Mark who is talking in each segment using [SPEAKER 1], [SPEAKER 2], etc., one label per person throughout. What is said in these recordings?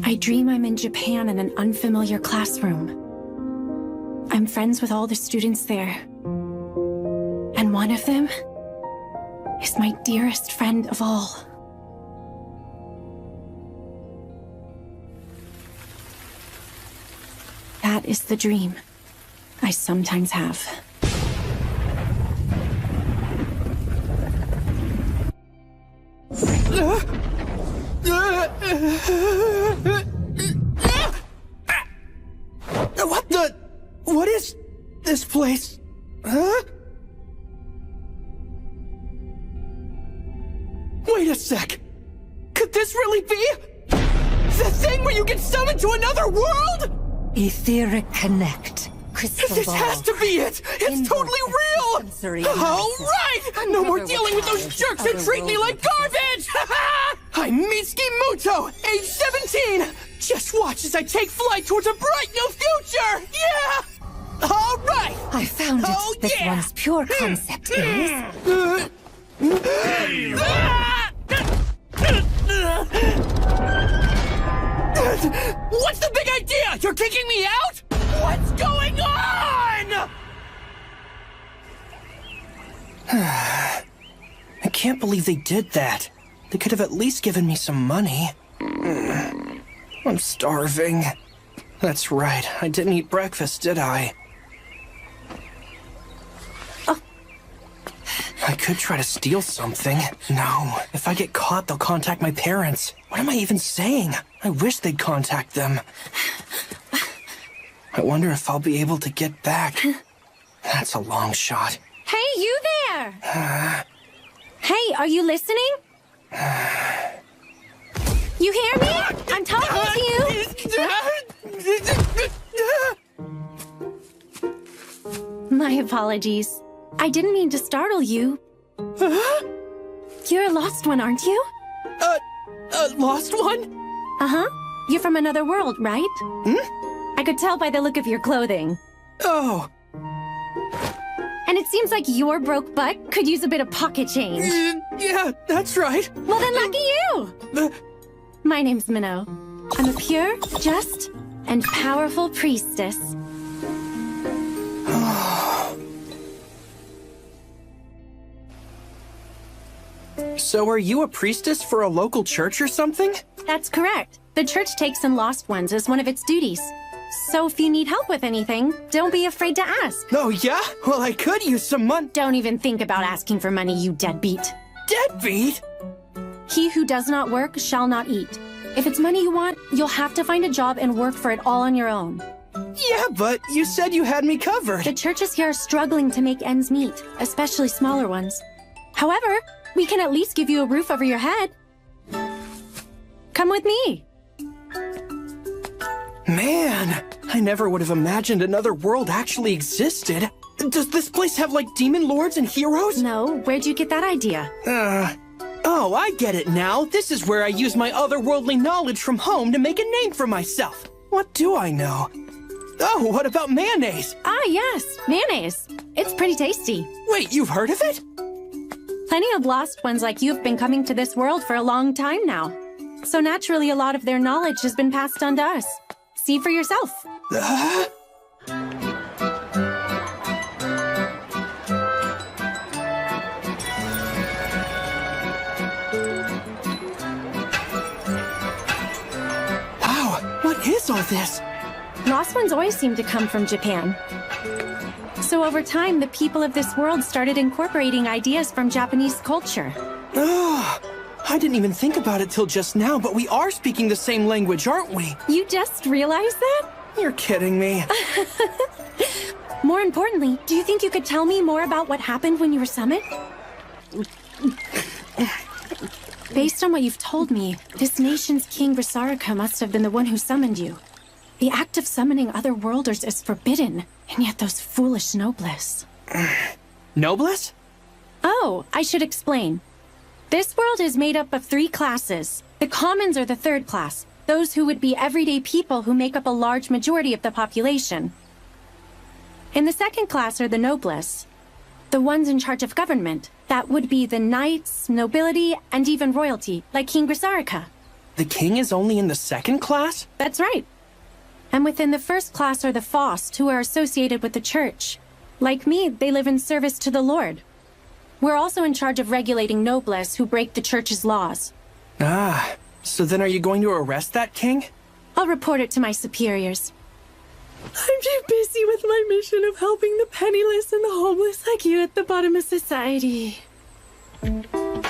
[SPEAKER 1] I dream I'm in Japan in an unfamiliar classroom. I'm friends with all the students there. And one of them is my dearest friend of all. That is the dream I sometimes have.
[SPEAKER 2] What the? What is this place? Huh? Wait a sec. Could this really be the thing where you get summoned to another world?
[SPEAKER 3] Etheric Connect. Crystal
[SPEAKER 2] This
[SPEAKER 3] ball.
[SPEAKER 2] has to be it! It's totally real!
[SPEAKER 3] sensory
[SPEAKER 2] All
[SPEAKER 3] analysis.
[SPEAKER 2] right! No more dealing with those jerks who treat me like garbage! I'm Mitsuki Muto, age 17! Just watch as I take flight towards a bright new future! Yeah! All right!
[SPEAKER 3] I found it.
[SPEAKER 2] Oh,
[SPEAKER 3] This
[SPEAKER 2] yeah.
[SPEAKER 3] one's pure concept is...
[SPEAKER 2] What's the big idea? You're kicking me out? What's going on? I can't believe they did that. They could have at least given me some money. I'm starving. That's right. I didn't eat breakfast, did I? I could try to steal something. No, if I get caught, they'll contact my parents. What am I even saying? I wish they'd contact them. I wonder if I'll be able to get back. That's a long shot.
[SPEAKER 1] Hey, you there! Hey, are you listening? You hear me? I'm talking to you! My apologies. I didn't mean to startle you. You're a lost one, aren't you?
[SPEAKER 2] Lost one?
[SPEAKER 1] Uh-huh. You're from another world, right? I could tell by the look of your clothing.
[SPEAKER 2] Oh,
[SPEAKER 1] And it seems like your broke butt could use a bit of pocket change.
[SPEAKER 2] yeah, that's right.
[SPEAKER 1] Well then, lucky you! My name's Minnow. I'm a pure, just, and powerful priestess.
[SPEAKER 2] So are you a priestess for a local church or something?
[SPEAKER 1] That's correct. The church takes in lost ones as one of its duties. So if you need help with anything, don't be afraid to ask.
[SPEAKER 2] Oh, yeah? Well, I could use some money.
[SPEAKER 1] Don't even think about asking for money, you deadbeat.
[SPEAKER 2] Deadbeat?
[SPEAKER 1] He who does not work shall not eat. If it's money you want, you'll have to find a job and work for it all on your own.
[SPEAKER 2] Yeah, but you said you had me covered.
[SPEAKER 1] The churches here are struggling to make ends meet, especially smaller ones. However, we can at least give you a roof over your head. Come with me.
[SPEAKER 2] Man, I never would have imagined another world actually existed. Does this place have, like, demon lords and heroes?
[SPEAKER 1] No, where'd you get that idea?
[SPEAKER 2] Oh, I get it now. This is where I use my otherworldly knowledge from home to make a name for myself. What do I know? Oh, what about mayonnaise?
[SPEAKER 1] Ah, yes, mayonnaise. It's pretty tasty.
[SPEAKER 2] Wait, you've heard of it?
[SPEAKER 1] Plenty of lost ones like you have been coming to this world for a long time now. So naturally, a lot of their knowledge has been passed on to us. See for yourself.
[SPEAKER 2] Wow, what is all this?
[SPEAKER 1] Lost ones always seem to come from Japan. So over time, the people of this world started incorporating ideas from Japanese culture.
[SPEAKER 2] Oh, I didn't even think about it till just now, but we are speaking the same language, aren't we?
[SPEAKER 1] You just realized that?
[SPEAKER 2] You're kidding me.
[SPEAKER 1] More importantly, do you think you could tell me more about what happened when you were summoned? Based on what you've told me, this nation's King Grisarika must have been the one who summoned you. The act of summoning other worlders is forbidden, and yet those foolish nobles.
[SPEAKER 2] Noblesse?
[SPEAKER 1] Oh, I should explain. This world is made up of 3 classes. The commons are the 3rd class, those who would be everyday people who make up a large majority of the population. In the 2nd class are the noblesse, the ones in charge of government. That would be the knights, nobility, and even royalty, like King Grisarika.
[SPEAKER 2] The king is only in the second class?
[SPEAKER 1] That's right. And within the first class are the Faust, who are associated with the church. Like me, they live in service to the Lord. We're also in charge of regulating nobles who break the church's laws.
[SPEAKER 2] Ah, so then are you going to arrest that king?
[SPEAKER 1] I'll report it to my superiors. I'm too busy with my mission of helping the penniless and the homeless like you at the bottom of society.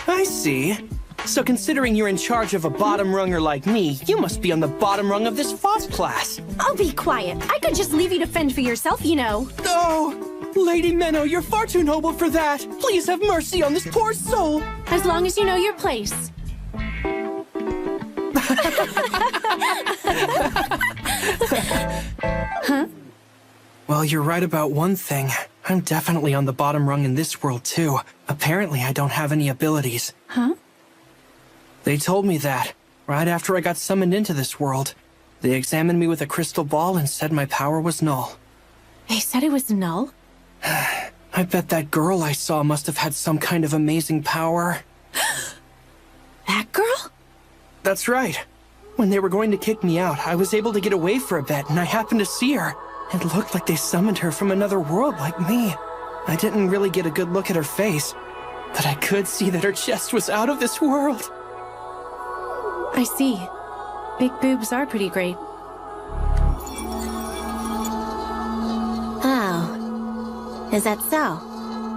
[SPEAKER 2] I see. So considering you're in charge of a bottom runger like me, you must be on the bottom rung of this Faust class.
[SPEAKER 1] I'll be quiet. I could just leave you to fend for yourself, you know.
[SPEAKER 2] Oh, Lady Menno, you're far too noble for that. Please have mercy on this poor soul.
[SPEAKER 1] As long as you know your place. Huh?
[SPEAKER 2] Well, you're right about one thing. I'm definitely on the bottom rung in this world, too. Apparently, I don't have any abilities.
[SPEAKER 1] Huh?
[SPEAKER 2] They told me that, right after I got summoned into this world. They examined me with a crystal ball and said my power was null.
[SPEAKER 1] They said it was null?
[SPEAKER 2] I bet that girl I saw must have had some kind of amazing power.
[SPEAKER 1] That girl?
[SPEAKER 2] That's right. When they were going to kick me out, I was able to get away for a bit, and I happened to see her. It looked like they summoned her from another world like me. I didn't really get a good look at her face, but I could see that her chest was out of this world.
[SPEAKER 1] I see. Big boobs are pretty great.
[SPEAKER 4] Oh. Is that so?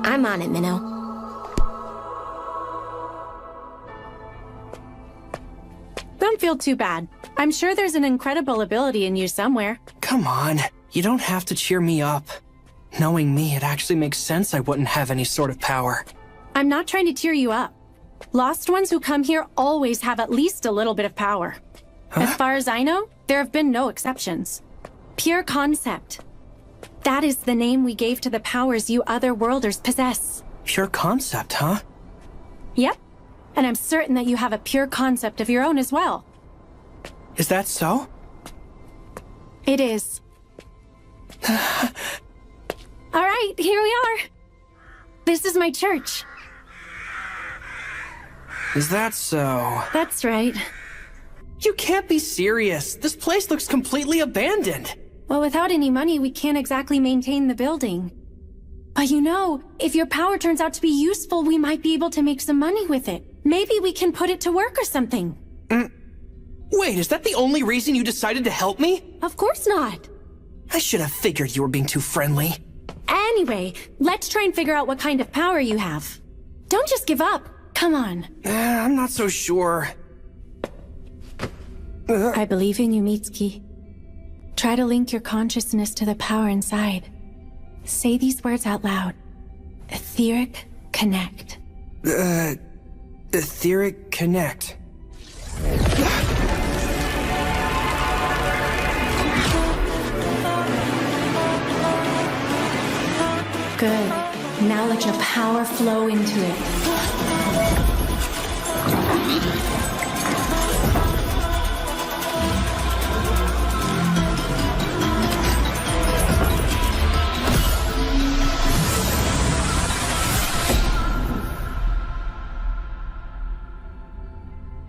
[SPEAKER 4] I'm on it, Minnow.
[SPEAKER 1] Don't feel too bad. I'm sure there's an incredible ability in you somewhere.
[SPEAKER 2] Come on, you don't have to cheer me up. Knowing me, it actually makes sense I wouldn't have any sort of power.
[SPEAKER 1] I'm not trying to cheer you up. Lost ones who come here always have at least a little bit of power. As far as I know, there have been no exceptions. Pure concept. That is the name we gave to the powers you otherworlders possess.
[SPEAKER 2] Pure concept, huh?
[SPEAKER 1] Yep. And I'm certain that you have a pure concept of your own as well.
[SPEAKER 2] Is that so?
[SPEAKER 1] It is. All right, here we are. This is my church.
[SPEAKER 2] Is that so?
[SPEAKER 1] That's right.
[SPEAKER 2] You can't be serious. This place looks completely abandoned.
[SPEAKER 1] Well, without any money, we can't exactly maintain the building. But you know, if your power turns out to be useful, we might be able to make some money with it. Maybe we can put it to work or something.
[SPEAKER 2] Wait, is that the only reason you decided to help me?
[SPEAKER 1] Of course not.
[SPEAKER 2] I should have figured you were being too friendly.
[SPEAKER 1] Anyway, let's try and figure out what kind of power you have. Don't just give up. Come on.
[SPEAKER 2] I'm not so sure.
[SPEAKER 1] I believe in you, Mitsuki. Try to link your consciousness to the power inside. Say these words out loud. Etheric Connect.
[SPEAKER 2] Etheric Connect.
[SPEAKER 1] Good. Now let your power flow into it.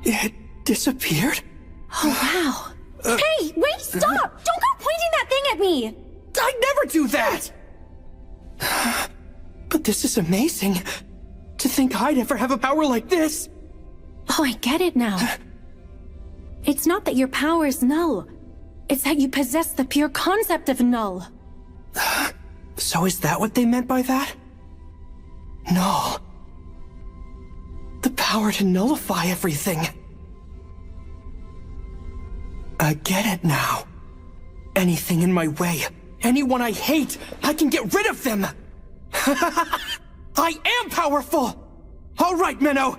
[SPEAKER 2] It disappeared?
[SPEAKER 1] Oh, wow. Hey, wait, stop! Don't go pointing that thing at me!
[SPEAKER 2] I'd never do that! But this is amazing. To think I'd ever have a power like this.
[SPEAKER 1] Oh, I get it now. It's not that your power is null. It's that you possess the pure concept of null.
[SPEAKER 2] So is that what they meant by that? Null. The power to nullify everything. I get it now. Anything in my way, anyone I hate, I can get rid of them! I am powerful! All right, Menno!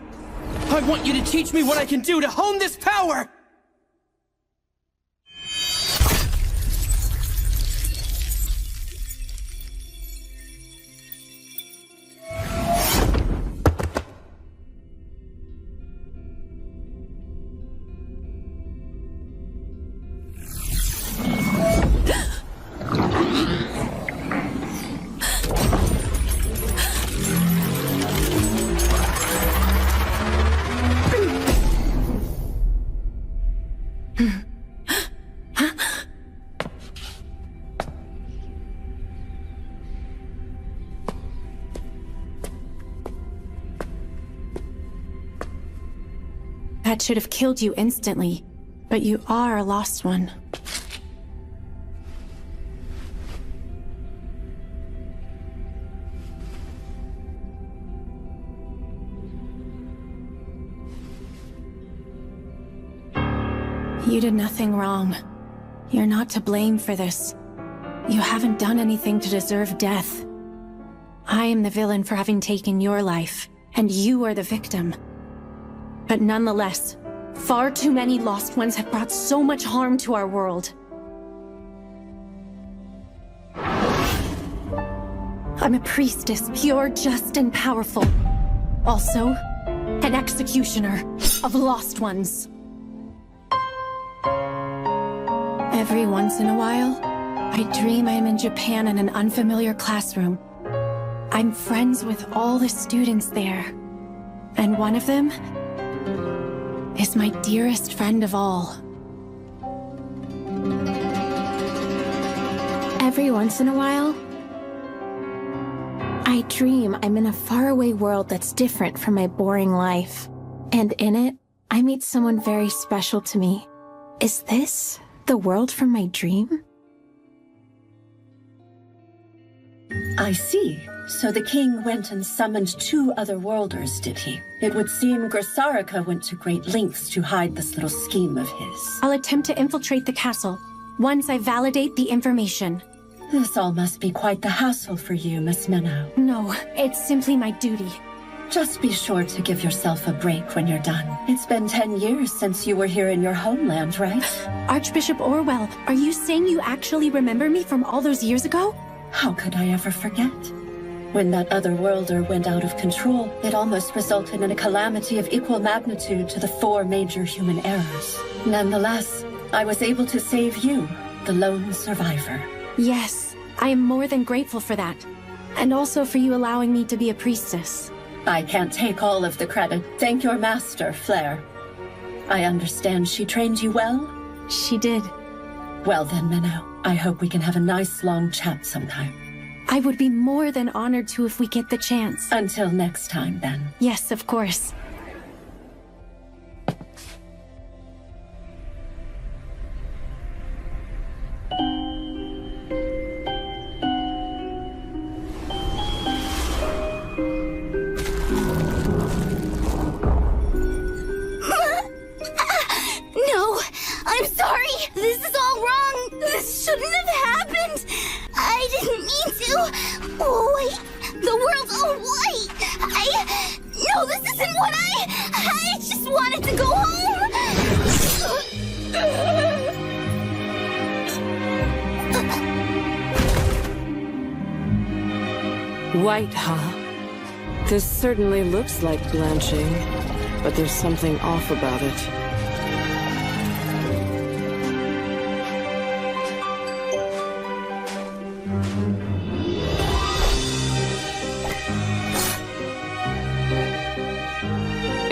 [SPEAKER 2] I want you to teach me what I can do to hone this power!
[SPEAKER 1] That should have killed you instantly, but you are a lost one. You did nothing wrong. You're not to blame for this. You haven't done anything to deserve death. I am the villain for having taken your life, and you are the victim. But nonetheless, far too many lost ones have brought so much harm to our world. I'm a priestess, pure, just, and powerful. Also, an executioner of lost ones. Every once in a while, I dream I'm in Japan in an unfamiliar classroom. I'm friends with all the students there. And one of them is my dearest friend of all.
[SPEAKER 4] Every once in a while, I dream I'm in a faraway world that's different from my boring life. And in it, I meet someone very special to me. Is this the world from my dream?
[SPEAKER 5] I see. So the king went and summoned 2 other worlders, did he? It would seem Grisarika went to great lengths to hide this little scheme of his.
[SPEAKER 1] I'll attempt to infiltrate the castle, once I validate the information.
[SPEAKER 5] This all must be quite the hassle for you, Miss Minnow.
[SPEAKER 1] No, it's simply my duty.
[SPEAKER 5] Just be sure to give yourself a break when you're done. It's been 10 years since you were here in your homeland, right?
[SPEAKER 1] Archbishop Orwell, are you saying you actually remember me from all those years ago?
[SPEAKER 5] How could I ever forget? When that other worlder went out of control, it almost resulted in a calamity of equal magnitude to the 4 major human errors. Nonetheless, I was able to save you, the lone survivor.
[SPEAKER 1] Yes, I am more than grateful for that. And also for you allowing me to be a priestess.
[SPEAKER 5] I can't take all of the credit. Thank your master, Flair. I understand she trained you well?
[SPEAKER 1] She did.
[SPEAKER 5] Well then, Minnow, I hope we can have a nice long chat sometime.
[SPEAKER 1] I would be more than honored to if we get the chance.
[SPEAKER 5] Until next time, then.
[SPEAKER 1] Yes, of course.
[SPEAKER 6] No, I'm sorry. This is all wrong. This shouldn't have happened. I didn't mean to. Oh, wait. The world's all white. No, this isn't what I just wanted to go home.
[SPEAKER 7] White, huh? This certainly looks like blanching, but there's something off about it.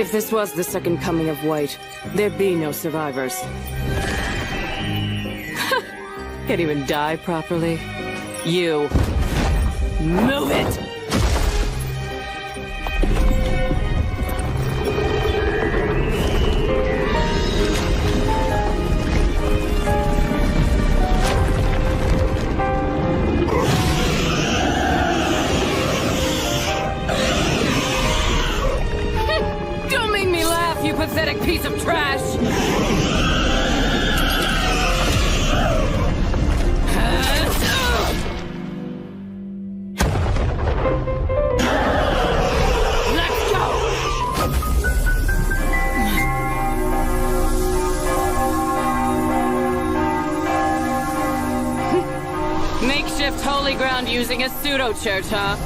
[SPEAKER 7] If this was the second coming of White, there'd be no survivors. Can't even die properly. You. Move it! Don't make me laugh, you pathetic piece of trash! Makeshift holy ground using a pseudo-church, huh?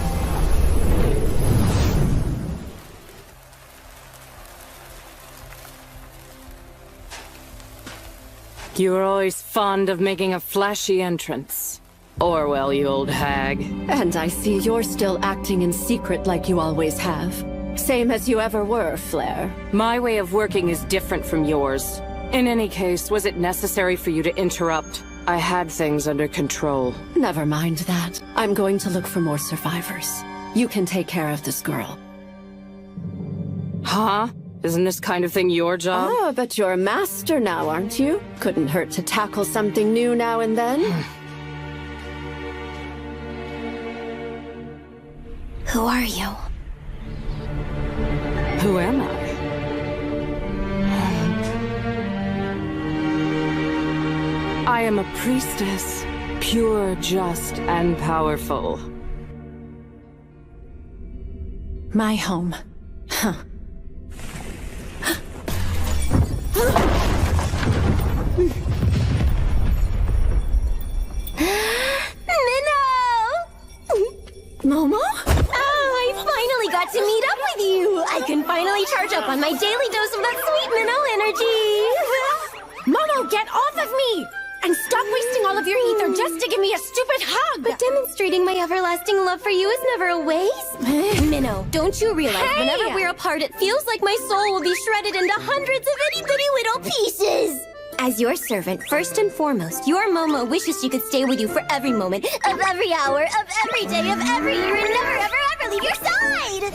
[SPEAKER 7] You were always fond of making a flashy entrance. Orwell, you old hag.
[SPEAKER 5] And I see you're still acting in secret like you always have. Same as you ever were, Flair.
[SPEAKER 7] My way of working is different from yours. In any case, was it necessary for you to interrupt? I had things under control.
[SPEAKER 5] Never mind that. I'm going to look for more survivors. You can take care of this girl.
[SPEAKER 7] Huh? Isn't this kind of thing your job?
[SPEAKER 5] Oh, but you're a master now, aren't you? Couldn't hurt to tackle something new now and then.
[SPEAKER 6] Who are you?
[SPEAKER 7] Who am I? I am a priestess, pure, just, and powerful.
[SPEAKER 1] My home. Huh.
[SPEAKER 6] Momo? Oh, I finally got to meet up with you! I can finally charge up on my daily dose of that sweet minnow energy!
[SPEAKER 1] Momo, get off of me! And stop wasting all of your ether just to give me a stupid hug!
[SPEAKER 6] But demonstrating my everlasting love for you is never a waste. Minnow, don't you realize whenever we're apart, it feels like my soul will be shredded into hundreds of itty-bitty little pieces! As your servant, first and foremost, your Momo wishes she could stay with you for every moment, of every hour, of every day, of every year, and never, ever, ever leave your side!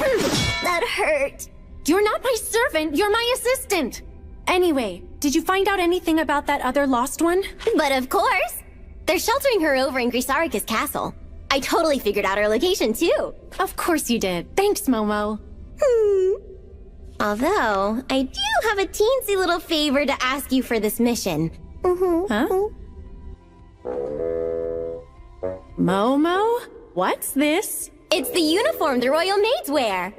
[SPEAKER 6] That hurt.
[SPEAKER 1] You're not my servant, you're my assistant! Anyway, did you find out anything about that other lost one?
[SPEAKER 6] But of course! They're sheltering her over in Grisarika's castle. I totally figured out her location, too.
[SPEAKER 1] Of course you did. Thanks, Momo.
[SPEAKER 6] Although, I do have a teensy little favor to ask you for this mission.
[SPEAKER 1] Huh? Momo? What's this?
[SPEAKER 6] It's the uniform the royal maids wear.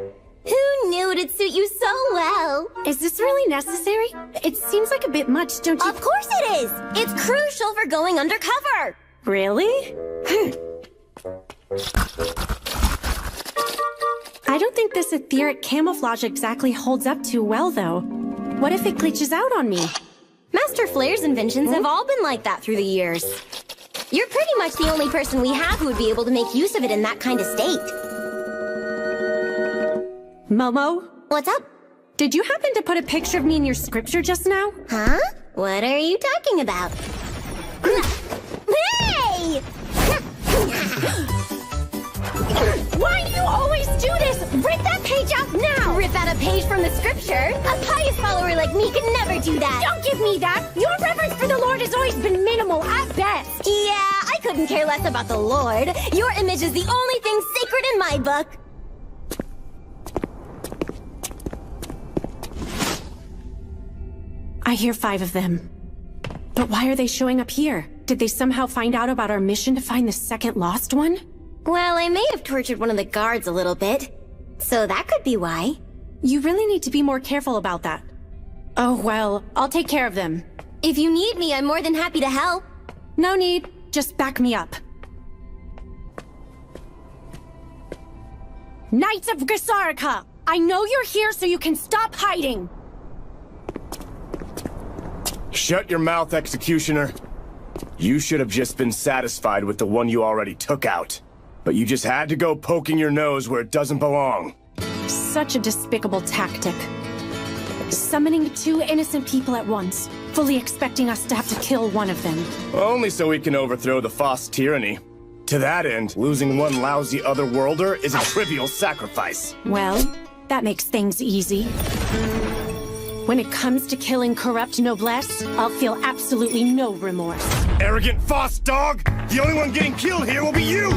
[SPEAKER 6] Who knew it'd suit you so well?
[SPEAKER 1] Is this really necessary? It seems like a bit much, don't you?
[SPEAKER 6] Of course it is! It's crucial for going undercover!
[SPEAKER 1] Really? I don't think this etheric camouflage exactly holds up too well, though. What if it glitches out on me?
[SPEAKER 6] Master Flair's inventions have all been like that through the years. You're pretty much the only person we have who would be able to make use of it in that kind of state.
[SPEAKER 1] Momo?
[SPEAKER 6] What's up?
[SPEAKER 1] Did you happen to put a picture of me in your scripture just now?
[SPEAKER 6] Huh? What are you talking about? Hey!
[SPEAKER 1] Why do you always do this? Rip that page out now!
[SPEAKER 6] Rip out a page from the scripture? A pious follower like me could never do that.
[SPEAKER 1] Don't give me that! Your reverence for the Lord has always been minimal at best!
[SPEAKER 6] Yeah, I couldn't care less about the Lord. Your image is the only thing sacred in my book.
[SPEAKER 1] I hear 5 of them. But why are they showing up here? Did they somehow find out about our mission to find the second lost one?
[SPEAKER 6] Well, I may have tortured one of the guards a little bit. So that could be why.
[SPEAKER 1] You really need to be more careful about that. Oh, well, I'll take care of them.
[SPEAKER 6] If you need me, I'm more than happy to help.
[SPEAKER 1] No need. Just back me up. Knights of Grisarika! I know you're here so you can stop hiding!
[SPEAKER 8] Shut your mouth, Executioner. You should have just been satisfied with the one you already took out. But you just had to go poking your nose where it doesn't belong.
[SPEAKER 1] Such a despicable tactic. Summoning 2 innocent people at once, fully expecting us to have to kill one of them.
[SPEAKER 8] Only so we can overthrow the Foss tyranny. To that end, losing one lousy otherworlder is a trivial sacrifice.
[SPEAKER 1] Well, that makes things easy. When it comes to killing corrupt noblesse, I'll feel absolutely no remorse.
[SPEAKER 8] Arrogant Foss dog! The only one getting killed here will be you!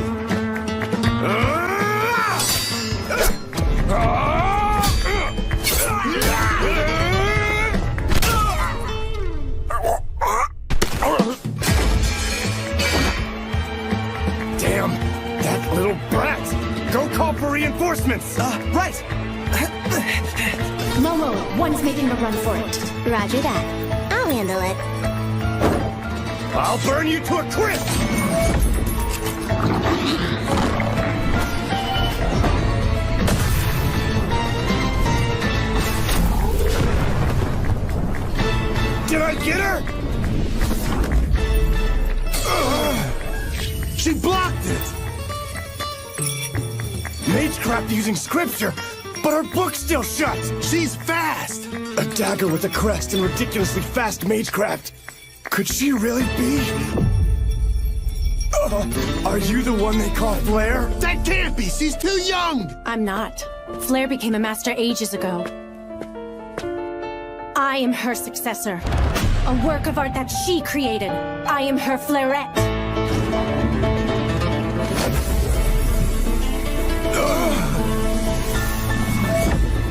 [SPEAKER 8] Damn, that little brat! Go call for reinforcements!
[SPEAKER 2] Right!
[SPEAKER 1] Momo, one's making a run for it.
[SPEAKER 6] Roger that. I'll handle it.
[SPEAKER 8] I'll burn you to a crisp! Did I get her? She blocked it! Magecraft using scripture, but her book's still shut! She's fast! dagger with a crest and ridiculously fast magecraft. Could she really be? Are you the one they call Flare?
[SPEAKER 9] That can't be! She's too young!
[SPEAKER 1] I'm not. Flare became a master ages ago. I am her successor. A work of art that she created. I am her Flareette.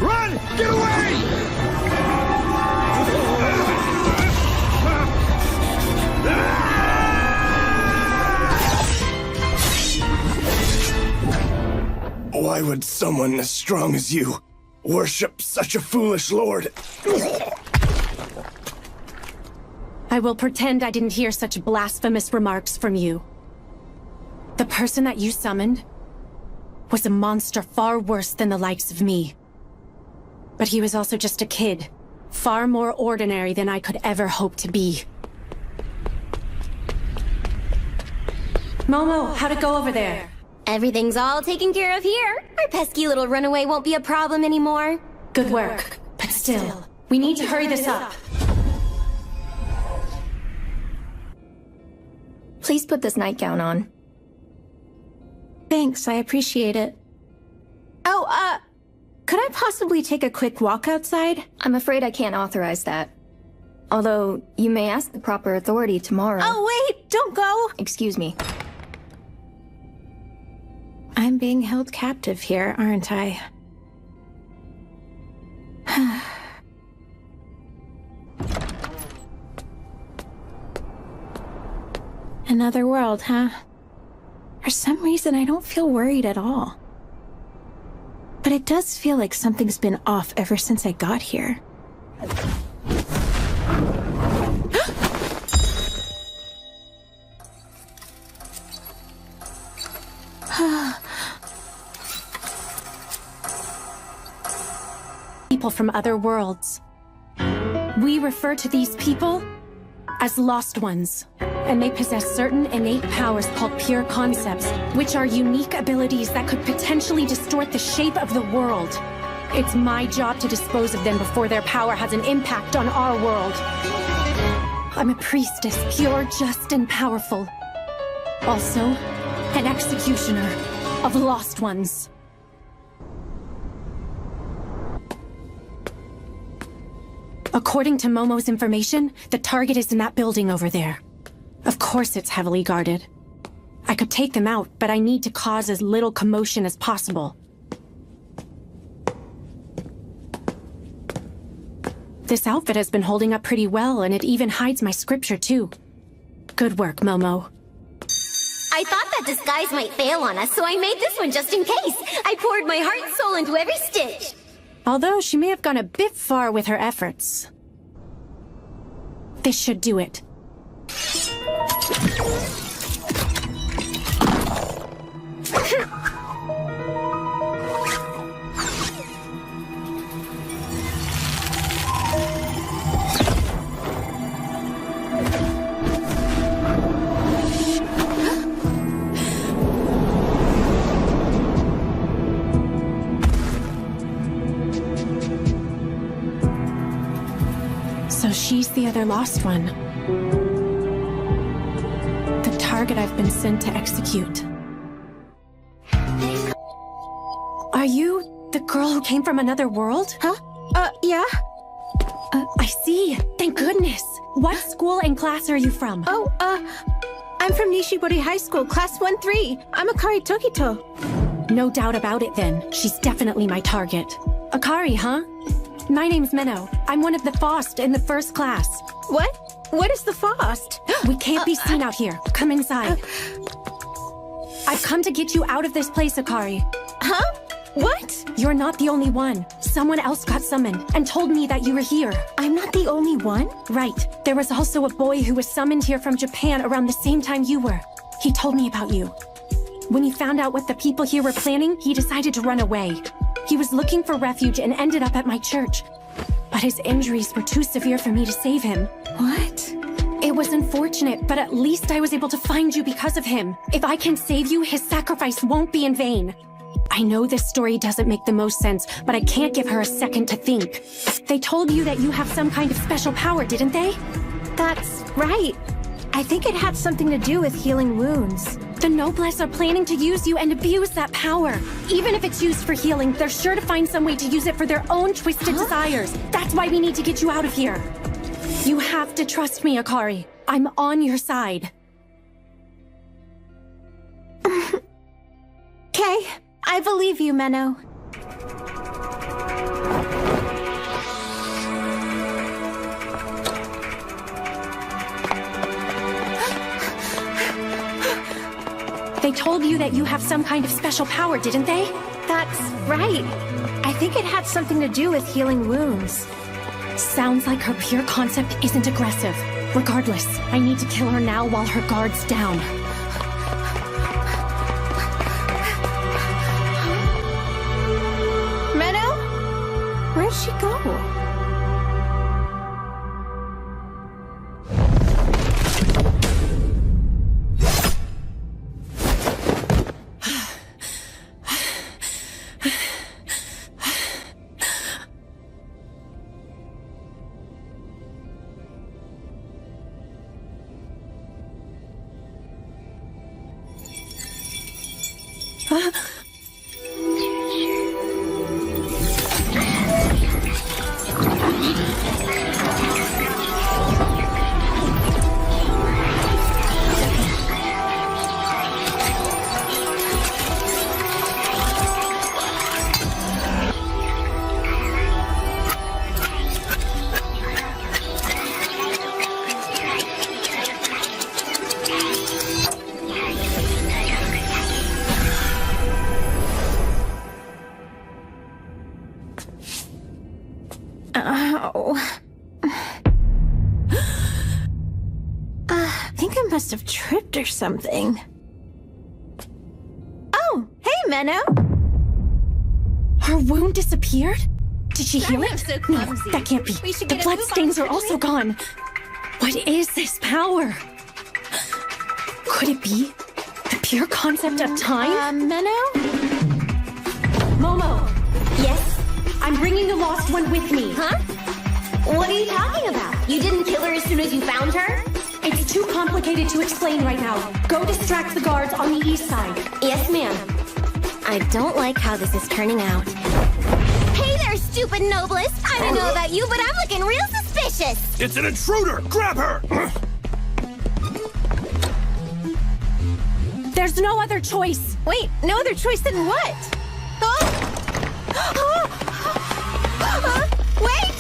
[SPEAKER 9] Run! Get away!
[SPEAKER 8] Why would someone as strong as you worship such a foolish lord?
[SPEAKER 1] I will pretend I didn't hear such blasphemous remarks from you. The person that you summoned was a monster far worse than the likes of me. But he was also just a kid, far more ordinary than I could ever hope to be. Momo, how'd it go over there?
[SPEAKER 6] Everything's all taken care of here. Our pesky little runaway won't be a problem anymore.
[SPEAKER 1] Good work. But still, we need to hurry this up.
[SPEAKER 4] Please put this nightgown on. Thanks, I appreciate it. Oh, could I possibly take a quick walk outside?
[SPEAKER 10] I'm afraid I can't authorize that. Although, you may ask the proper authority tomorrow.
[SPEAKER 4] Oh, wait, don't go!
[SPEAKER 10] Excuse me.
[SPEAKER 4] I'm being held captive here, aren't I? Another world, huh? For some reason, I don't feel worried at all. But it does feel like something's been off ever since I got here.
[SPEAKER 1] People from other worlds. We refer to these people as Lost Ones, and they possess certain innate powers called pure concepts, which are unique abilities that could potentially distort the shape of the world. It's my job to dispose of them before their power has an impact on our world. I'm a priestess, pure, just, and powerful. Also, an executioner of Lost Ones. According to Momo's information, the target is in that building over there. Of course it's heavily guarded. I could take them out, but I need to cause as little commotion as possible. This outfit has been holding up pretty well, and it even hides my scripture, too. Good work, Momo.
[SPEAKER 6] I thought that disguise might fail on us, so I made this one just in case. I poured my heart and soul into every stitch.
[SPEAKER 1] Although she may have gone a bit far with her efforts. This should do it. So she's the other lost one. The target I've been sent to execute. Are you the girl who came from another world?
[SPEAKER 4] Huh? Yeah?
[SPEAKER 1] I see. Thank goodness. What school and class are you from?
[SPEAKER 4] Oh, I'm from Nishibori High School, Class 1-3. I'm Akari Tokito.
[SPEAKER 1] No doubt about it then. She's definitely my target. Akari, huh? My name's Minnow. I'm one of the FOST in the first class.
[SPEAKER 4] What? What is the FOST?
[SPEAKER 1] We can't be seen out here. Come inside. I've come to get you out of this place, Akari.
[SPEAKER 4] Huh? What?
[SPEAKER 1] You're not the only one. Someone else got summoned and told me that you were here.
[SPEAKER 4] I'm not the only one?
[SPEAKER 1] Right. There was also a boy who was summoned here from Japan around the same time you were. He told me about you. When he found out what the people here were planning, he decided to run away. He was looking for refuge and ended up at my church. But his injuries were too severe for me to save him.
[SPEAKER 4] What?
[SPEAKER 1] It was unfortunate, but at least I was able to find you because of him. If I can save you, his sacrifice won't be in vain. I know this story doesn't make the most sense, but I can't give her a second to think. They told you that you have some kind of special power, didn't they?
[SPEAKER 4] That's right. I think it had something to do with healing wounds.
[SPEAKER 1] The Noblesse are planning to use you and abuse that power. Even if it's used for healing, they're sure to find some way to use it for their own twisted desires. That's why we need to get you out of here. You have to trust me, Akari. I'm on your side.
[SPEAKER 4] Okay, I believe you, Menno.
[SPEAKER 1] They told you that you have some kind of special power, didn't they?
[SPEAKER 4] That's right. I think it had something to do with healing wounds.
[SPEAKER 1] Sounds like her pure concept isn't aggressive. Regardless, I need to kill her now while her guard's down.
[SPEAKER 4] Menno? Where'd she go? I think I must have tripped or something. Oh, hey, Menno.
[SPEAKER 1] Her wound disappeared? Did she heal it? No, that can't be. The bloodstains are also gone. What is this power? Could it be the pure concept of time?
[SPEAKER 4] Menno?
[SPEAKER 1] Momo,
[SPEAKER 6] Yes?
[SPEAKER 1] I'm bringing the lost one with me.
[SPEAKER 6] Huh? What are you talking about? You didn't kill her as soon as you found her?
[SPEAKER 1] It's too complicated to explain right now. Go distract the guards on the east side.
[SPEAKER 6] Yes, ma'am. I don't like how this is turning out. Hey there, stupid Noblesse! I don't know about you, but I'm looking real suspicious!
[SPEAKER 9] It's an intruder! Grab her!
[SPEAKER 1] There's no other choice.
[SPEAKER 4] Wait, no other choice than what?
[SPEAKER 6] Wait!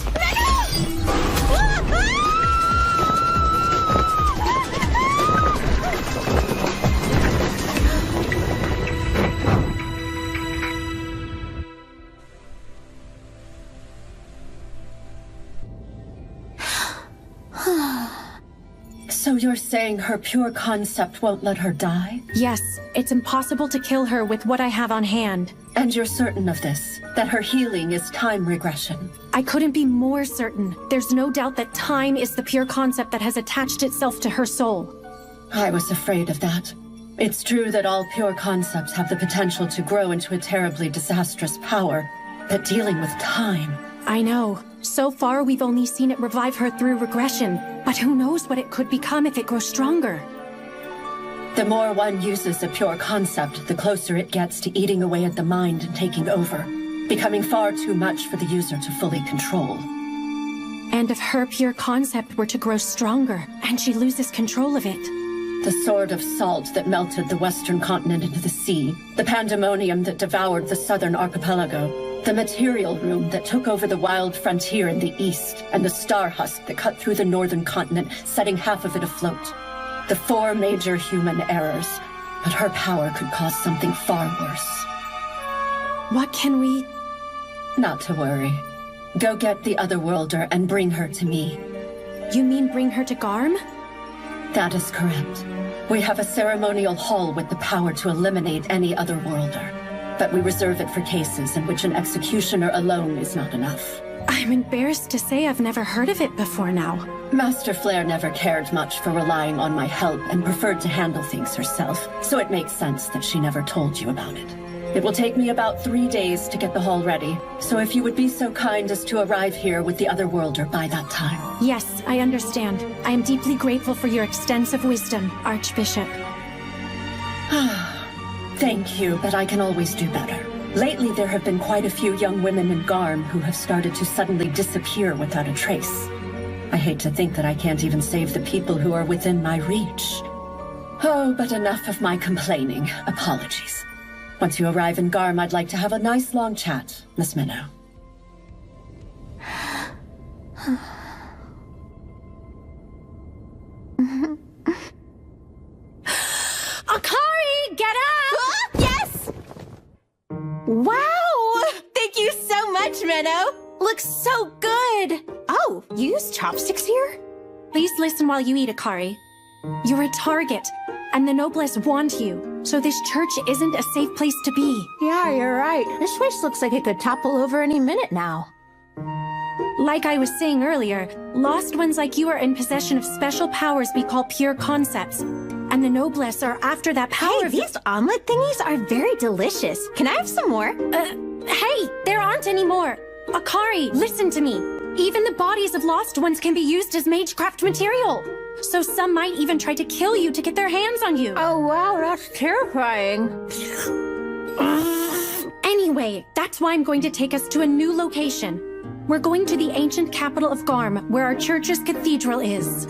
[SPEAKER 5] So you're saying her pure concept won't let her die?
[SPEAKER 1] Yes, it's impossible to kill her with what I have on hand.
[SPEAKER 5] And you're certain of this? That her healing is time regression?
[SPEAKER 1] I couldn't be more certain. There's no doubt that time is the pure concept that has attached itself to her soul.
[SPEAKER 5] I was afraid of that. It's true that all pure concepts have the potential to grow into a terribly disastrous power, but dealing with time...
[SPEAKER 1] I know. So far, we've only seen it revive her through regression, but who knows what it could become if it grows stronger.
[SPEAKER 5] The more one uses a pure concept, the closer it gets to eating away at the mind and taking over, becoming far too much for the user to fully control.
[SPEAKER 1] And if her pure concept were to grow stronger, and she loses control of it?
[SPEAKER 5] The sword of salt that melted the western continent into the sea, the pandemonium that devoured the southern archipelago, the material room that took over the wild frontier in the east, and the star husk that cut through the northern continent, setting half of it afloat. The 4 major human errors, but her power could cause something far worse.
[SPEAKER 1] What can we...
[SPEAKER 5] Not to worry. Go get the Otherworlder and bring her to me.
[SPEAKER 1] You mean bring her to Garm?
[SPEAKER 5] That is correct. We have a ceremonial hall with the power to eliminate any Otherworlder, but we reserve it for cases in which an executioner alone is not enough.
[SPEAKER 1] I'm embarrassed to say I've never heard of it before now.
[SPEAKER 5] Master Flare never cared much for relying on my help and preferred to handle things herself, so it makes sense that she never told you about it. It will take me about 3 days to get the hall ready, so if you would be so kind as to arrive here with the other worlder by that time.
[SPEAKER 1] Yes, I understand. I am deeply grateful for your extensive wisdom, Archbishop.
[SPEAKER 5] Thank you, but I can always do better. Lately, there have been quite a few young women in Garm who have started to suddenly disappear without a trace. I hate to think that I can't even save the people who are within my reach. Oh, but enough of my complaining. Apologies. Once you arrive in Garm, I'd like to have a nice long chat, Miss Minnow.
[SPEAKER 1] Akari, get up!
[SPEAKER 4] Yes! Wow! Thank you so much, Minnow. Looks so good. Oh, you use chopsticks here?
[SPEAKER 1] Please listen while you eat, Akari. You're a target, and the Noblesse want you, so this church isn't a safe place to be.
[SPEAKER 4] Yeah, you're right. This place looks like it could topple over any minute now.
[SPEAKER 1] Like I was saying earlier, lost ones like you are in possession of special powers we call pure concepts. And the Noblesse are after that power.
[SPEAKER 4] Hey, these omelet thingies are very delicious. Can I have some more?
[SPEAKER 1] Hey, there aren't any more. Akari, listen to me. Even the bodies of lost ones can be used as magecraft material. So some might even try to kill you to get their hands on you.
[SPEAKER 4] Oh, wow, that's terrifying.
[SPEAKER 1] Anyway, that's why I'm going to take us to a new location. We're going to the ancient capital of Garm, where our church's cathedral is.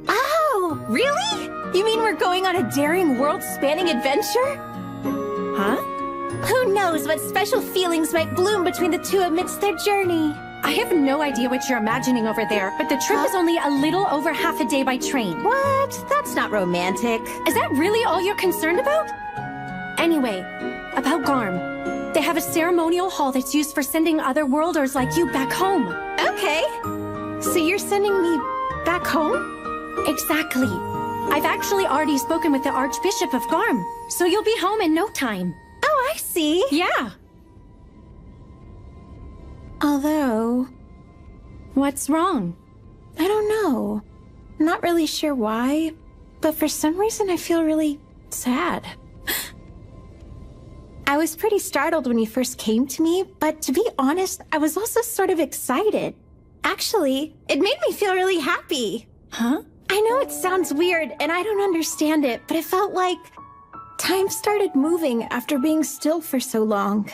[SPEAKER 4] Oh, really? You mean we're going on a daring world-spanning adventure?
[SPEAKER 1] Huh?
[SPEAKER 4] Who knows what special feelings might bloom between the two amidst their journey?
[SPEAKER 1] I have no idea what you're imagining over there, but the trip is only a little over half a day by train.
[SPEAKER 4] What? That's not romantic.
[SPEAKER 1] Is that really all you're concerned about? Anyway, about Garm. They have a ceremonial hall that's used for sending other worlders like you back home.
[SPEAKER 4] Okay. So you're sending me back home?
[SPEAKER 1] Exactly. I've actually already spoken with the Archbishop of Garm, so you'll be home in no time.
[SPEAKER 4] Oh, I see.
[SPEAKER 1] Yeah.
[SPEAKER 4] Although...
[SPEAKER 1] What's wrong?
[SPEAKER 4] I don't know. I'm not really sure why, but for some reason I feel really sad. I was pretty startled when you first came to me, but to be honest, I was also sort of excited. Actually, it made me feel really happy.
[SPEAKER 1] Huh?
[SPEAKER 4] I know it sounds weird, and I don't understand it, but it felt like time started moving after being still for so long.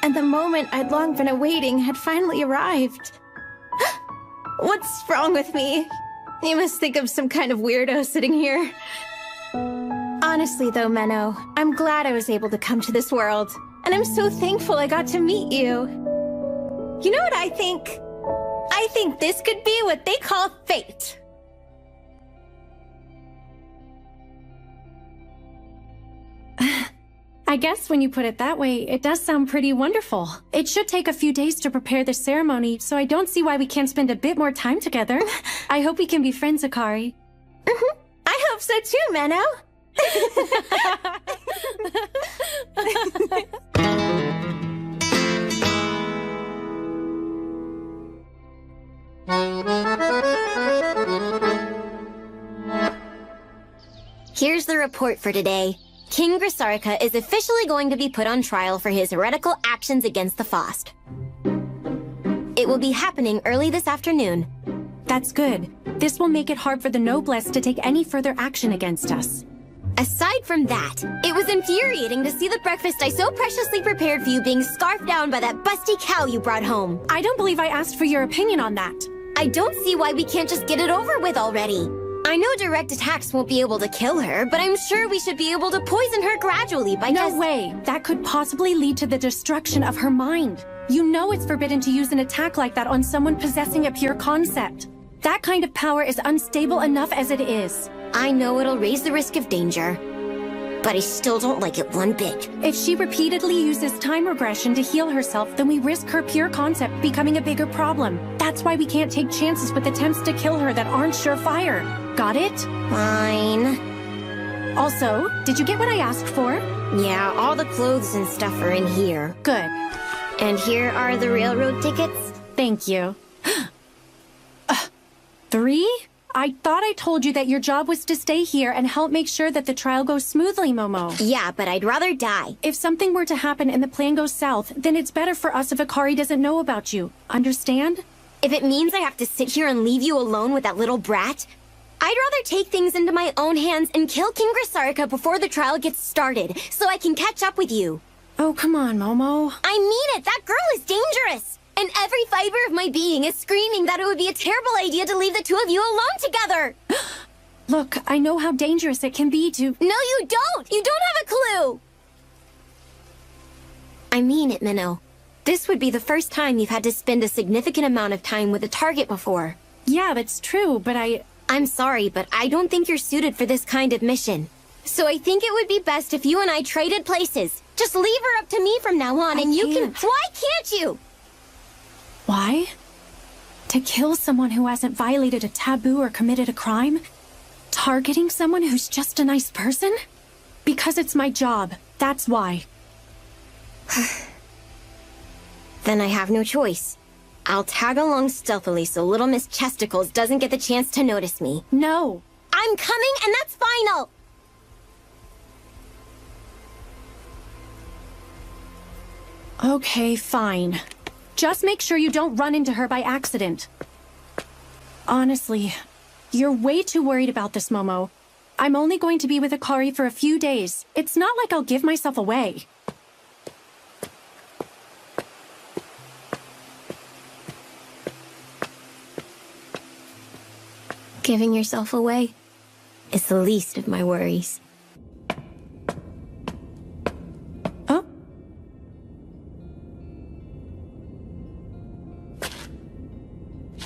[SPEAKER 4] And the moment I'd long been awaiting had finally arrived. What's wrong with me? You must think I'm some kind of weirdo sitting here. Honestly though, Menno, I'm glad I was able to come to this world. And I'm so thankful I got to meet you. You know what I think? I think this could be what they call fate.
[SPEAKER 1] I guess when you put it that way, it does sound pretty wonderful. It should take a few days to prepare the ceremony, so I don't see why we can't spend a bit more time together. I hope we can be friends, Akari.
[SPEAKER 4] I hope so too, Menno.
[SPEAKER 6] Here's the report for today. King Grisarika is officially going to be put on trial for his heretical actions against the Faust. It will be happening early this afternoon.
[SPEAKER 1] That's good. This will make it hard for the Noblesse to take any further action against us.
[SPEAKER 6] Aside from that, it was infuriating to see the breakfast I so preciously prepared for you being scarfed down by that busty cow you brought home.
[SPEAKER 1] I don't believe I asked for your opinion on that.
[SPEAKER 6] I don't see why we can't just get it over with already. I know direct attacks won't be able to kill her, but I'm sure we should be able to poison her gradually by
[SPEAKER 1] No way! That could possibly lead to the destruction of her mind. You know it's forbidden to use an attack like that on someone possessing a pure concept. That kind of power is unstable enough as it is.
[SPEAKER 6] I know it'll raise the risk of danger, but I still don't like it one bit.
[SPEAKER 1] If she repeatedly uses time regression to heal herself, then we risk her pure concept becoming a bigger problem. That's why we can't take chances with attempts to kill her that aren't surefire. Got it?
[SPEAKER 6] Fine.
[SPEAKER 1] Also, did you get what I asked for?
[SPEAKER 6] Yeah, all the clothes and stuff are in here.
[SPEAKER 1] Good.
[SPEAKER 6] And here are the railroad tickets.
[SPEAKER 1] Thank you. 3? I thought I told you that your job was to stay here and help make sure that the trial goes smoothly, Momo.
[SPEAKER 6] Yeah, but I'd rather die.
[SPEAKER 1] If something were to happen and the plan goes south, then it's better for us if Akari doesn't know about you. Understand?
[SPEAKER 6] If it means I have to sit here and leave you alone with that little brat, I'd rather take things into my own hands and kill King Grisarika before the trial gets started, so I can catch up with you.
[SPEAKER 1] Oh, come on, Momo.
[SPEAKER 6] I mean it! That girl is dangerous! And every fiber of my being is screaming that it would be a terrible idea to leave the two of you alone together!
[SPEAKER 1] Look, I know how dangerous it can be to...
[SPEAKER 6] No, you don't! You don't have a clue! I mean it, Minnow. This would be the first time you've had to spend a significant amount of time with a target before.
[SPEAKER 1] Yeah, that's true, but
[SPEAKER 6] I'm sorry, but I don't think you're suited for this kind of mission. So I think it would be best if you and I traded places. Just leave her up to me from now on, and you can... Why can't you?
[SPEAKER 1] Why? To kill someone who hasn't violated a taboo or committed a crime? Targeting someone who's just a nice person? Because it's my job. That's why.
[SPEAKER 6] Then I have no choice. I'll tag along stealthily so little Miss Chesticles doesn't get the chance to notice me.
[SPEAKER 1] No.
[SPEAKER 6] I'm coming, and that's final!
[SPEAKER 1] Okay, fine. Just make sure you don't run into her by accident. Honestly, you're way too worried about this, Momo. I'm only going to be with Akari for a few days. It's not like I'll give myself away.
[SPEAKER 6] Giving yourself away is the least of my worries.
[SPEAKER 1] Oh?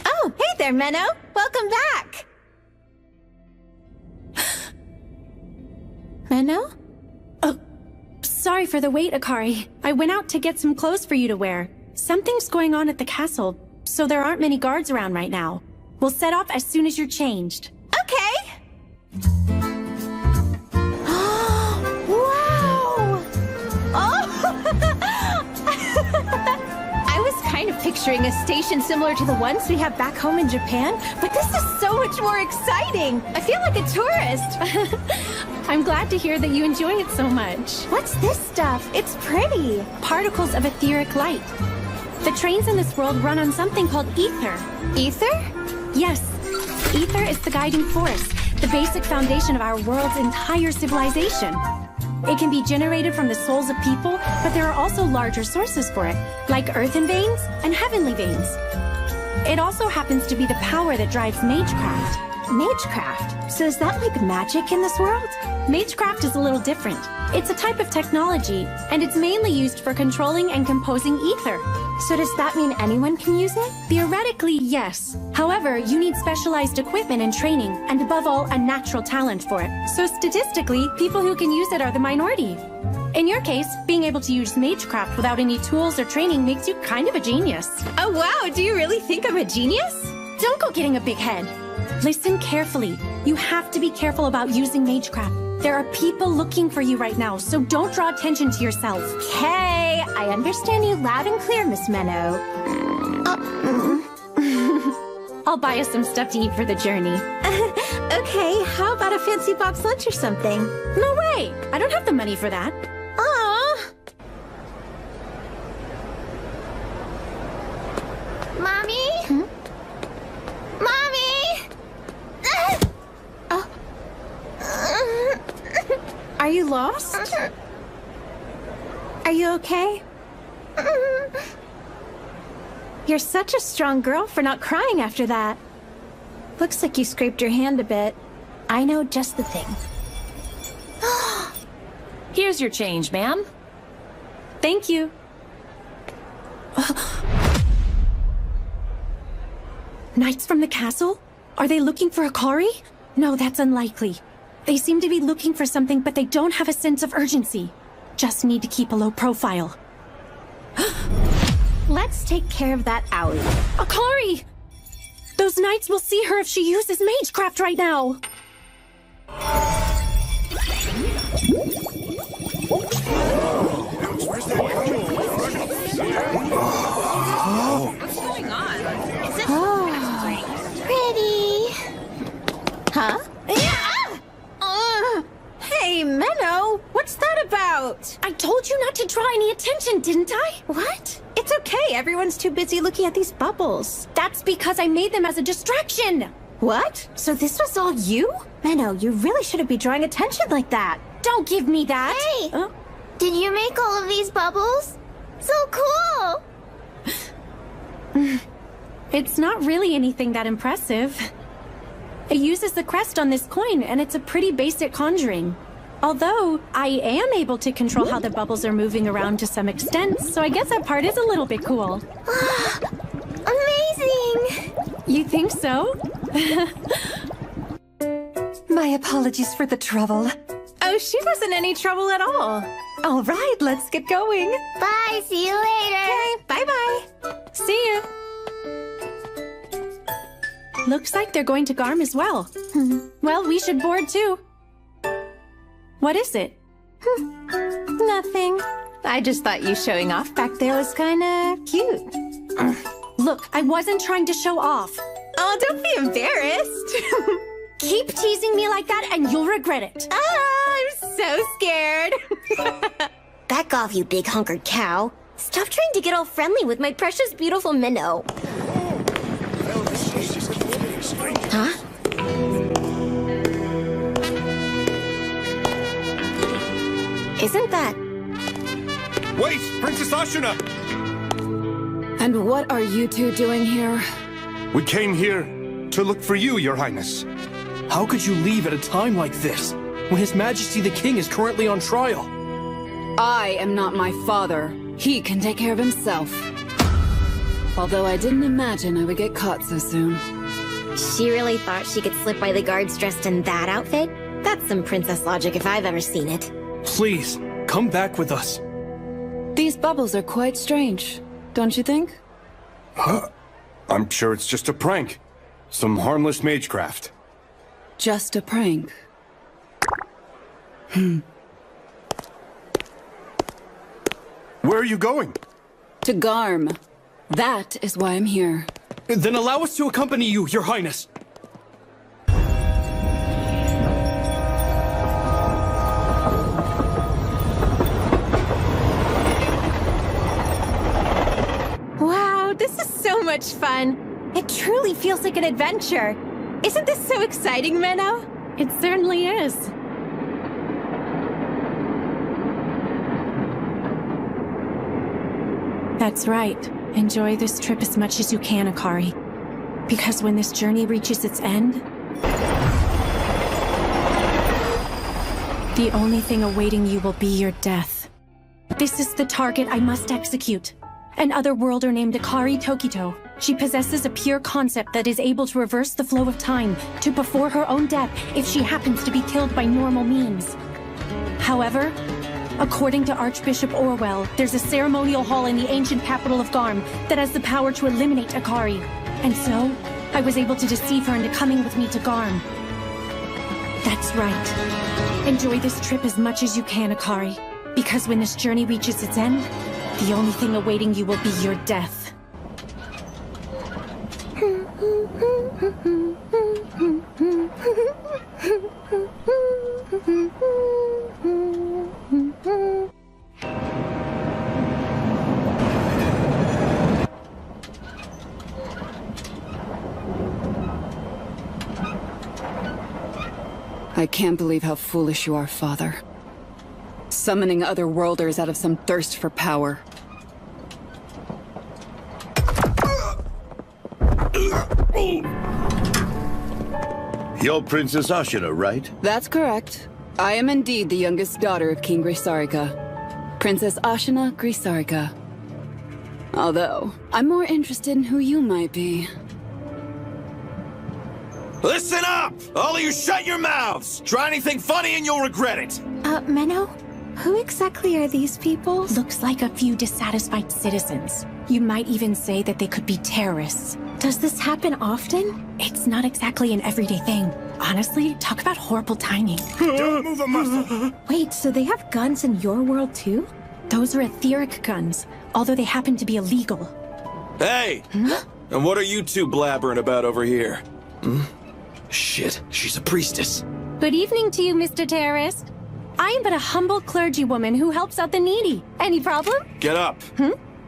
[SPEAKER 4] Oh, hey there, Menno. Welcome back. Menno?
[SPEAKER 1] Oh, sorry for the wait, Akari. I went out to get some clothes for you to wear. Something's going on at the castle, so there aren't many guards around right now. We'll set off as soon as you're changed.
[SPEAKER 4] Okay. Wow! Oh! I was kind of picturing a station similar to the ones we have back home in Japan, but this is so much more exciting. I feel like a tourist.
[SPEAKER 1] I'm glad to hear that you enjoy it so much.
[SPEAKER 4] What's this stuff? It's pretty.
[SPEAKER 1] Particles of etheric light. The trains in this world run on something called ether.
[SPEAKER 4] Ether?
[SPEAKER 1] Yes. Ether is the guiding force, the basic foundation of our world's entire civilization. It can be generated from the souls of people, but there are also larger sources for it, like earthen veins and heavenly veins. It also happens to be the power that drives magecraft.
[SPEAKER 4] Magecraft? So is that like magic in this world?
[SPEAKER 1] Magecraft is a little different. It's a type of technology, and it's mainly used for controlling and composing ether.
[SPEAKER 4] So does that mean anyone can use it?
[SPEAKER 1] Theoretically, yes. However, you need specialized equipment and training, and above all, a natural talent for it. So statistically, people who can use it are the minority. In your case, being able to use magecraft without any tools or training makes you kind of a genius.
[SPEAKER 4] Oh wow, do you really think I'm a genius?
[SPEAKER 1] Don't go getting a big head. Listen carefully. You have to be careful about using magecraft. There are people looking for you right now, so don't draw attention to yourself.
[SPEAKER 4] Okay, I understand you loud and clear, Miss Menno.
[SPEAKER 1] I'll buy us some stuff to eat for the journey.
[SPEAKER 4] Okay, how about a fancy box lunch or something?
[SPEAKER 1] No way! I don't have the money for that.
[SPEAKER 4] Aww.
[SPEAKER 6] Mommy?
[SPEAKER 4] Hmm?
[SPEAKER 6] Mommy!
[SPEAKER 4] Are you lost? Are you okay? You're such a strong girl for not crying after that. Looks like you scraped your hand a bit. I know just the thing.
[SPEAKER 3] Here's your change, ma'am.
[SPEAKER 1] Thank you. Knights from the castle? Are they looking for Akari? No, that's unlikely. They seem to be looking for something, but they don't have a sense of urgency. Just need to keep a low profile.
[SPEAKER 4] Let's take care of that owie.
[SPEAKER 1] Akari! Those knights will see her if she uses magecraft right now.
[SPEAKER 6] What's going on? Is it pretty?
[SPEAKER 4] Huh? Hey, Menno, what's that about?
[SPEAKER 1] I told you not to draw any attention, didn't I?
[SPEAKER 4] What? It's okay, everyone's too busy looking at these bubbles.
[SPEAKER 1] That's because I made them as a distraction.
[SPEAKER 4] What? So this was all you? Menno, you really shouldn't be drawing attention like that.
[SPEAKER 1] Don't give me that.
[SPEAKER 6] Hey! Did you make all of these bubbles? So cool!
[SPEAKER 1] It's not really anything that impressive. It uses the crest on this coin, and it's a pretty basic conjuring. Although, I am able to control how the bubbles are moving around to some extent, so I guess that part is a little bit cool.
[SPEAKER 6] Amazing!
[SPEAKER 1] You think so?
[SPEAKER 11] My apologies for the trouble.
[SPEAKER 4] Oh, she wasn't any trouble at all.
[SPEAKER 11] All right, let's get going.
[SPEAKER 6] Bye, see you later!
[SPEAKER 4] Okay, bye-bye.
[SPEAKER 1] See ya. Looks like they're going to Garm as well. Well, we should board too. What is it?
[SPEAKER 4] Nothing. I just thought you showing off back there was kinda cute.
[SPEAKER 1] Look, I wasn't trying to show off.
[SPEAKER 4] Oh, don't be embarrassed.
[SPEAKER 1] Keep teasing me like that and you'll regret it.
[SPEAKER 4] I'm so scared.
[SPEAKER 6] Back off, you big hunkered cow. Stop trying to get all friendly with my precious, beautiful minnow. Huh? Isn't that...
[SPEAKER 9] Wait, Princess Ashina!
[SPEAKER 7] And what are you two doing here?
[SPEAKER 9] We came here to look for you, Your Highness.
[SPEAKER 2] How could you leave at a time like this, when His Majesty the King is currently on trial?
[SPEAKER 7] I am not my father. He can take care of himself. Although I didn't imagine I would get caught so soon.
[SPEAKER 6] She really thought she could slip by the guards dressed in that outfit? That's some princess logic if I've ever seen it.
[SPEAKER 2] Please, come back with us.
[SPEAKER 7] These bubbles are quite strange, don't you think?
[SPEAKER 9] I'm sure it's just a prank. Some harmless magecraft.
[SPEAKER 7] Just a prank.
[SPEAKER 9] Where are you going?
[SPEAKER 7] To Garm. That is why I'm here.
[SPEAKER 2] Then allow us to accompany you, Your Highness.
[SPEAKER 4] Wow, this is so much fun. It truly feels like an adventure. Isn't this so exciting, Menno?
[SPEAKER 1] It certainly is. That's right. Enjoy this trip as much as you can, Akari. Because when this journey reaches its end, the only thing awaiting you will be your death. This is the target I must execute. An otherworlder named Akari Tokito. She possesses a pure concept that is able to reverse the flow of time to before her own death if she happens to be killed by normal means. However, according to Archbishop Orwell, there's a ceremonial hall in the ancient capital of Garm that has the power to eliminate Akari. And so, I was able to deceive her into coming with me to Garm. That's right. Enjoy this trip as much as you can, Akari. Because when this journey reaches its end, the only thing awaiting you will be your death.
[SPEAKER 7] I can't believe how foolish you are, Father. Summoning other worlders out of some thirst for power.
[SPEAKER 12] You're Princess Ashina, right?
[SPEAKER 7] That's correct. I am indeed the youngest daughter of King Grisarika. Princess Ashina Grisarika. Although, I'm more interested in who you might be.
[SPEAKER 12] Listen up! All of you shut your mouths! Try anything funny and you'll regret it!
[SPEAKER 4] Menno? Who exactly are these people?
[SPEAKER 1] Looks like a few dissatisfied citizens. You might even say that they could be terrorists.
[SPEAKER 4] Does this happen often?
[SPEAKER 1] It's not exactly an everyday thing. Honestly, talk about horrible timing.
[SPEAKER 8] Don't move a muscle!
[SPEAKER 4] Wait, so they have guns in your world too?
[SPEAKER 1] Those are etheric guns, although they happen to be illegal.
[SPEAKER 12] Hey! And what are you two blabbering about over here? Shit, she's a priestess.
[SPEAKER 1] Good evening to you, Mr. Terrorist. I am but a humble clergywoman who helps out the needy. Any problem?
[SPEAKER 12] Get up.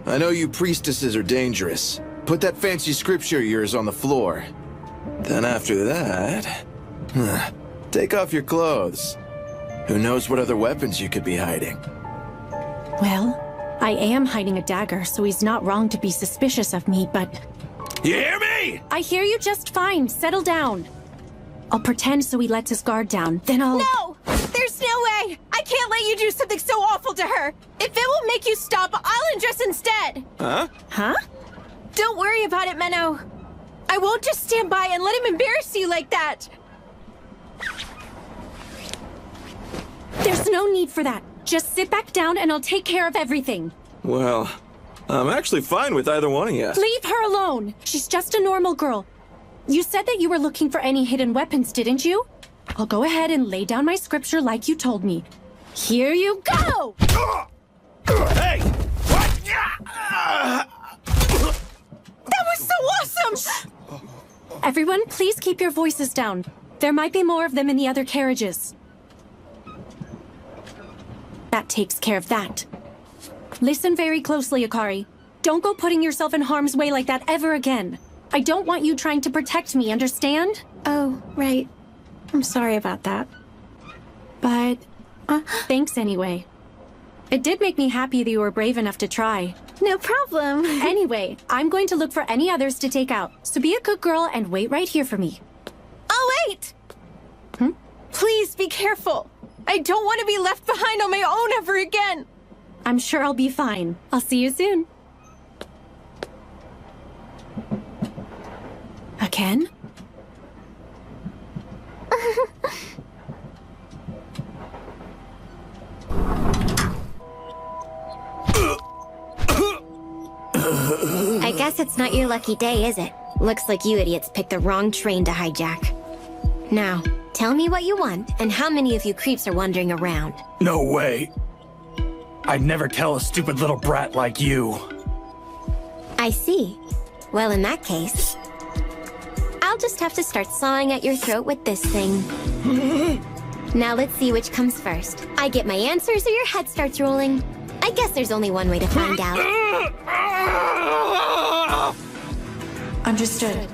[SPEAKER 12] I know you priestesses are dangerous. Put that fancy scripture of yours on the floor. Then after that... take off your clothes. Who knows what other weapons you could be hiding?
[SPEAKER 1] Well, I am hiding a dagger, so he's not wrong to be suspicious of me, but...
[SPEAKER 12] You hear me?
[SPEAKER 1] I hear you just fine. Settle down. I'll pretend so he lets his guard down, then I'll...
[SPEAKER 4] No! There's no way! I can't let you do something so awful to her! If it will make you stop, I'll undress instead!
[SPEAKER 12] Huh?
[SPEAKER 1] Huh?
[SPEAKER 4] Don't worry about it, Menno. I won't just stand by and let him embarrass you like that!
[SPEAKER 1] There's no need for that. Just sit back down and I'll take care of everything.
[SPEAKER 12] Well, I'm actually fine with either one of you.
[SPEAKER 1] Leave her alone. She's just a normal girl. You said that you were looking for any hidden weapons, didn't you? I'll go ahead and lay down my scripture like you told me. Here you go!
[SPEAKER 12] Hey! What?
[SPEAKER 4] That was so awesome!
[SPEAKER 1] Everyone, please keep your voices down. There might be more of them in the other carriages. That takes care of that. Listen very closely, Akari. Don't go putting yourself in harm's way like that ever again. I don't want you trying to protect me, understand?
[SPEAKER 4] Oh, right. I'm sorry about that.
[SPEAKER 1] But, thanks anyway. It did make me happy that you were brave enough to try.
[SPEAKER 4] No problem.
[SPEAKER 1] Anyway, I'm going to look for any others to take out, so be a good girl and wait right here for me.
[SPEAKER 4] I'll wait! Please be careful. I don't want to be left behind on my own ever again.
[SPEAKER 1] I'm sure I'll be fine. I'll see you soon. Again?
[SPEAKER 6] I guess it's not your lucky day, is it? Looks like you idiots picked the wrong train to hijack. Now, tell me what you want, and how many of you creeps are wandering around.
[SPEAKER 2] No way. I'd never tell a stupid little brat like you.
[SPEAKER 6] I see. Well, in that case, I'll just have to start sawing at your throat with this thing. Now let's see which comes first. I get my answers or your head starts rolling. I guess there's only one way to find out.
[SPEAKER 1] Understood.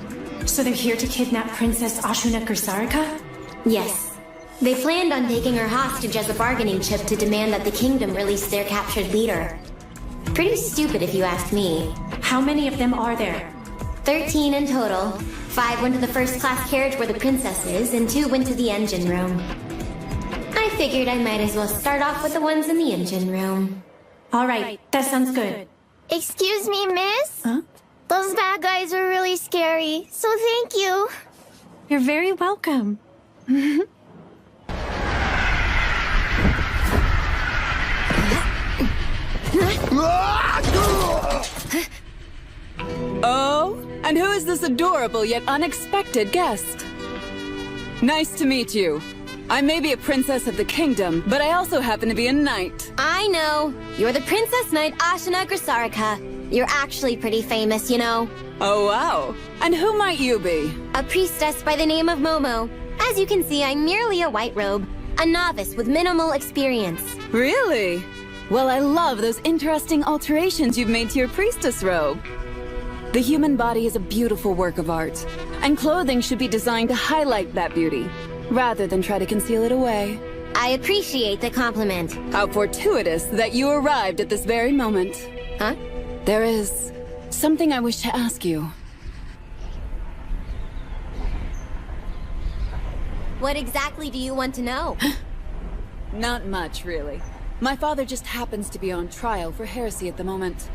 [SPEAKER 1] So they're here to kidnap Princess Ashuna Grisarika?
[SPEAKER 6] Yes. They planned on taking her hostage as a bargaining chip to demand that the kingdom release their captured leader. Pretty stupid if you ask me.
[SPEAKER 1] How many of them are there?
[SPEAKER 6] 13 in total. 5 went to the first-class carriage where the princess is, and 2 went to the engine room. I figured I might as well start off with the ones in the engine room.
[SPEAKER 1] All right, that sounds good.
[SPEAKER 6] Excuse me, miss?
[SPEAKER 1] Huh?
[SPEAKER 6] Those bad guys are really scary, so thank you.
[SPEAKER 1] You're very welcome.
[SPEAKER 7] Oh, and who is this adorable yet unexpected guest? Nice to meet you. I may be a princess of the kingdom, but I also happen to be a knight.
[SPEAKER 6] I know. You're the Princess Knight Ashuna Grisarika. You're actually pretty famous, you know.
[SPEAKER 7] Oh, wow. And who might you be?
[SPEAKER 6] A priestess by the name of Momo. As you can see, I'm merely a white robe. A novice with minimal experience.
[SPEAKER 7] Really? Well, I love those interesting alterations you've made to your priestess robe. The human body is a beautiful work of art, and clothing should be designed to highlight that beauty, rather than try to conceal it away.
[SPEAKER 6] I appreciate the compliment.
[SPEAKER 7] How fortuitous that you arrived at this very moment.
[SPEAKER 6] Huh?
[SPEAKER 7] There is something I wish to ask you.
[SPEAKER 6] What exactly do you want to know?
[SPEAKER 7] Not much, really. My father just happens to be on trial for heresy at the moment.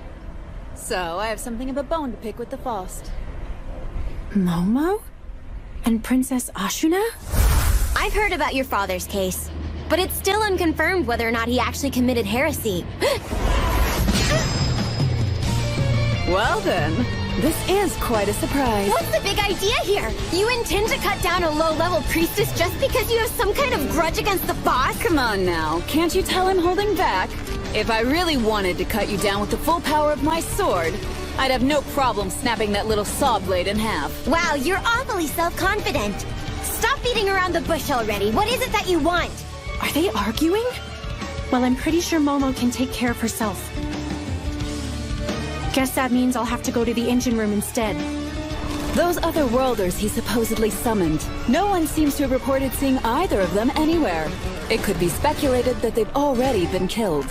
[SPEAKER 7] So, I have something of a bone to pick with the Faust.
[SPEAKER 1] Momo? And Princess Ashuna?
[SPEAKER 6] I've heard about your father's case, but it's still unconfirmed whether or not he actually committed heresy.
[SPEAKER 7] Well then, this is quite a surprise.
[SPEAKER 6] What's the big idea here? You intend to cut down a low-level priestess just because you have some kind of grudge against the boss?
[SPEAKER 7] Come on now, can't you tell I'm holding back? If I really wanted to cut you down with the full power of my sword, I'd have no problem snapping that little saw blade in half.
[SPEAKER 6] Wow, you're awfully self-confident. Stop beating around the bush already. What is it that you want?
[SPEAKER 1] Are they arguing? Well, I'm pretty sure Momo can take care of herself. Guess that means I'll have to go to the engine room instead.
[SPEAKER 7] Those other worlders he supposedly summoned. No one seems to have reported seeing either of them anywhere. It could be speculated that they've already been killed.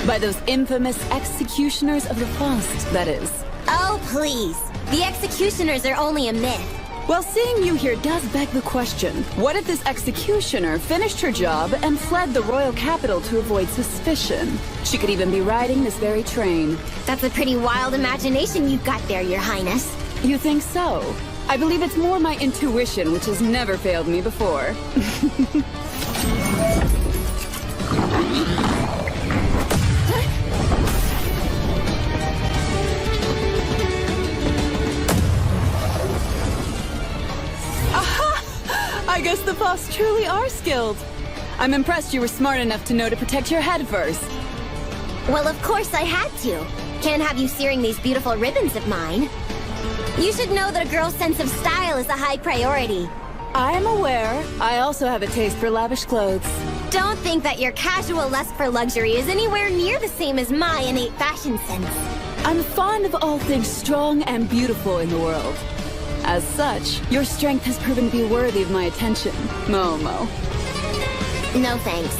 [SPEAKER 7] By those infamous executioners of the Faust, that is.
[SPEAKER 6] Oh, please. The executioners are only a myth.
[SPEAKER 7] Well, seeing you here does beg the question. What if this executioner finished her job and fled the royal capital to avoid suspicion? She could even be riding this very train.
[SPEAKER 6] That's a pretty wild imagination you've got there, Your Highness.
[SPEAKER 7] You think so? I believe it's more my intuition, which has never failed me before. I guess the Faust truly are skilled. I'm impressed you were smart enough to know to protect your head first.
[SPEAKER 6] Well, of course I had to. Can't have you searing these beautiful ribbons of mine. You should know that a girl's sense of style is a high priority.
[SPEAKER 7] I am aware. I also have a taste for lavish clothes.
[SPEAKER 6] Don't think that your casual lust for luxury is anywhere near the same as my innate fashion sense.
[SPEAKER 7] I'm fond of all things strong and beautiful in the world. As such, your strength has proven to be worthy of my attention, Momo.
[SPEAKER 6] No thanks.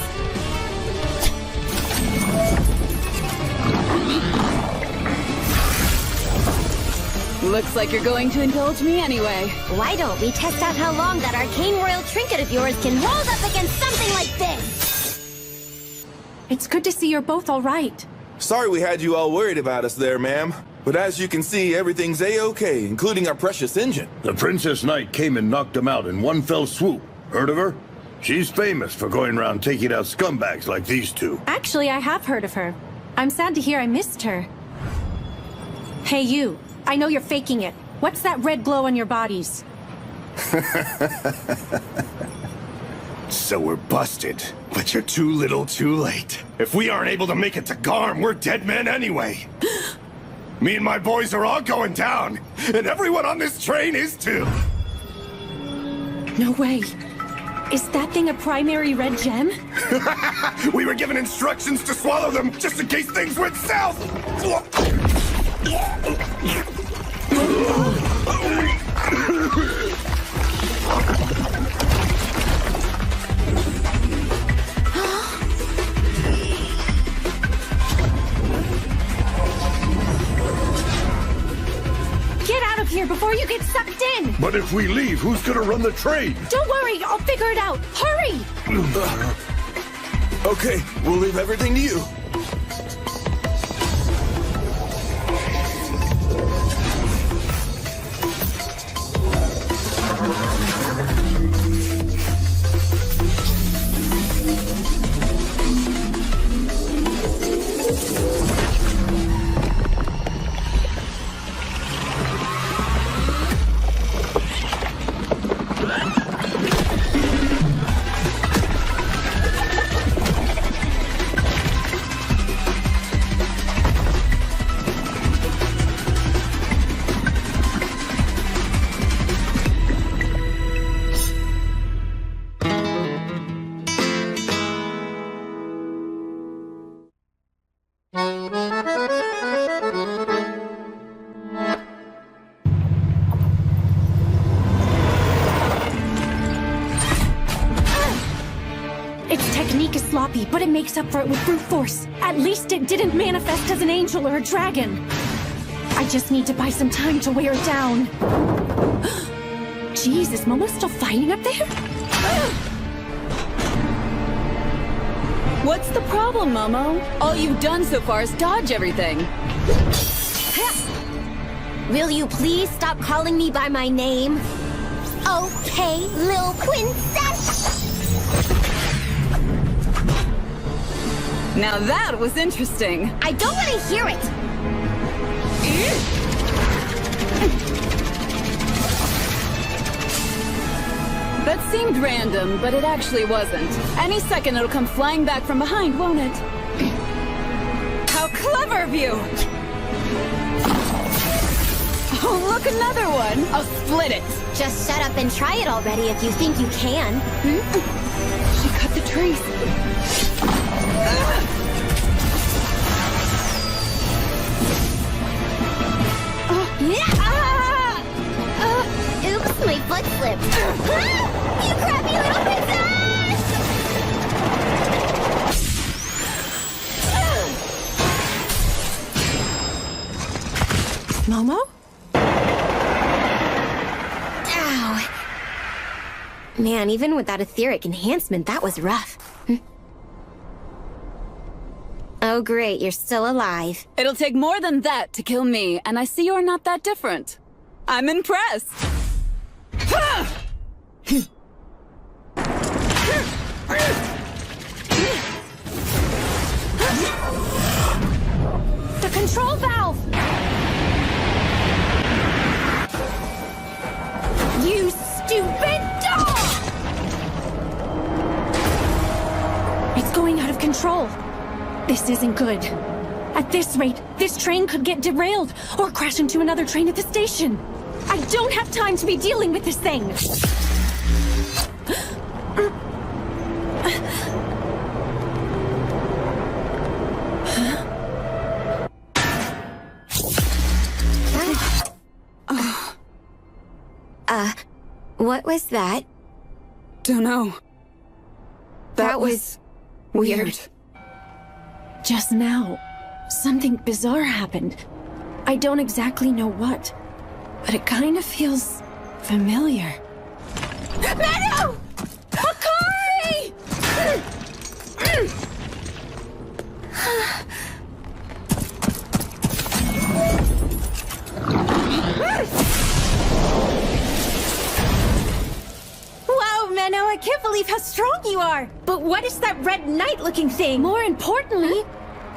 [SPEAKER 7] Looks like you're going to indulge me anyway.
[SPEAKER 6] Why don't we test out how long that arcane royal trinket of yours can hold up against something like this?
[SPEAKER 1] It's good to see you're both all right.
[SPEAKER 12] Sorry we had you all worried about us there, ma'am. But as you can see, everything's A-okay, including our precious engine.
[SPEAKER 13] The Princess Knight came and knocked him out in one fell swoop. Heard of her? She's famous for going around taking out scumbags like these two.
[SPEAKER 1] Actually, I have heard of her. I'm sad to hear I missed her. Hey, you. I know you're faking it. What's that red glow on your bodies?
[SPEAKER 8] So we're busted, but you're too little too late. If we aren't able to make it to Garm, we're dead men anyway. Me and my boys are all going down, and everyone on this train is too.
[SPEAKER 1] No way. Is that thing a primary red gem?
[SPEAKER 8] We were given instructions to swallow them just in case things went south.
[SPEAKER 1] Get out of here before you get sucked in!
[SPEAKER 13] But if we leave, who's gonna run the train?
[SPEAKER 1] Don't worry, I'll figure it out. Hurry!
[SPEAKER 12] Okay, we'll leave everything to you.
[SPEAKER 1] Sloppy, but it makes up for it with brute force. At least it didn't manifest as an angel or a dragon. I just need to buy some time to wear it down. Jeez, is Momo still fighting up there?
[SPEAKER 7] What's the problem, Momo? All you've done so far is dodge everything.
[SPEAKER 6] Will you please stop calling me by my name? Okay, Lil Princess!
[SPEAKER 7] Now that was interesting.
[SPEAKER 6] I don't want to hear it!
[SPEAKER 7] That seemed random, but it actually wasn't. Any second it'll come flying back from behind, won't it? How clever of you! Oh, look, another one! I'll split it!
[SPEAKER 6] Just shut up and try it already if you think you can.
[SPEAKER 7] She cut the trees.
[SPEAKER 6] Oops, my foot slipped. You crappy little princess!
[SPEAKER 1] Momo?
[SPEAKER 6] Ow. Man, even without etheric enhancement, that was rough. Oh great, you're still alive.
[SPEAKER 7] It'll take more than that to kill me, and I see you're not that different. I'm impressed.
[SPEAKER 1] The control valve! You stupid dog! It's going out of control. This isn't good. At this rate, this train could get derailed or crash into another train at the station. I don't have time to be dealing with this thing.
[SPEAKER 6] What was that?
[SPEAKER 7] Don't know. That was weird.
[SPEAKER 1] Just now, something bizarre happened. I don't exactly know what, but it kind of feels familiar. Meadow! Akari!
[SPEAKER 4] Wow, Menno, I can't believe how strong you are! But what is that red knight-looking thing?
[SPEAKER 1] More importantly,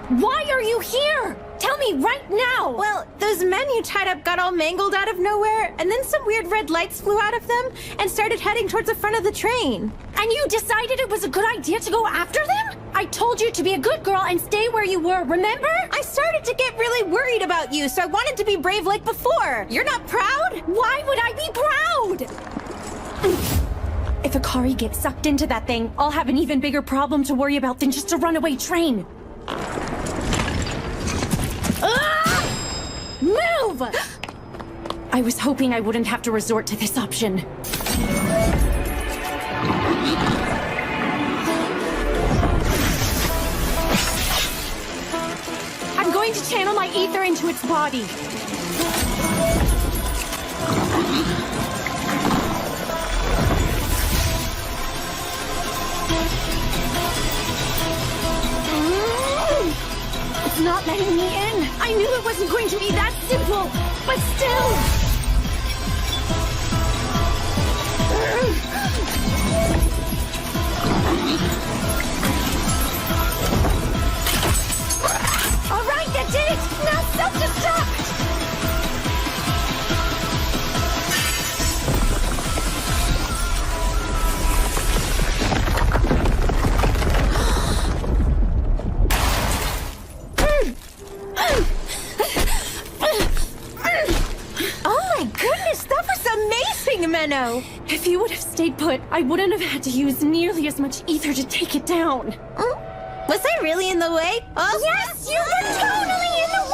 [SPEAKER 1] why are you here? Tell me right now!
[SPEAKER 4] Well, those men you tied up got all mangled out of nowhere, and then some weird red lights flew out of them and started heading towards the front of the train.
[SPEAKER 1] And you decided it was a good idea to go after them? I told you to be a good girl and stay where you were, remember?
[SPEAKER 4] I started to get really worried about you, so I wanted to be brave like before. You're not proud?
[SPEAKER 1] Why would I be proud? If Akari gets sucked into that thing, I'll have an even bigger problem to worry about than just a runaway train. Move! I was hoping I wouldn't have to resort to this option. I'm going to channel my ether into its body. It's not letting me in. I knew it wasn't going to be that simple, but still. All right, that did it. Now self-destruct.
[SPEAKER 4] Menno!
[SPEAKER 1] If you would have stayed put, I wouldn't have had to use nearly as much ether to take it down.
[SPEAKER 4] Was I really in the way?
[SPEAKER 1] Oh, yes, you were totally in the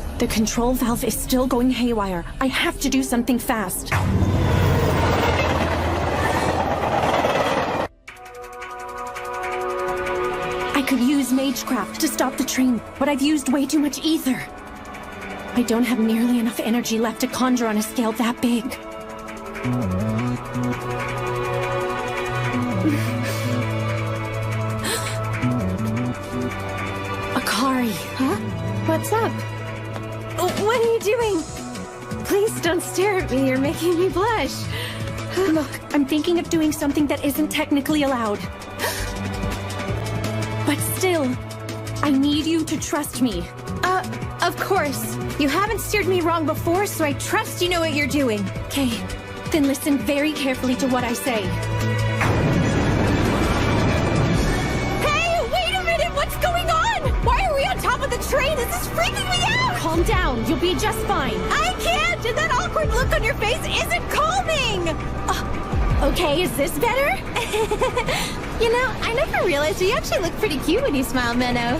[SPEAKER 1] way! The control valve is still going haywire. I have to do something fast. I could use Magecraft to stop the train, but I've used way too much ether. I don't have nearly enough energy left to conjure on a scale that big. Akari.
[SPEAKER 4] Huh? What's up? What are you doing? Please don't stare at me, you're making me blush.
[SPEAKER 1] Look, I'm thinking of doing something that isn't technically allowed. But still, I need you to trust me.
[SPEAKER 4] Of course. You haven't steered me wrong before, so I trust you know what you're doing.
[SPEAKER 1] Okay, then listen very carefully to what I say.
[SPEAKER 4] Hey, wait a minute! What's going on? Why are we on top of the train! This is freaking me out!
[SPEAKER 1] Calm down. You'll be just fine.
[SPEAKER 4] I can't! And that awkward look on your face isn't calming!
[SPEAKER 1] Okay, is this better?
[SPEAKER 4] You know, I never realized you actually look pretty cute when you smile, Menno.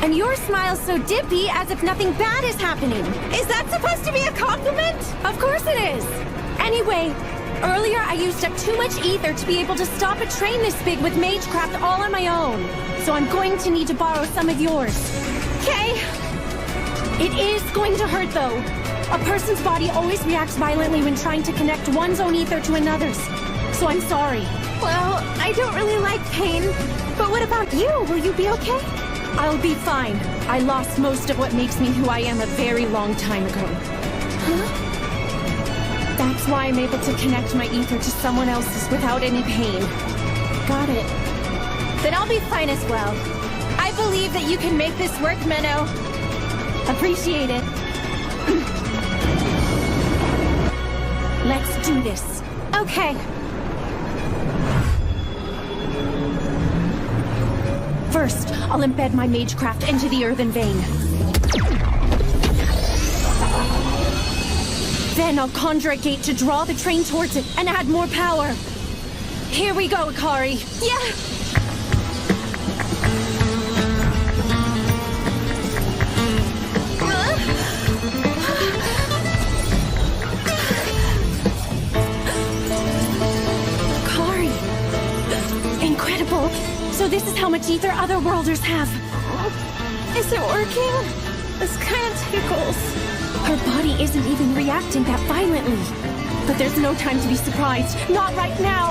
[SPEAKER 1] And your smile's so dippy as if nothing bad is happening.
[SPEAKER 4] Is that supposed to be a compliment?
[SPEAKER 1] Of course it is. Anyway, earlier I used up too much ether to be able to stop a train this big with Magecraft all on my own. So I'm going to need to borrow some of yours.
[SPEAKER 4] Okay.
[SPEAKER 1] It is going to hurt though. A person's body always reacts violently when trying to connect one's own ether to another's. So I'm sorry.
[SPEAKER 4] Well, I don't really like pain. But what about you? Will you be okay?
[SPEAKER 1] I'll be fine. I lost most of what makes me who I am a very long time ago.
[SPEAKER 4] Huh?
[SPEAKER 1] That's why I'm able to connect my ether to someone else's without any pain.
[SPEAKER 4] Got it. Then I'll be fine as well. I believe that you can make this work, Menno.
[SPEAKER 1] Appreciate it. Let's do this.
[SPEAKER 4] Okay.
[SPEAKER 1] First, I'll embed my Magecraft into the earthen vein. Then I'll conjure a gate to draw the train towards it and add more power. Here we go, Akari.
[SPEAKER 4] Yeah!
[SPEAKER 1] Akari! Incredible! So this is how much ether otherworlders have.
[SPEAKER 4] Is it working? This kind of tickles.
[SPEAKER 1] Her body isn't even reacting that violently. But there's no time to be surprised. Not right now!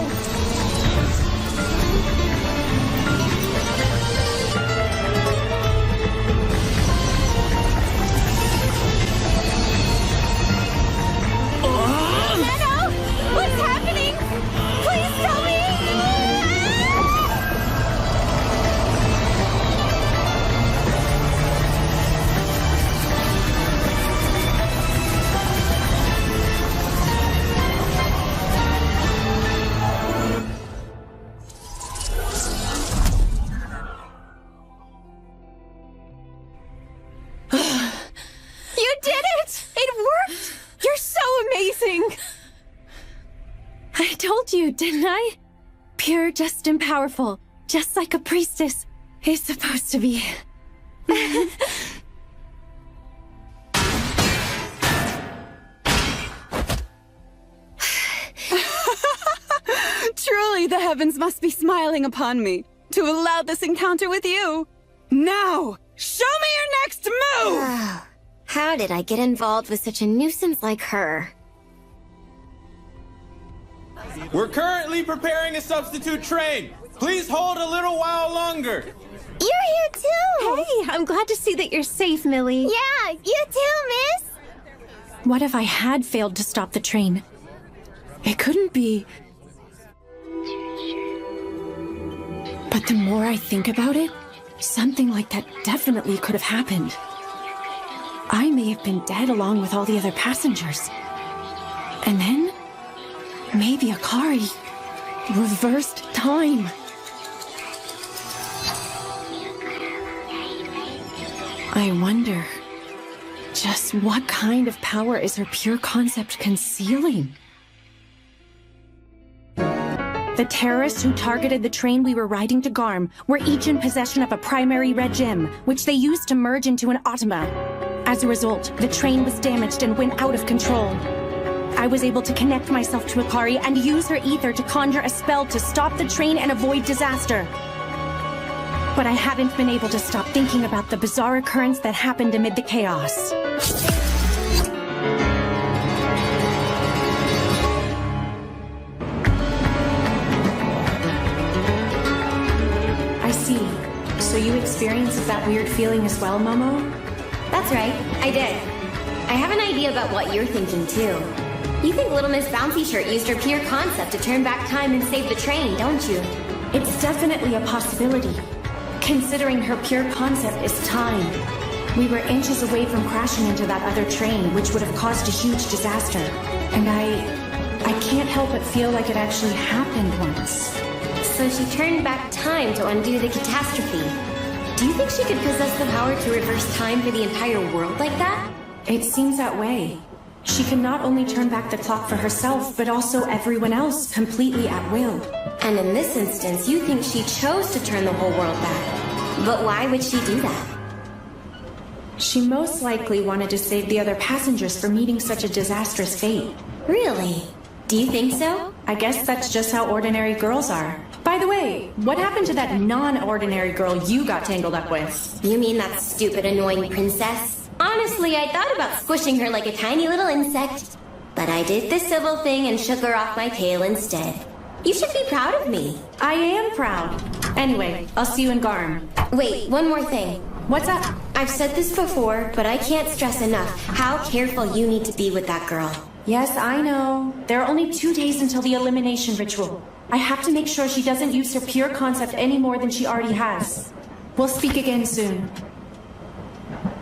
[SPEAKER 4] Menno! What's happening? Please tell me! You did it! It worked! You're so amazing!
[SPEAKER 1] I told you, didn't I? Pure, just, and powerful. Just like a priestess is supposed to be.
[SPEAKER 7] Truly, the heavens must be smiling upon me to allow this encounter with you. Now, show me your next move!
[SPEAKER 6] How did I get involved with such a nuisance like her?
[SPEAKER 14] We're currently preparing a substitute train. Please hold a little while longer.
[SPEAKER 6] You're here too!
[SPEAKER 4] Hey, I'm glad to see that you're safe, Millie.
[SPEAKER 6] Yeah, you too, miss!
[SPEAKER 1] What if I had failed to stop the train? It couldn't be. But the more I think about it, something like that definitely could have happened. I may have been dead along with all the other passengers. And then, maybe Akari reversed time. I wonder, just what kind of power is her pure concept concealing? The terrorists who targeted the train we were riding to Garm were each in possession of a primary red gem, which they used to merge into an Automa. As a result, the train was damaged and went out of control. I was able to connect myself to Akari and use her ether to conjure a spell to stop the train and avoid disaster. But I haven't been able to stop thinking about the bizarre occurrence that happened amid the chaos. I see. So you experienced that weird feeling as well, Momo?
[SPEAKER 6] That's right, I did. I have an idea about what you're thinking, too. You think Little Miss Bouncy Shirt used her pure concept to turn back time and save the train, don't you?
[SPEAKER 1] It's definitely a possibility, considering her pure concept is time. We were inches away from crashing into that other train, which would have caused a huge disaster. And I can't help but feel like it actually happened once.
[SPEAKER 6] So she turned back time to undo the catastrophe.
[SPEAKER 15] Do you think she could possess the power to reverse time for the entire world like that?
[SPEAKER 1] It seems that way. She can not only turn back the clock for herself, but also everyone else completely at will.
[SPEAKER 15] And in this instance, you think she chose to turn the whole world back. But why would she do that?
[SPEAKER 1] She most likely wanted to save the other passengers from meeting such a disastrous fate.
[SPEAKER 15] Really? Do you think so?
[SPEAKER 1] I guess that's just how ordinary girls are. By the way, what happened to that non-ordinary girl you got tangled up with?
[SPEAKER 15] You mean that stupid, annoying princess? Honestly, I thought about squishing her like a tiny little insect. But I did the civil thing and shook her off my tail instead. You should be proud of me.
[SPEAKER 1] I am proud. Anyway, I'll see you in Garm.
[SPEAKER 15] Wait, one more thing.
[SPEAKER 1] What's up?
[SPEAKER 15] I've said this before, but I can't stress enough how careful you need to be with that girl.
[SPEAKER 1] Yes, I know. There are only 2 days until the elimination ritual. I have to make sure she doesn't use her pure concept any more than she already has. We'll speak again soon.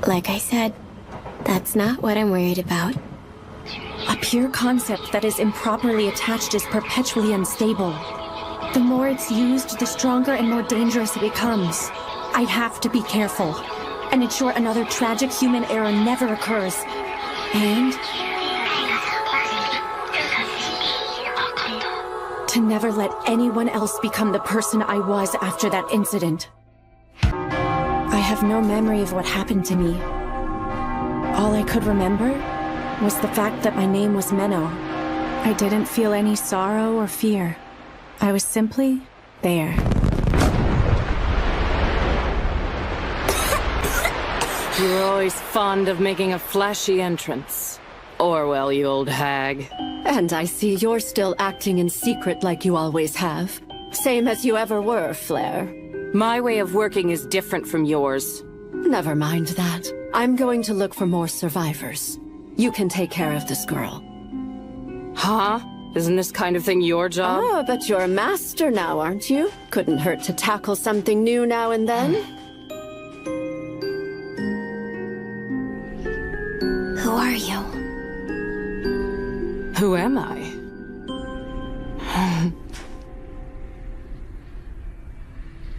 [SPEAKER 15] Like I said, that's not what I'm worried about.
[SPEAKER 1] A pure concept that is improperly attached is perpetually unstable. The more it's used, the stronger and more dangerous it becomes. I have to be careful and ensure another tragic human error never occurs. And to never let anyone else become the person I was after that incident. I have no memory of what happened to me. All I could remember was the fact that my name was Menno. I didn't feel any sorrow or fear. I was simply there.
[SPEAKER 3] You were always fond of making a flashy entrance. Orwell, you old hag.
[SPEAKER 16] And I see you're still acting in secret like you always have. Same as you ever were, Flair.
[SPEAKER 3] My way of working is different from yours.
[SPEAKER 16] Never mind that. I'm going to look for more survivors. You can take care of this girl.
[SPEAKER 3] Huh? Isn't this kind of thing your job?
[SPEAKER 16] Oh, but you're a master now, aren't you? Couldn't hurt to tackle something new now and then.
[SPEAKER 15] Who are you?
[SPEAKER 3] Who am I?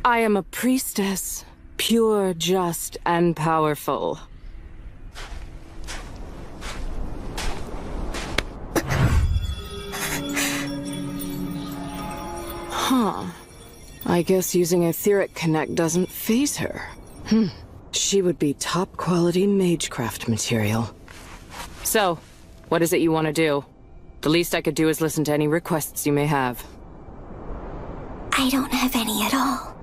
[SPEAKER 3] I am a priestess, pure, just, and powerful. Huh. I guess using Etheric Connect doesn't faze her. She would be top-quality magecraft material. So, what is it you want to do? The least I could do is listen to any requests you may have.
[SPEAKER 15] I don't have any at all.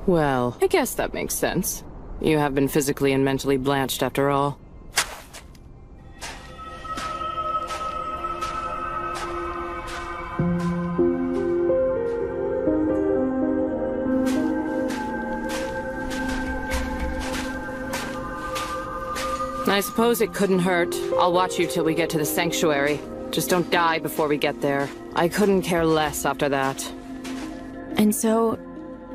[SPEAKER 3] Well, I guess that makes sense. You have been physically and mentally blanched after all. I suppose it couldn't hurt. I'll watch you till we get to the sanctuary. Just don't die before we get there. I couldn't care less after that.
[SPEAKER 1] And so,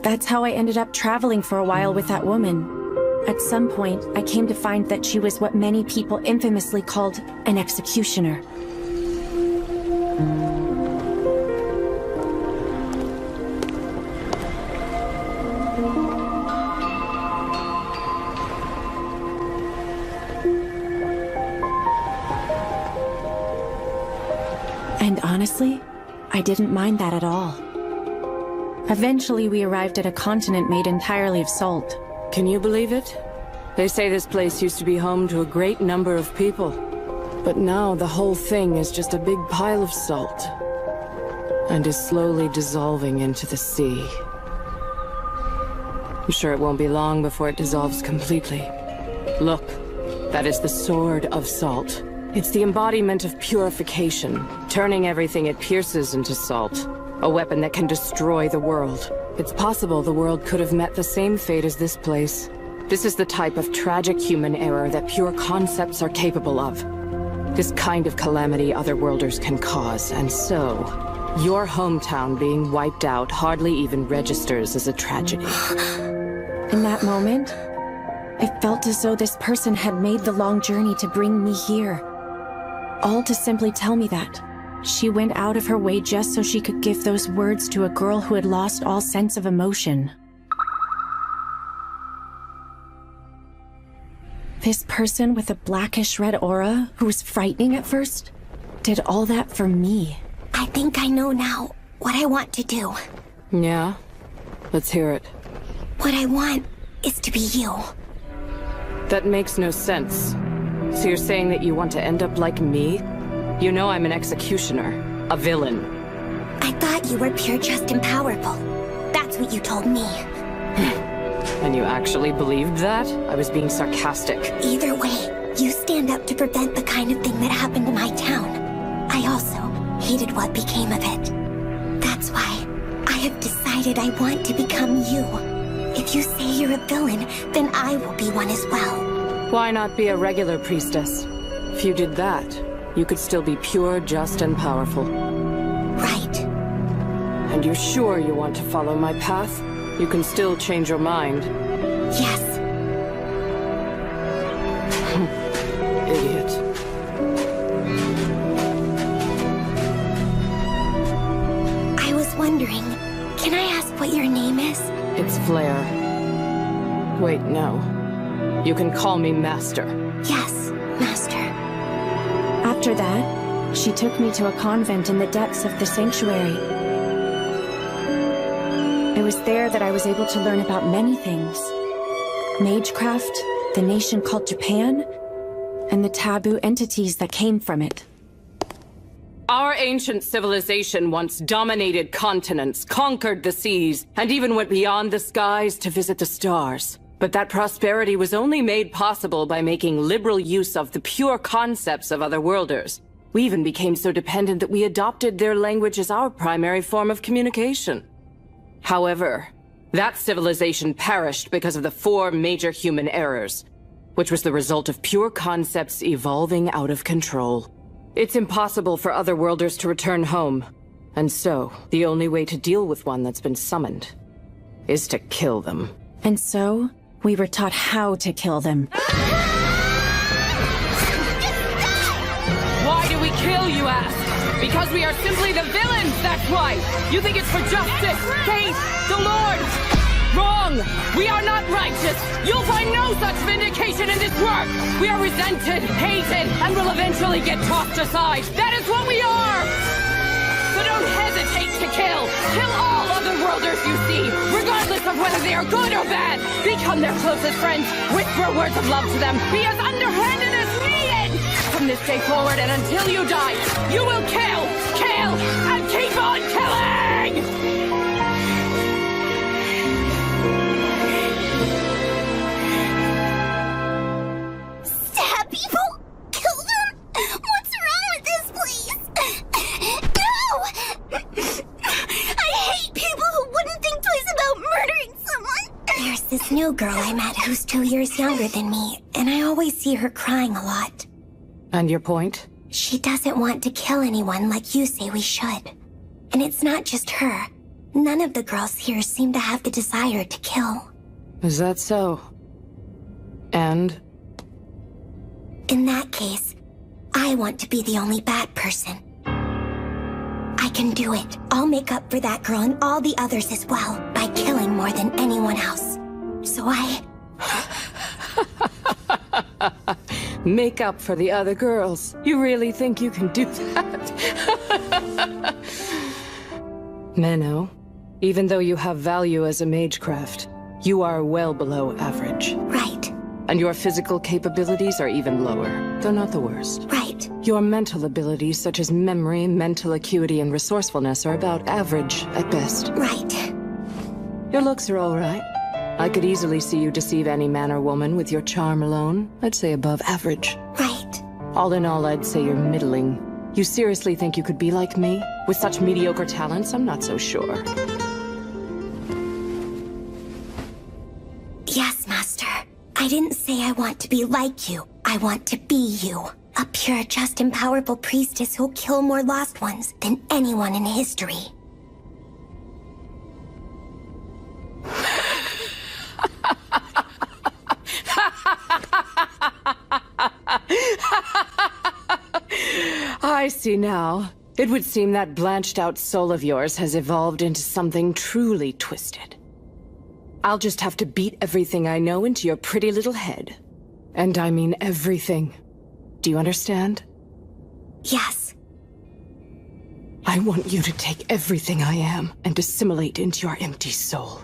[SPEAKER 1] that's how I ended up traveling for a while with that woman. At some point, I came to find that she was what many people infamously called an executioner. And honestly, I didn't mind that at all. Eventually, we arrived at a continent made entirely of salt.
[SPEAKER 3] Can you believe it? They say this place used to be home to a great number of people. But now the whole thing is just a big pile of salt. And is slowly dissolving into the sea. I'm sure it won't be long before it dissolves completely. Look, that is the Sword of Salt. It's the embodiment of purification, turning everything it pierces into salt. A weapon that can destroy the world. It's possible the world could have met the same fate as this place. This is the type of tragic human error that pure concepts are capable of. This kind of calamity otherworlders can cause, and so, your hometown being wiped out hardly even registers as a tragedy.
[SPEAKER 1] In that moment, it felt as though this person had made the long journey to bring me here. All to simply tell me that. She went out of her way just so she could give those words to a girl who had lost all sense of emotion. This person with a blackish red aura, who was frightening at first, did all that for me.
[SPEAKER 6] I think I know now what I want to do.
[SPEAKER 3] Yeah? Let's hear it.
[SPEAKER 6] What I want is to be you.
[SPEAKER 3] That makes no sense. So you're saying that you want to end up like me? You know I'm an executioner. A villain.
[SPEAKER 6] I thought you were pure, just, and powerful. That's what you told me.
[SPEAKER 3] And you actually believed that? I was being sarcastic.
[SPEAKER 6] Either way, you stand up to prevent the kind of thing that happened in my town. I also hated what became of it. That's why I have decided I want to become you. If you say you're a villain, then I will be one as well.
[SPEAKER 3] Why not be a regular priestess? If you did that, you could still be pure, just, and powerful.
[SPEAKER 6] Right.
[SPEAKER 3] And you're sure you want to follow my path? You can still change your mind.
[SPEAKER 6] Yes.
[SPEAKER 3] Idiot.
[SPEAKER 6] I was wondering, can I ask what your name is?
[SPEAKER 3] It's Flair. Wait, no. You can call me Master.
[SPEAKER 6] Yes, Master.
[SPEAKER 1] After that, she took me to a convent in the depths of the sanctuary. It was there that I was able to learn about many things. Magecraft, the nation called Japan, and the taboo entities that came from it.
[SPEAKER 3] Our ancient civilization once dominated continents, conquered the seas, and even went beyond the skies to visit the stars. But that prosperity was only made possible by making liberal use of the pure concepts of otherworlders. We even became so dependent that we adopted their language as our primary form of communication. However, that civilization perished because of the 4 major human errors, which was the result of pure concepts evolving out of control. It's impossible for otherworlders to return home, and so the only way to deal with one that's been summoned is to kill them.
[SPEAKER 1] And so, we were taught how to kill them.
[SPEAKER 3] Why do we kill, you ask? Because we are simply the villains, that's why! You think it's for justice, faith, the Lord! Wrong! We are not righteous! You'll find no such vindication in this work! We are resented, hated, and will eventually get tossed aside! That is what we are! So don't hesitate to kill! Kill all otherworlders you see, regardless of whether they are good or bad! Become their closest friends, whisper words of love to them, be as underhanded as needed! From this day forward and until you die, you will kill, and keep on killing!
[SPEAKER 6] Stab people? Kill them? What's wrong with this place? No! I hate people who wouldn't think twice about murdering someone. There's this new girl I met who's 2 years younger than me, and I always see her crying a lot.
[SPEAKER 3] And your point?
[SPEAKER 6] She doesn't want to kill anyone like you say we should. And it's not just her. None of the girls here seem to have the desire to kill.
[SPEAKER 3] Is that so? And?
[SPEAKER 6] In that case, I want to be the only bad person. I can do it. I'll make up for that girl and all the others as well by killing more than anyone else. So
[SPEAKER 3] Make up for the other girls. You really think you can do that? Menno, even though you have value as a magecraft, you are well below average.
[SPEAKER 6] Right.
[SPEAKER 3] And your physical capabilities are even lower, though not the worst.
[SPEAKER 6] Right.
[SPEAKER 3] Your mental abilities, such as memory, mental acuity, and resourcefulness, are about average at best.
[SPEAKER 6] Right.
[SPEAKER 3] Your looks are all right. I could easily see you deceive any man or woman with your charm alone. I'd say above average.
[SPEAKER 6] Right.
[SPEAKER 3] All in all, I'd say you're middling. You seriously think you could be like me? With such mediocre talents, I'm not so sure.
[SPEAKER 6] Yes, Master. I didn't say I want to be like you. I want to be you. A pure, just, and powerful priestess who'll kill more lost ones than anyone in history.
[SPEAKER 3] I see now. It would seem that blanched-out soul of yours has evolved into something truly twisted. I'll just have to beat everything I know into your pretty little head. And I mean everything. Do you understand?
[SPEAKER 6] Yes.
[SPEAKER 3] I want you to take everything I am and assimilate into your empty soul.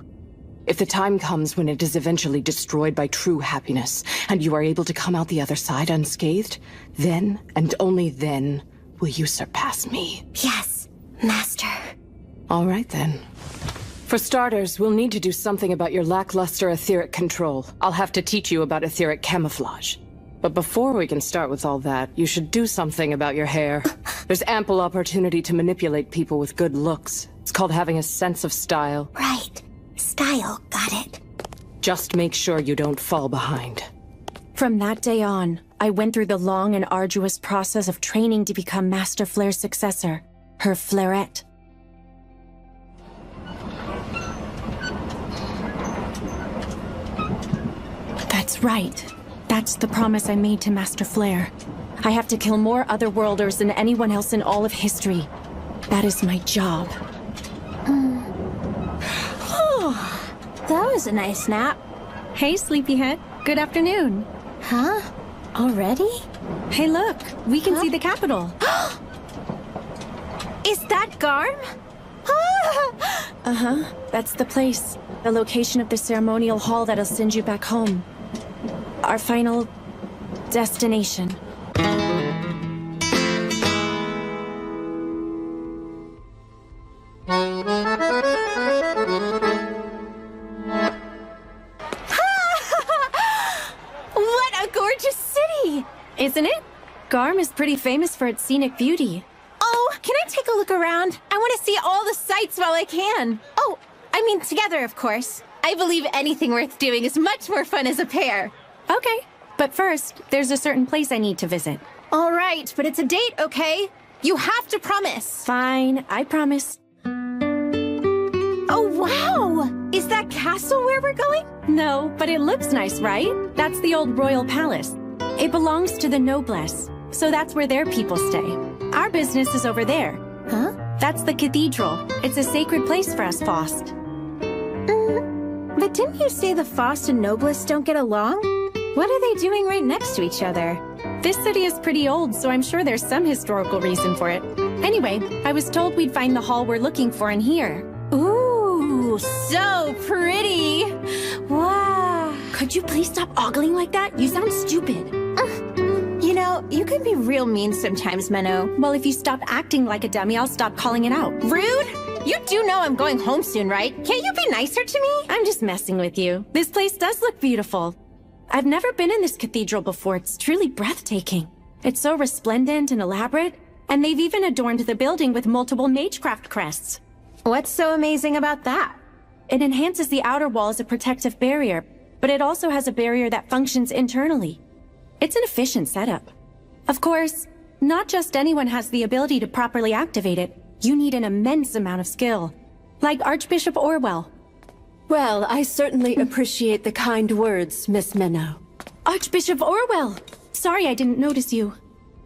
[SPEAKER 3] If the time comes when it is eventually destroyed by true happiness, and you are able to come out the other side unscathed, then, and only then, will you surpass me.
[SPEAKER 6] Yes, Master.
[SPEAKER 3] All right then. For starters, we'll need to do something about your lackluster etheric control. I'll have to teach you about etheric camouflage. But before we can start with all that, you should do something about your hair. There's ample opportunity to manipulate people with good looks. It's called having a sense of style.
[SPEAKER 6] Right. Style, got it.
[SPEAKER 3] Just make sure you don't fall behind.
[SPEAKER 1] From that day on, I went through the long and arduous process of training to become Master Flare's successor, her Flareette. That's right. That's the promise I made to Master Flare. I have to kill more Otherworlders than anyone else in all of history. That is my job.
[SPEAKER 4] That was a nice nap.
[SPEAKER 1] Hey, sleepyhead. Good afternoon.
[SPEAKER 4] Huh? Already?
[SPEAKER 1] Hey, look. We can see the capital.
[SPEAKER 4] Is that Garm?
[SPEAKER 1] Uh-huh. That's the place. The location of the ceremonial hall that'll send you back home. Our final destination. Isn't it? Garm is pretty famous for its scenic beauty.
[SPEAKER 4] Oh, can I take a look around? I want to see all the sights while I can. Oh, I mean together, of course. I believe anything worth doing is much more fun as a pair.
[SPEAKER 1] Okay, but first, there's a certain place I need to visit.
[SPEAKER 4] All right, but it's a date, okay? You have to promise.
[SPEAKER 1] Fine, I promise.
[SPEAKER 4] Oh, wow! Is that castle where we're going?
[SPEAKER 1] No, but it looks nice, right? That's the old royal palace. It belongs to the noblesse, so that's where their people stay. Our business is over there.
[SPEAKER 4] Huh?
[SPEAKER 1] That's the cathedral. It's a sacred place for us Faust.
[SPEAKER 4] But didn't you say the Faust and noblesse don't get along? What are they doing right next to each other?
[SPEAKER 1] This city is pretty old, so I'm sure there's some historical reason for it. Anyway, I was told we'd find the hall we're looking for in here.
[SPEAKER 4] Ooh, so pretty! Wow!
[SPEAKER 1] Could you please stop ogling like that? You sound stupid.
[SPEAKER 4] You know, you can be real mean sometimes, Menno.
[SPEAKER 1] Well, if you stop acting like a dummy, I'll stop calling it out.
[SPEAKER 4] Rude? You do know I'm going home soon, right? Can't you be nicer to me?
[SPEAKER 1] I'm just messing with you. This place does look beautiful. I've never been in this cathedral before. It's truly breathtaking. It's so resplendent and elaborate, and they've even adorned the building with multiple magecraft crests.
[SPEAKER 4] What's so amazing about that?
[SPEAKER 1] It enhances the outer wall as a protective barrier, but it also has a barrier that functions internally. It's an efficient setup. Of course, not just anyone has the ability to properly activate it. You need an immense amount of skill. Like Archbishop Orwell.
[SPEAKER 16] Well, I certainly appreciate the kind words, Miss Menno.
[SPEAKER 1] Archbishop Orwell! Sorry I didn't notice you.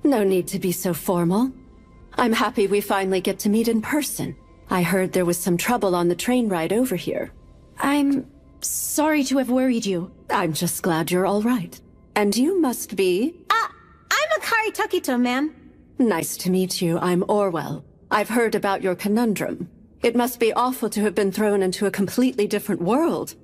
[SPEAKER 16] No need to be so formal. I'm happy we finally get to meet in person. I heard there was some trouble on the train ride over here.
[SPEAKER 1] I'm sorry to have worried you.
[SPEAKER 16] I'm just glad you're all right. And you must be...
[SPEAKER 4] I'm Akari Tokito, ma'am.
[SPEAKER 16] Nice to meet you. I'm Orwell. I've heard about your conundrum. It must be awful to have been thrown into a completely different world.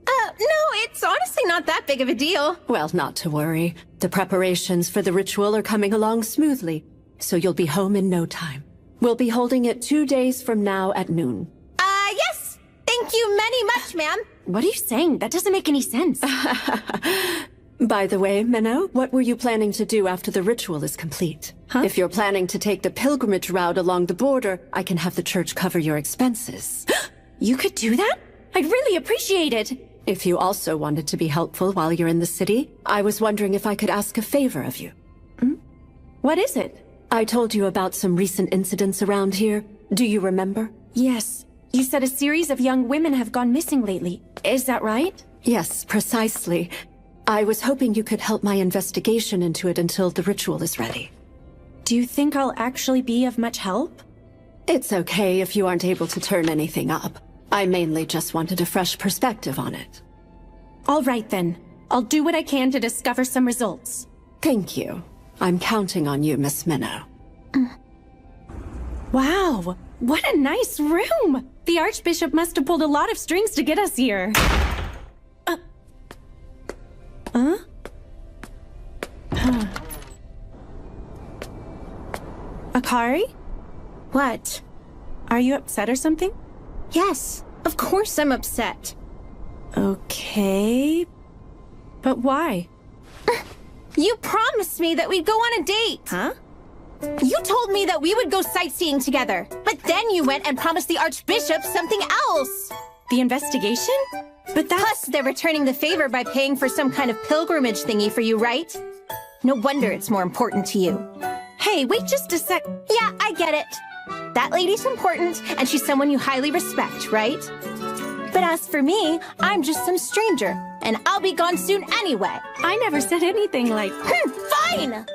[SPEAKER 4] No, it's honestly not that big of a deal.
[SPEAKER 16] Well, not to worry. The preparations for the ritual are coming along smoothly, so you'll be home in no time. We'll be holding it 2 days from now at noon.
[SPEAKER 4] Yes! Thank you many much, ma'am.
[SPEAKER 1] What are you saying? That doesn't make any sense.
[SPEAKER 16] By the way, Menno, what were you planning to do after the ritual is complete?
[SPEAKER 1] Huh?
[SPEAKER 16] If you're planning to take the pilgrimage route along the border, I can have the church cover your expenses.
[SPEAKER 1] You could do that? I'd really appreciate it.
[SPEAKER 16] If you also wanted to be helpful while you're in the city, I was wondering if I could ask a favor of you.
[SPEAKER 1] What is it?
[SPEAKER 16] I told you about some recent incidents around here. Do you remember?
[SPEAKER 1] Yes. You said a series of young women have gone missing lately. Is that right?
[SPEAKER 16] Yes, precisely. I was hoping you could help my investigation into it until the ritual is ready.
[SPEAKER 1] Do you think I'll actually be of much help?
[SPEAKER 16] It's okay if you aren't able to turn anything up. I mainly just wanted a fresh perspective on it.
[SPEAKER 1] All right then. I'll do what I can to discover some results.
[SPEAKER 16] Thank you. I'm counting on you, Miss Minnow.
[SPEAKER 1] Wow, what a nice room! The Archbishop must have pulled a lot of strings to get us here. Akari?
[SPEAKER 4] What?
[SPEAKER 1] Are you upset or something?
[SPEAKER 4] Yes, of course I'm upset.
[SPEAKER 1] Okay. But why?
[SPEAKER 4] You promised me that we'd go on a date!
[SPEAKER 1] Huh?
[SPEAKER 4] You told me that we would go sightseeing together, but then you went and promised the Archbishop something else!
[SPEAKER 1] The investigation? But that's...
[SPEAKER 4] Plus, they're returning the favor by paying for some kind of pilgrimage thingy for you, right? No wonder it's more important to you.
[SPEAKER 1] Hey, wait just a sec.
[SPEAKER 4] Yeah, I get it. That lady's important, and she's someone you highly respect, right? But as for me, I'm just some stranger, and I'll be gone soon anyway.
[SPEAKER 1] I never said anything like...
[SPEAKER 4] Fine!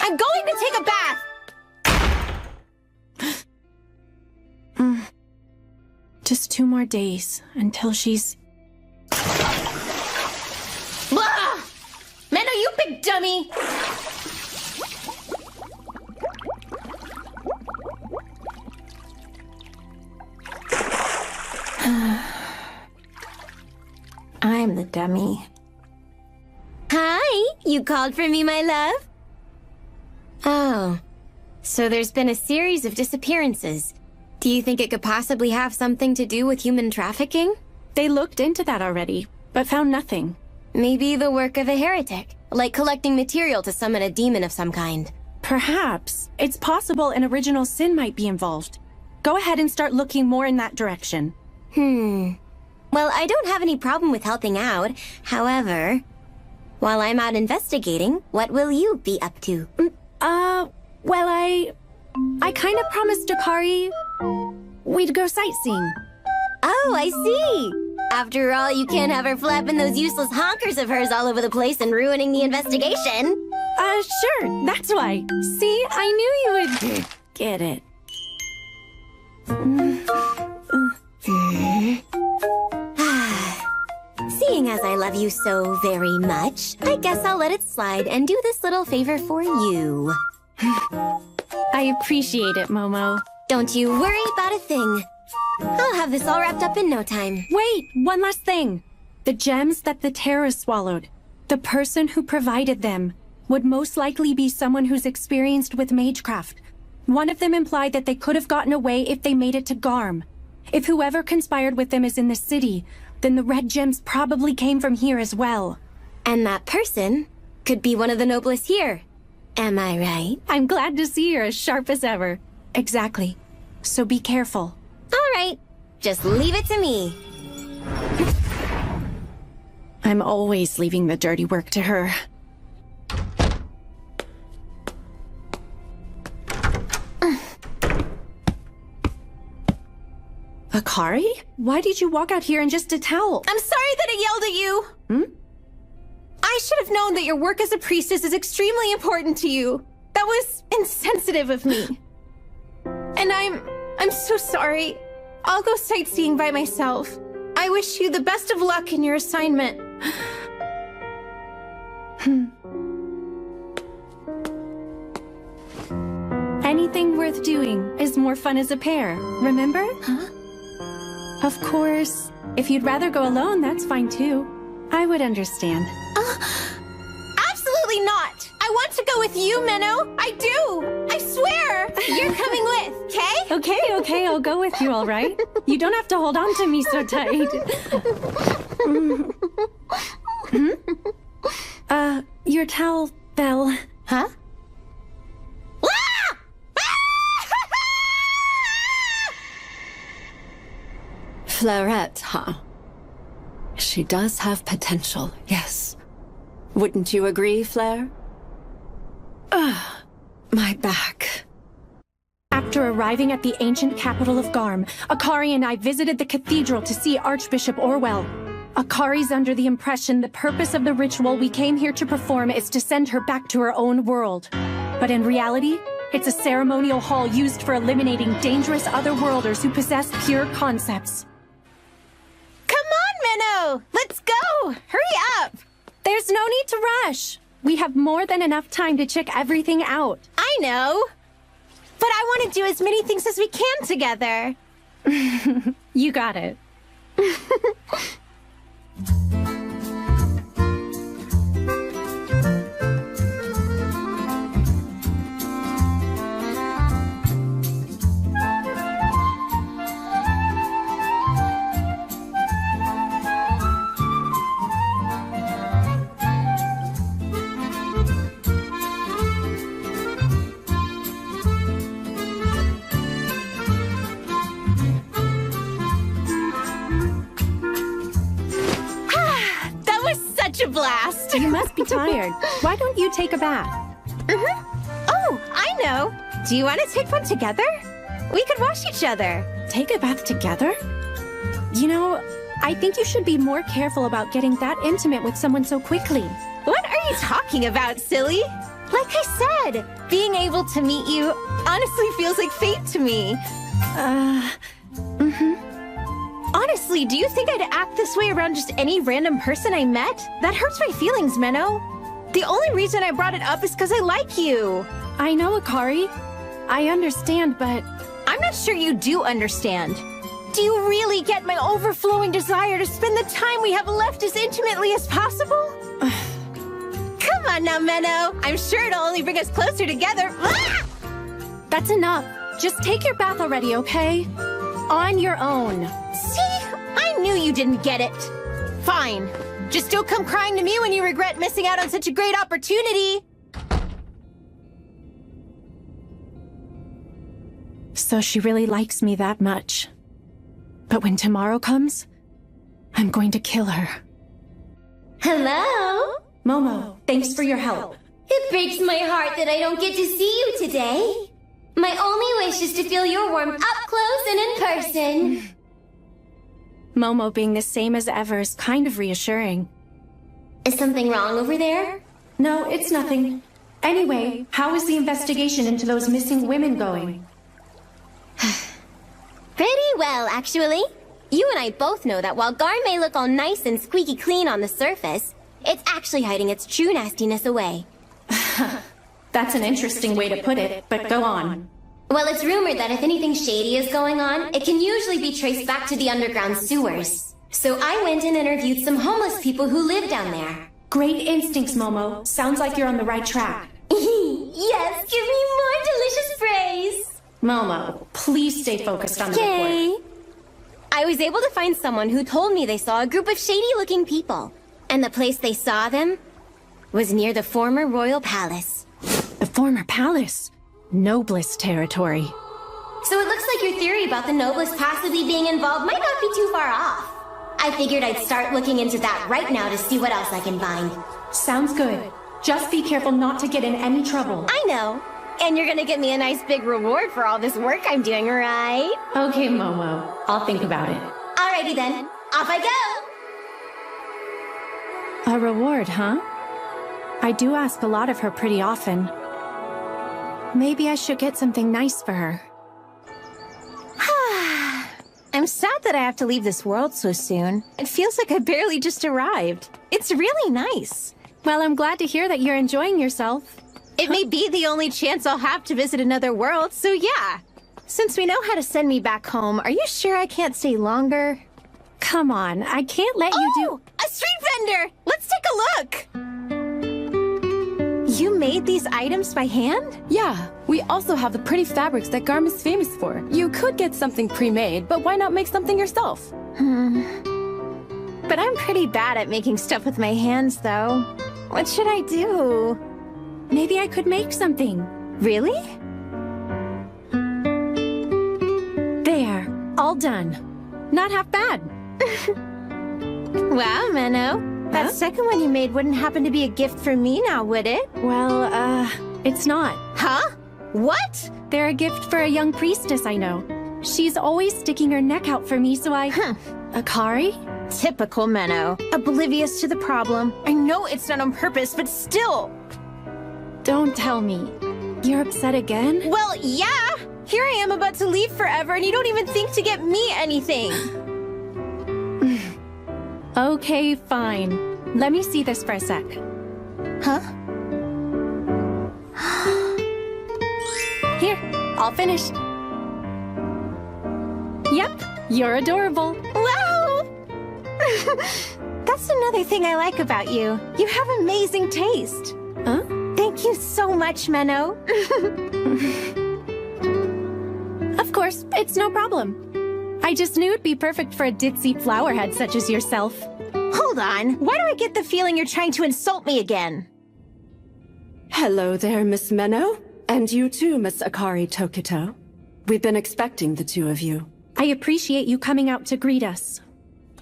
[SPEAKER 4] I'm going to take a bath!
[SPEAKER 1] Just 2 more days until she's...
[SPEAKER 4] Blah! Menno, you big dummy! I'm the dummy.
[SPEAKER 15] Hi, you called for me, my love? Oh, so there's been a series of disappearances. Do you think it could possibly have something to do with human trafficking?
[SPEAKER 1] They looked into that already, but found nothing.
[SPEAKER 15] Maybe the work of a heretic, like collecting material to summon a demon of some kind.
[SPEAKER 1] Perhaps. It's possible an original sin might be involved. Go ahead and start looking more in that direction.
[SPEAKER 15] Well, I don't have any problem with helping out. However, while I'm out investigating, what will you be up to?
[SPEAKER 1] Well, I kind of promised Akari we'd go sightseeing.
[SPEAKER 15] Oh, I see. After all, you can't have her flapping those useless honkers of hers all over the place and ruining the investigation.
[SPEAKER 1] Sure, that's why. See, I knew you would get it.
[SPEAKER 15] Seeing as I love you so very much, I guess I'll let it slide and do this little favor for you.
[SPEAKER 1] I appreciate it, Momo.
[SPEAKER 15] Don't you worry about a thing. I'll have this all wrapped up in no time.
[SPEAKER 1] Wait, one last thing. The gems that the Terra swallowed, the person who provided them would most likely be someone who's experienced with magecraft. One of them implied that they could have gotten away if they made it to Garm. If whoever conspired with them is in the city, then the red gems probably came from here as well.
[SPEAKER 15] And that person could be one of the noblest here. Am I right?
[SPEAKER 1] I'm glad to see you're as sharp as ever. Exactly. So be careful.
[SPEAKER 15] All right. Just leave it to me.
[SPEAKER 1] I'm always leaving the dirty work to her. Akari? Why did you walk out here in just a towel?
[SPEAKER 4] I'm sorry that I yelled at you! I should have known that your work as a priestess is extremely important to you. That was insensitive of me. And I'm so sorry. I'll go sightseeing by myself. I wish you the best of luck in your assignment.
[SPEAKER 1] Anything worth doing is more fun as a pair, remember?
[SPEAKER 4] Huh?
[SPEAKER 1] Of course, if you'd rather go alone, that's fine too. I would understand.
[SPEAKER 4] Absolutely not! I want to go with you, Menno! I do! I swear! You're coming with, okay?
[SPEAKER 1] Okay, I'll go with you, all right? You don't have to hold on to me so tight. Your towel fell.
[SPEAKER 4] Huh?
[SPEAKER 16] Flaret, huh? She does have potential, yes. Wouldn't you agree, Flair? My back.
[SPEAKER 1] After arriving at the ancient capital of Garm, Akari and I visited the cathedral to see Archbishop Orwell. Akari's under the impression the purpose of the ritual we came here to perform is to send her back to her own world. But in reality, it's a ceremonial hall used for eliminating dangerous otherworlders who possess pure concepts.
[SPEAKER 4] Come on, Menno! Let's go!
[SPEAKER 1] Menno! Hurry up! There's no need to rush. We have more than enough time to check everything out.
[SPEAKER 4] I know. But I want to do as many things as we can together.
[SPEAKER 1] You got it.
[SPEAKER 4] A blast.
[SPEAKER 1] You must be tired. Why don't you take a bath?
[SPEAKER 4] Oh, I know. Do you want to take one together? We could wash each other.
[SPEAKER 1] Take a bath together? You know, I think you should be more careful about getting that intimate with someone so quickly.
[SPEAKER 4] What are you talking about, silly? Like I said, being able to meet you honestly feels like fate to me. Honestly, do you think I'd act this way around just any random person I met? That hurts my feelings, Menno. The only reason I brought it up is because I like you.
[SPEAKER 1] I know, Akari. I understand, but
[SPEAKER 4] I'm not sure you do understand. Do you really get my overflowing desire to spend the time we have left as intimately as possible? Come on now, Menno. I'm sure it'll only bring us closer together.
[SPEAKER 1] That's enough. Just take your bath already, okay? On your own.
[SPEAKER 4] See? I knew you didn't get it. Fine. Just don't come crying to me when you regret missing out on such a great opportunity.
[SPEAKER 1] So she really likes me that much. But when tomorrow comes, I'm going to kill her.
[SPEAKER 15] Hello?
[SPEAKER 1] Momo, thanks for your help.
[SPEAKER 15] It breaks my heart that I don't get to see you today. My only wish is to feel your warmth up close and in person.
[SPEAKER 1] Momo being the same as ever is kind of reassuring.
[SPEAKER 15] Is something wrong over there?
[SPEAKER 1] No, it's nothing. Anyway, how is the investigation into those missing women going?
[SPEAKER 15] Pretty well, actually. You and I both know that while Garm may look all nice and squeaky clean on the surface, it's actually hiding its true nastiness away.
[SPEAKER 1] That's an interesting way to put it, but go on.
[SPEAKER 15] Well, it's rumored that if anything shady is going on, it can usually be traced back to the underground sewers. So I went and interviewed some homeless people who live down there.
[SPEAKER 1] Great instincts, Momo. Sounds like you're on the right track.
[SPEAKER 15] Yes, give me more delicious praise.
[SPEAKER 1] Momo, please stay focused on the report.
[SPEAKER 15] I was able to find someone who told me they saw a group of shady-looking people. And the place they saw them was near the former royal palace.
[SPEAKER 1] The former palace? Noblest territory.
[SPEAKER 15] So it looks like your theory about the Noblest possibly being involved might not be too far off. I figured I'd start looking into that right now to see what else I can find.
[SPEAKER 1] Sounds good. Just be careful not to get in any trouble.
[SPEAKER 15] I know. And you're gonna give me a nice big reward for all this work I'm doing, right?
[SPEAKER 1] Okay, Momo. I'll think about it.
[SPEAKER 15] Alrighty then. Off I go!
[SPEAKER 1] A reward, huh? I do ask a lot of her pretty often. Maybe I should get something nice for her.
[SPEAKER 4] I'm sad that I have to leave this world so soon. It feels like I barely just arrived. It's really nice.
[SPEAKER 1] Well, I'm glad to hear that you're enjoying yourself.
[SPEAKER 4] It may be the only chance I'll have to visit another world, so yeah. Since we know how to send me back home, are you sure I can't stay longer?
[SPEAKER 1] Come on, I can't let you do—
[SPEAKER 4] a street vendor! Let's take a look! You made these items by hand?
[SPEAKER 17] Yeah, we also have the pretty fabrics that Garm is famous for. You could get something pre-made, but why not make something yourself?
[SPEAKER 4] But I'm pretty bad at making stuff with my hands, though. What should I do?
[SPEAKER 1] Maybe I could make something.
[SPEAKER 4] Really?
[SPEAKER 1] There, all done. Not half bad.
[SPEAKER 4] Wow, Menno. That second one you made wouldn't happen to be a gift for me now, would it?
[SPEAKER 1] Well, it's not.
[SPEAKER 4] Huh? What?
[SPEAKER 1] They're a gift for a young priestess I know. She's always sticking her neck out for me, so I— Akari?
[SPEAKER 4] Typical Menno. Oblivious to the problem. I know it's not on purpose, but still.
[SPEAKER 1] Don't tell me. You're upset again?
[SPEAKER 4] Well, yeah! Here I am about to leave forever, and you don't even think to get me anything.
[SPEAKER 1] Okay, fine. Let me see this for a sec.
[SPEAKER 4] Huh?
[SPEAKER 1] Here, all finished. Yep, you're adorable.
[SPEAKER 4] Wow! That's another thing I like about you. You have amazing taste.
[SPEAKER 1] Huh?
[SPEAKER 4] Thank you so much, Menno.
[SPEAKER 1] Of course, it's no problem. I just knew it'd be perfect for a ditzy flowerhead such as yourself.
[SPEAKER 4] Hold on. Why do I get the feeling you're trying to insult me again?
[SPEAKER 16] Hello there, Miss Menno. And you too, Miss Akari Tokito. We've been expecting the two of you.
[SPEAKER 1] I appreciate you coming out to greet us.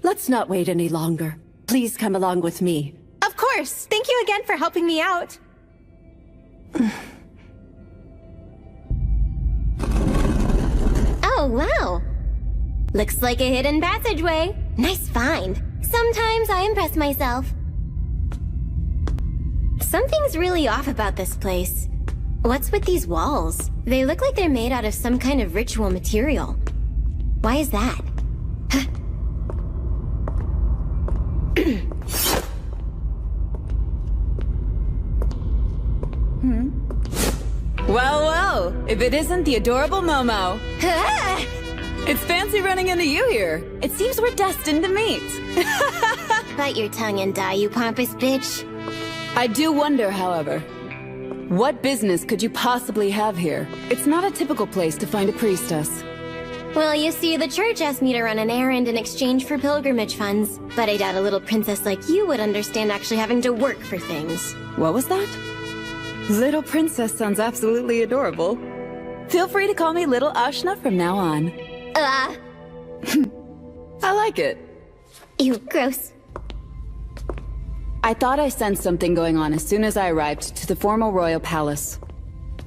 [SPEAKER 16] Let's not wait any longer. Please come along with me.
[SPEAKER 4] Of course. Thank you again for helping me out.
[SPEAKER 15] Oh, wow. Looks like a hidden passageway. Nice find. Sometimes I impress myself. Something's really off about this place. What's with these walls? They look like they're made out of some kind of ritual material. Why is that?
[SPEAKER 7] Well, well, if it isn't the adorable Momo. It's fancy running into you here. It seems we're destined to meet.
[SPEAKER 15] Bite your tongue and die, you pompous bitch.
[SPEAKER 7] I do wonder, however, what business could you possibly have here? It's not a typical place to find a priestess.
[SPEAKER 15] Well, you see, the church asked me to run an errand in exchange for pilgrimage funds, but I doubt a little princess like you would understand actually having to work for things.
[SPEAKER 7] What was that? Little princess sounds absolutely adorable. Feel free to call me Little Ashna from now on. I like it.
[SPEAKER 15] Ew, gross.
[SPEAKER 7] I thought I sensed something going on as soon as I arrived to the formal royal palace.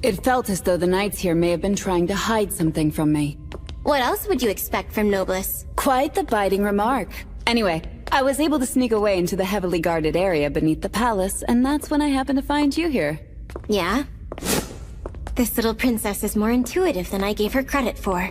[SPEAKER 7] It felt as though the knights here may have been trying to hide something from me.
[SPEAKER 15] What else would you expect from Nobliss?
[SPEAKER 7] Quite the biting remark. Anyway, I was able to sneak away into the heavily guarded area beneath the palace, and that's when I happened to find you here.
[SPEAKER 15] Yeah? This little princess is more intuitive than I gave her credit for.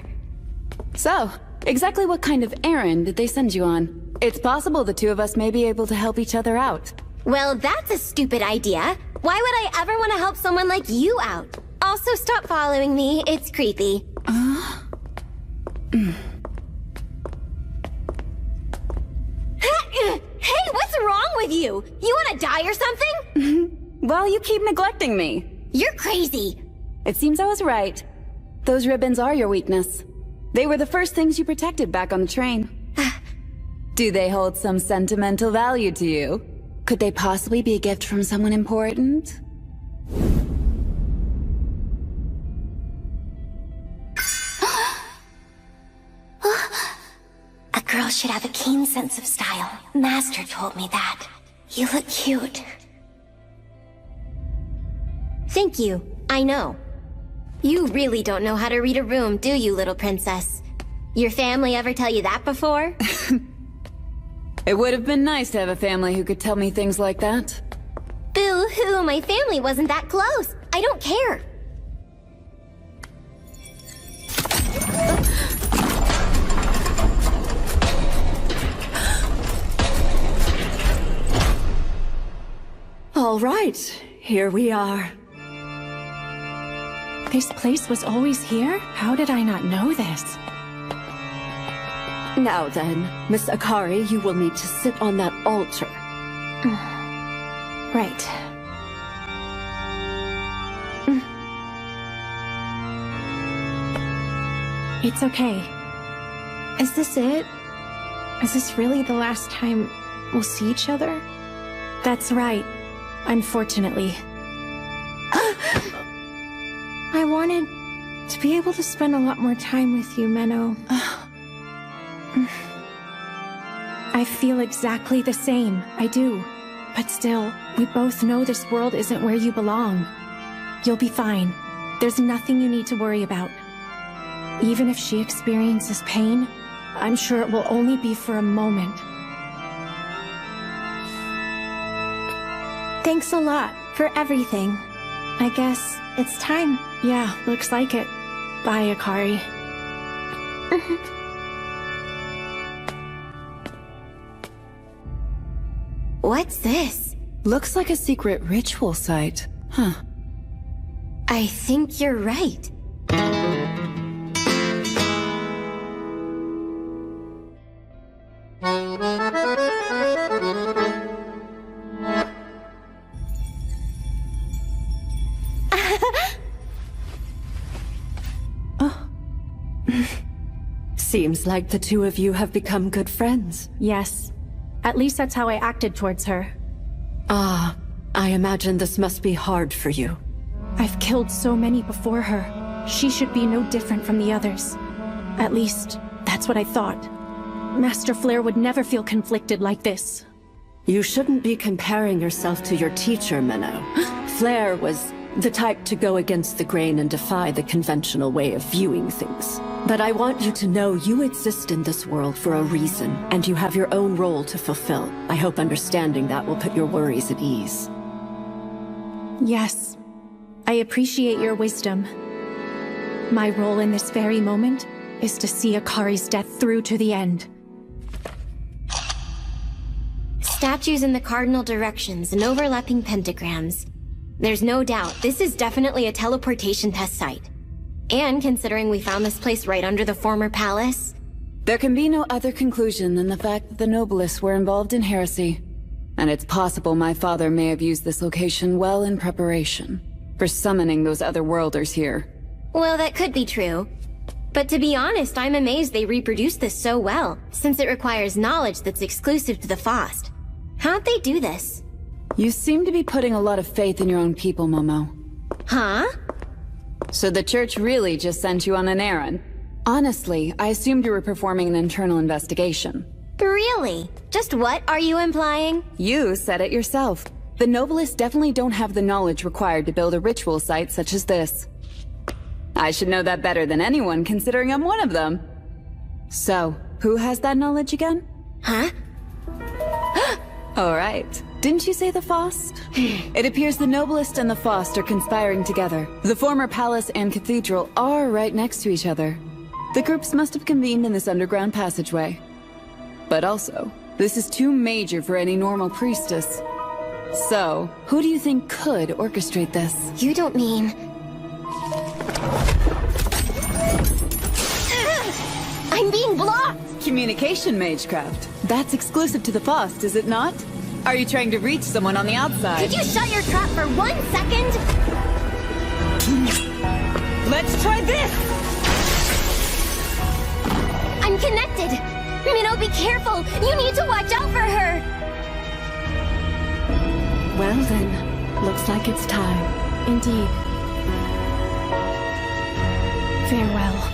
[SPEAKER 7] So, exactly what kind of errand did they send you on? It's possible the two of us may be able to help each other out.
[SPEAKER 15] Well, that's a stupid idea. Why would I ever want to help someone like you out? Also, stop following me. It's creepy. Hey, what's wrong with you? You want to die or something?
[SPEAKER 7] Well, you keep neglecting me.
[SPEAKER 15] You're crazy.
[SPEAKER 7] It seems I was right. Those ribbons are your weakness. They were the first things you protected back on the train. Do they hold some sentimental value to you? Could they possibly be a gift from someone important?
[SPEAKER 15] A girl should have a keen sense of style. Master told me that. You look cute. Thank you. I know. You really don't know how to read a room, do you, little princess? Your family ever tell you that before?
[SPEAKER 7] It would have been nice to have a family who could tell me things like that.
[SPEAKER 15] Boo-hoo, my family wasn't that close. I don't care.
[SPEAKER 16] All right, here we are.
[SPEAKER 1] This place was always here? How did I not know this?
[SPEAKER 16] Now then, Miss Akari, you will need to sit on that altar.
[SPEAKER 1] Right. It's okay.
[SPEAKER 4] Is this it? Is this really the last time we'll see each other?
[SPEAKER 1] That's right. Unfortunately.
[SPEAKER 4] I wanted to be able to spend a lot more time with you, Menno.
[SPEAKER 1] I feel exactly the same. I do. But still, we both know this world isn't where you belong. You'll be fine. There's nothing you need to worry about. Even if she experiences pain, I'm sure it will only be for a moment.
[SPEAKER 4] Thanks a lot for everything. I guess it's time.
[SPEAKER 1] Yeah, looks like it. Bye, Akari.
[SPEAKER 15] What's this?
[SPEAKER 7] Looks like a secret ritual site. Huh.
[SPEAKER 15] I think you're right.
[SPEAKER 16] Seems like the two of you have become good friends.
[SPEAKER 1] Yes. At least that's how I acted towards her.
[SPEAKER 16] Ah, I imagine this must be hard for you.
[SPEAKER 1] I've killed so many before her. She should be no different from the others. At least, that's what I thought. Master Flare would never feel conflicted like this.
[SPEAKER 16] You shouldn't be comparing yourself to your teacher, Minnow. Flare was the type to go against the grain and defy the conventional way of viewing things. But I want you to know you exist in this world for a reason, and you have your own role to fulfill. I hope understanding that will put your worries at ease.
[SPEAKER 1] Yes. I appreciate your wisdom. My role in this very moment is to see Akari's death through to the end.
[SPEAKER 15] Statues in the cardinal directions and overlapping pentagrams. There's no doubt this is definitely a teleportation test site. And considering we found this place right under the former palace...
[SPEAKER 7] There can be no other conclusion than the fact that the Noblists were involved in heresy. And it's possible my father may have used this location well in preparation for summoning those other worlders here.
[SPEAKER 15] Well, that could be true. But to be honest, I'm amazed they reproduced this so well, since it requires knowledge that's exclusive to the Faust. How'd they do this?
[SPEAKER 7] You seem to be putting a lot of faith in your own people, Momo.
[SPEAKER 15] Huh?
[SPEAKER 7] So the church really just sent you on an errand? Honestly, I assumed you were performing an internal investigation.
[SPEAKER 15] Really? Just what are you implying?
[SPEAKER 7] You said it yourself. The Noblists definitely don't have the knowledge required to build a ritual site such as this. I should know that better than anyone, considering I'm one of them. So, who has that knowledge again?
[SPEAKER 15] Huh?
[SPEAKER 7] Alright. Didn't you say the Faust? It appears the Noblist and the Faust are conspiring together. The former palace and cathedral are right next to each other. The groups must have convened in this underground passageway. But also, this is too major for any normal priestess. So, who do you think could orchestrate this?
[SPEAKER 15] You don't mean... I'm being blocked!
[SPEAKER 7] Communication magecraft. That's exclusive to the Faust, is it not? Are you trying to reach someone on the outside?
[SPEAKER 15] Could you shut your trap for 1 second?
[SPEAKER 7] Let's try this!
[SPEAKER 15] I'm connected! Minnow, be careful! You need to watch out for her!
[SPEAKER 16] Well then, looks like it's time.
[SPEAKER 1] Indeed. Farewell.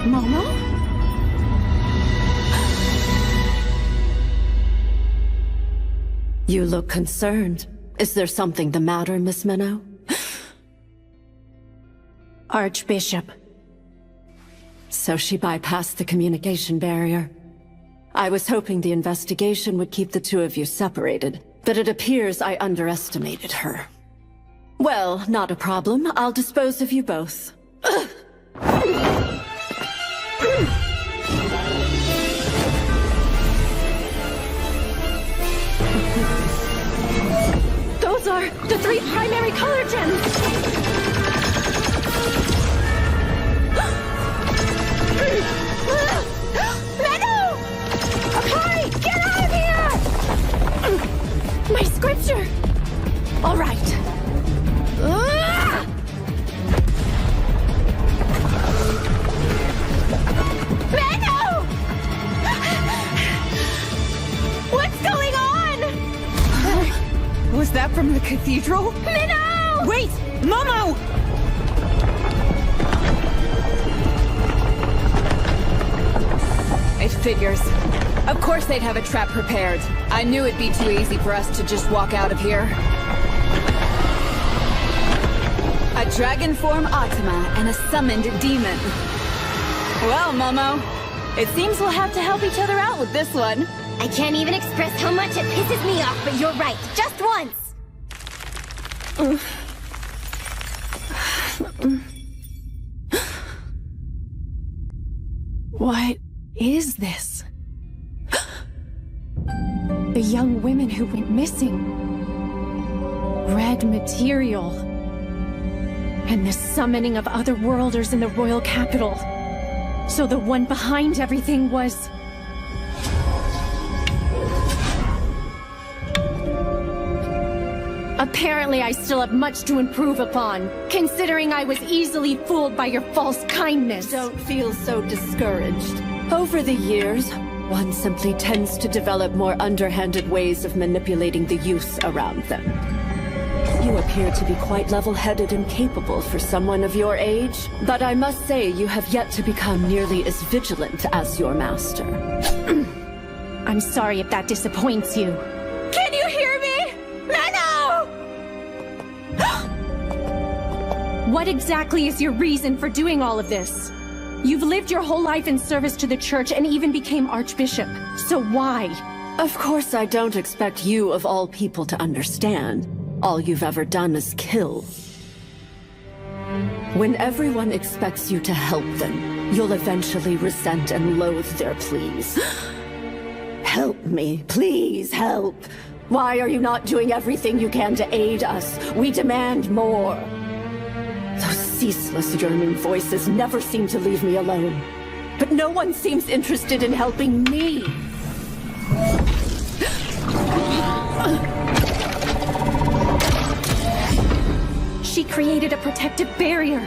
[SPEAKER 1] Momo?
[SPEAKER 16] You look concerned. Is there something the matter, Miss Minnow?
[SPEAKER 1] Archbishop.
[SPEAKER 16] So she bypassed the communication barrier. I was hoping the investigation would keep the two of you separated, but it appears I underestimated her. Well, not a problem. I'll dispose of you both.
[SPEAKER 1] Those are the 3 primary color gems! Meadow! Akari, get out of here! My scripture! All right. Meadow! What's going on?
[SPEAKER 7] Was that from the cathedral?
[SPEAKER 1] Minnow!
[SPEAKER 7] Wait! Momo! It figures. Of course they'd have a trap prepared. I knew it'd be too easy for us to just walk out of here. A dragon form Atama and a summoned demon. Well, Momo, it seems we'll have to help each other out with this one.
[SPEAKER 15] I can't even express how much it pisses me off, but you're right. Just once!
[SPEAKER 1] What is this? The young women who went missing. Red material. And the summoning of other worlders in the royal capital. So the one behind everything was... Apparently I still have much to improve upon, considering I was easily fooled by your false kindness.
[SPEAKER 16] Don't feel so discouraged. Over the years, one simply tends to develop more underhanded ways of manipulating the youth around them. You appear to be quite level-headed and capable for someone of your age, but I must say you have yet to become nearly as vigilant as your master.
[SPEAKER 1] I'm sorry if that disappoints you. Can you hear me? Menno! What exactly is your reason for doing all of this? You've lived your whole life in service to the church and even became Archbishop. So why?
[SPEAKER 16] Of course I don't expect you of all people to understand. All you've ever done is kill. When everyone expects you to help them, you'll eventually resent and loathe their pleas. Help me, please help. Why are you not doing everything you can to aid us? We demand more. Those ceaseless yearning voices never seem to leave me alone. But no one seems interested in helping me.
[SPEAKER 1] She created a protective barrier.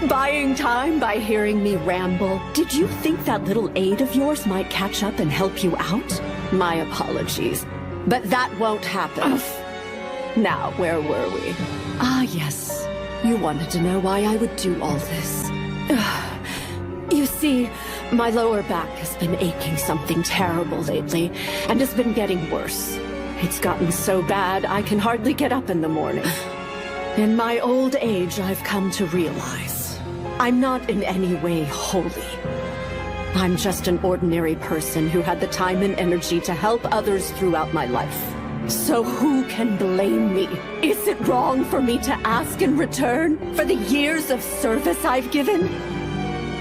[SPEAKER 16] Buying time by hearing me ramble. Did you think that little aid of yours might catch up and help you out? My apologies. But that won't happen. Now, where were we? Ah, yes. You wanted to know why I would do all this. You see, my lower back has been aching something terrible lately, and has been getting worse. It's gotten so bad I can hardly get up in the morning. In my old age, I've come to realize I'm not in any way holy. I'm just an ordinary person who had the time and energy to help others throughout my life. So who can blame me? Is it wrong for me to ask in return for the years of service I've given?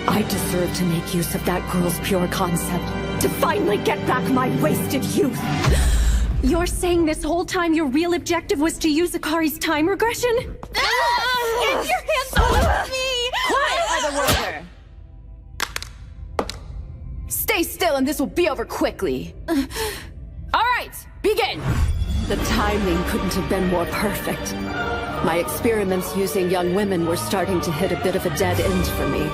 [SPEAKER 16] I deserve to make use of that girl's pure concept, to finally get back my wasted youth.
[SPEAKER 1] You're saying this whole time your real objective was to use Akari's time regression?
[SPEAKER 17] Get your hands off me!
[SPEAKER 7] Quiet, Otherworlder! Stay still and this will be over quickly. Alright, begin!
[SPEAKER 16] The timing couldn't have been more perfect. My experiments using young women were starting to hit a bit of a dead end for me.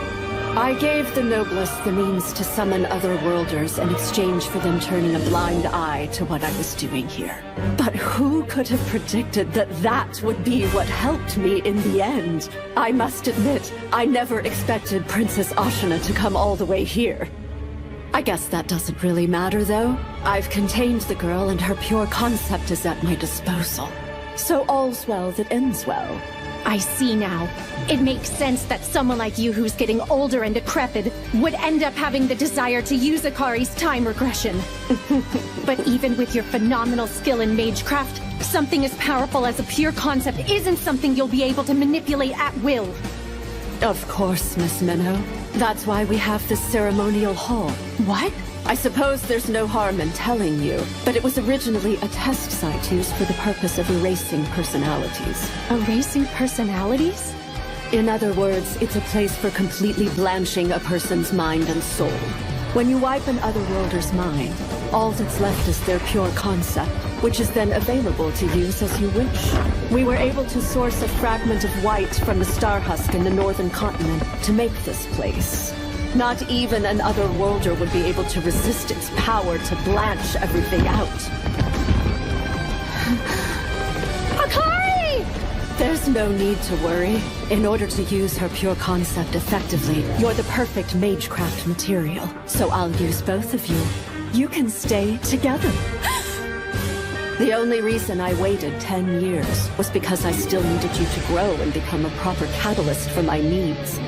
[SPEAKER 16] I gave the Noblest the means to summon other worlders in exchange for them turning a blind eye to what I was doing here. But who could have predicted that that would be what helped me in the end? I must admit, I never expected Princess Ashina to come all the way here. I guess that doesn't really matter, though. I've contained the girl and her pure concept is at my disposal. So all's well that ends well.
[SPEAKER 1] I see now. It makes sense that someone like you who's getting older and decrepit would end up having the desire to use Akari's time regression. But even with your phenomenal skill in magecraft, something as powerful as a pure concept isn't something you'll be able to manipulate at will.
[SPEAKER 16] Of course, Miss Minnow. That's why we have this ceremonial hall.
[SPEAKER 1] What?
[SPEAKER 16] I suppose there's no harm in telling you, but it was originally a test site used for the purpose of erasing personalities.
[SPEAKER 1] Erasing personalities?
[SPEAKER 16] In other words, it's a place for completely blanching a person's mind and soul. When you wipe an otherworlder's mind, all that's left is their pure concept, which is then available to use as you wish. We were able to source a fragment of white from the star husk in the northern continent to make this place. Not even an otherworlder would be able to resist its power to blanch everything out.
[SPEAKER 1] Akari!
[SPEAKER 16] There's no need to worry. In order to use her pure concept effectively, you're the perfect magecraft material. So I'll use both of you. You can stay together. The only reason I waited 10 years was because I still needed you to grow and become a proper catalyst for my needs.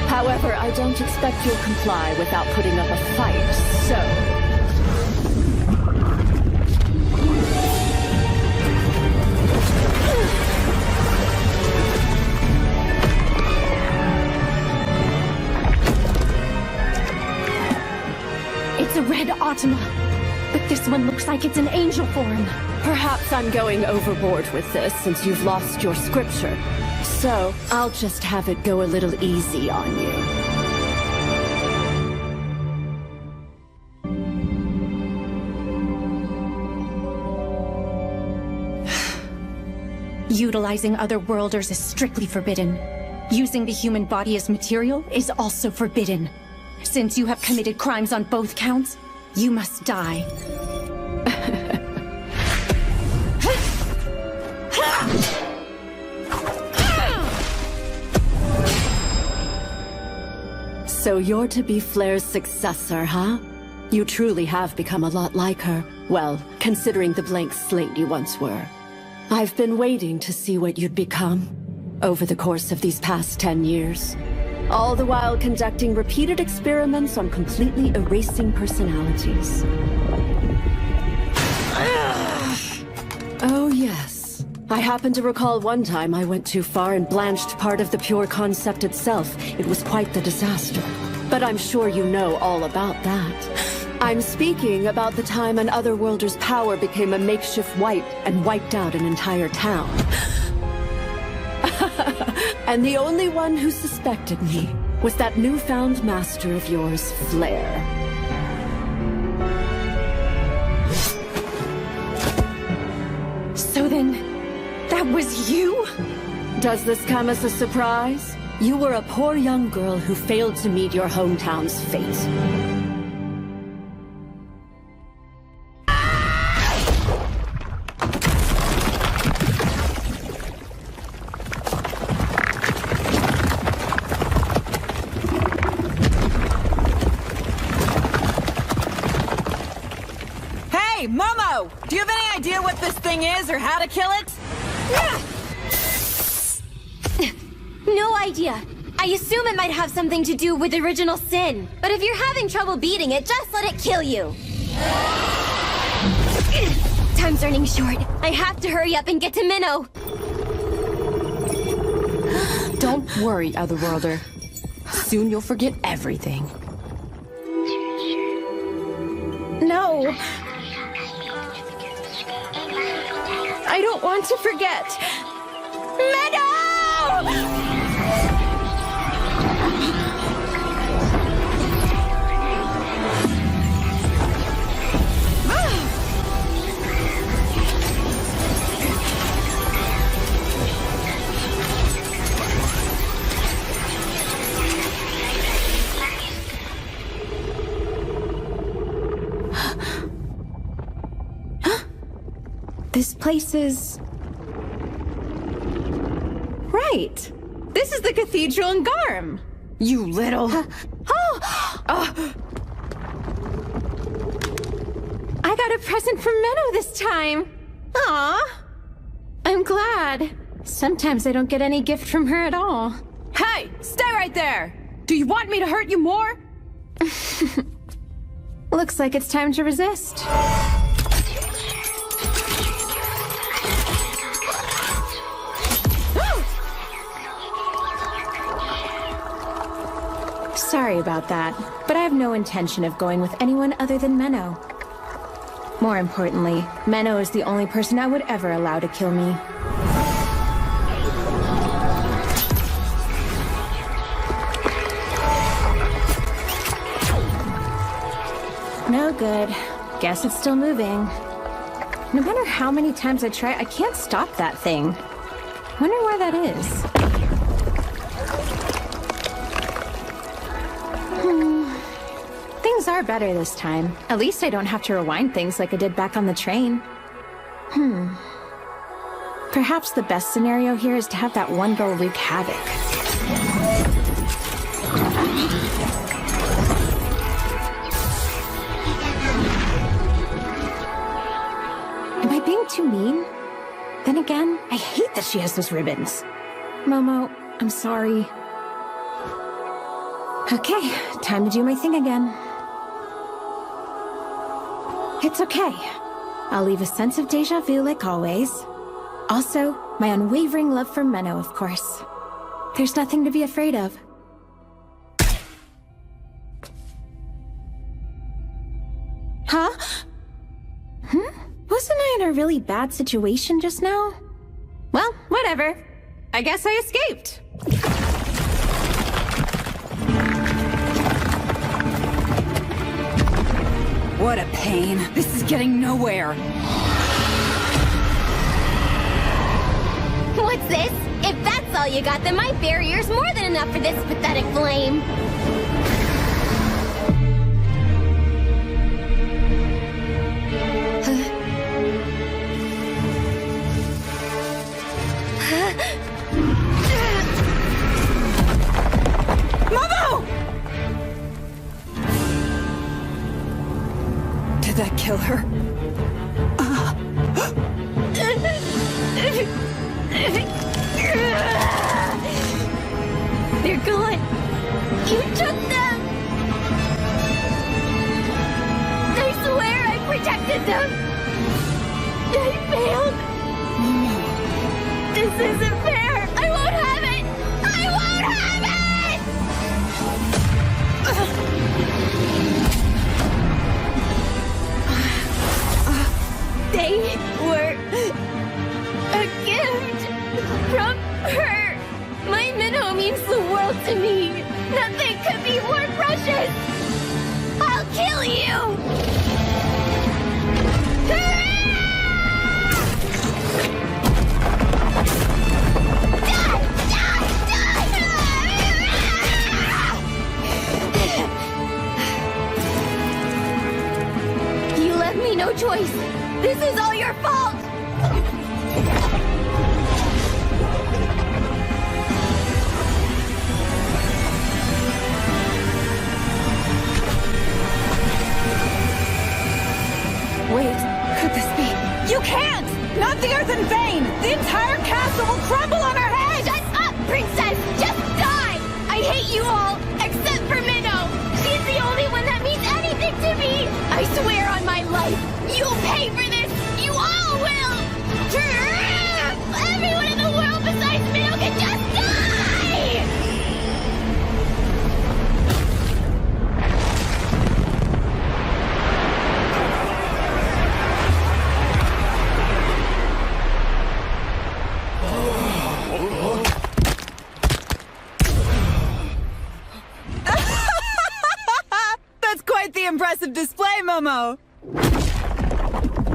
[SPEAKER 16] However, I don't expect you'll comply without putting up a fight, so...
[SPEAKER 1] Fatima. But this one looks like it's an angel form.
[SPEAKER 16] Perhaps I'm going overboard with this since you've lost your scripture. So, I'll just have it go a little easy on you.
[SPEAKER 1] Utilizing other worlders is strictly forbidden. Using the human body as material is also forbidden. Since you have committed crimes on both counts, you must die.
[SPEAKER 16] So you're to be Flair's successor, huh? You truly have become a lot like her. Well, considering the blank slate you once were. I've been waiting to see what you'd become over the course of these past 10 years. All the while conducting repeated experiments on completely erasing personalities. Oh yes. I happen to recall one time I went too far and blanched part of the pure concept itself. It was quite the disaster. But I'm sure you know all about that. I'm speaking about the time an Otherworlder's power became a makeshift wipe and wiped out an entire town. And the only one who suspected me was that newfound master of yours, Flair.
[SPEAKER 1] So then, that was you?
[SPEAKER 16] Does this come as a surprise? You were a poor young girl who failed to meet your hometown's fate.
[SPEAKER 7] Hey, Momo! Do you have any idea what this thing is or how to kill it?
[SPEAKER 15] No idea. I assume it might have something to do with original sin. But if you're having trouble beating it, just let it kill you. Time's running short. I have to hurry up and get to Minnow.
[SPEAKER 17] Don't worry, Otherworlder. Soon you'll forget everything.
[SPEAKER 4] No. I don't want to forget. Meadow! This place is... Right! This is the cathedral in Garm!
[SPEAKER 17] You little...
[SPEAKER 4] I got a present from Meadow this time! Aw! I'm glad. Sometimes I don't get any gift from her at all.
[SPEAKER 17] Hey! Stay right there! Do you want me to hurt you more?
[SPEAKER 4] Looks like it's time to resist. Sorry about that, but I have no intention of going with anyone other than Menno. More importantly, Menno is the only person I would ever allow to kill me. No good. Guess it's still moving. No matter how many times I try, I can't stop that thing. Wonder why that is. Things are better this time. At least I don't have to rewind things like I did back on the train. Perhaps the best scenario here is to have that one girl wreak havoc. Am I being too mean? Then again, I hate that she has those ribbons. Momo, I'm sorry. Okay, time to do my thing again. It's okay. I'll leave a sense of deja vu like always. Also, my unwavering love for Menno, of course. There's nothing to be afraid of. really bad situation just now?
[SPEAKER 1] Well, whatever. I guess I escaped.
[SPEAKER 7] What a pain. This is getting nowhere.
[SPEAKER 6] What's this? If that's all you got, then my barrier's more than enough for this pathetic flame.
[SPEAKER 7] Momo! Did that kill her?
[SPEAKER 6] They're gone. You took them. I swear I protected them. I failed. This isn't fair. I won't have it. I won't have it. They were a gift from her. My Minnow means the world to me. Nothing could be more precious. I'll kill you. You left me no choice. This is all your fault.
[SPEAKER 7] Wait, could this be? You can't! Not the Earthen Vein! The entire castle will crumble on our heads!
[SPEAKER 6] Shut up, princess! Just die! I hate you all, except for Minnow! She's the only one that means anything to me! I swear on my life, you'll pay for this! You all will! Everyone in the world besides Minnow can just die!
[SPEAKER 7] That's quite the impressive display, Momo!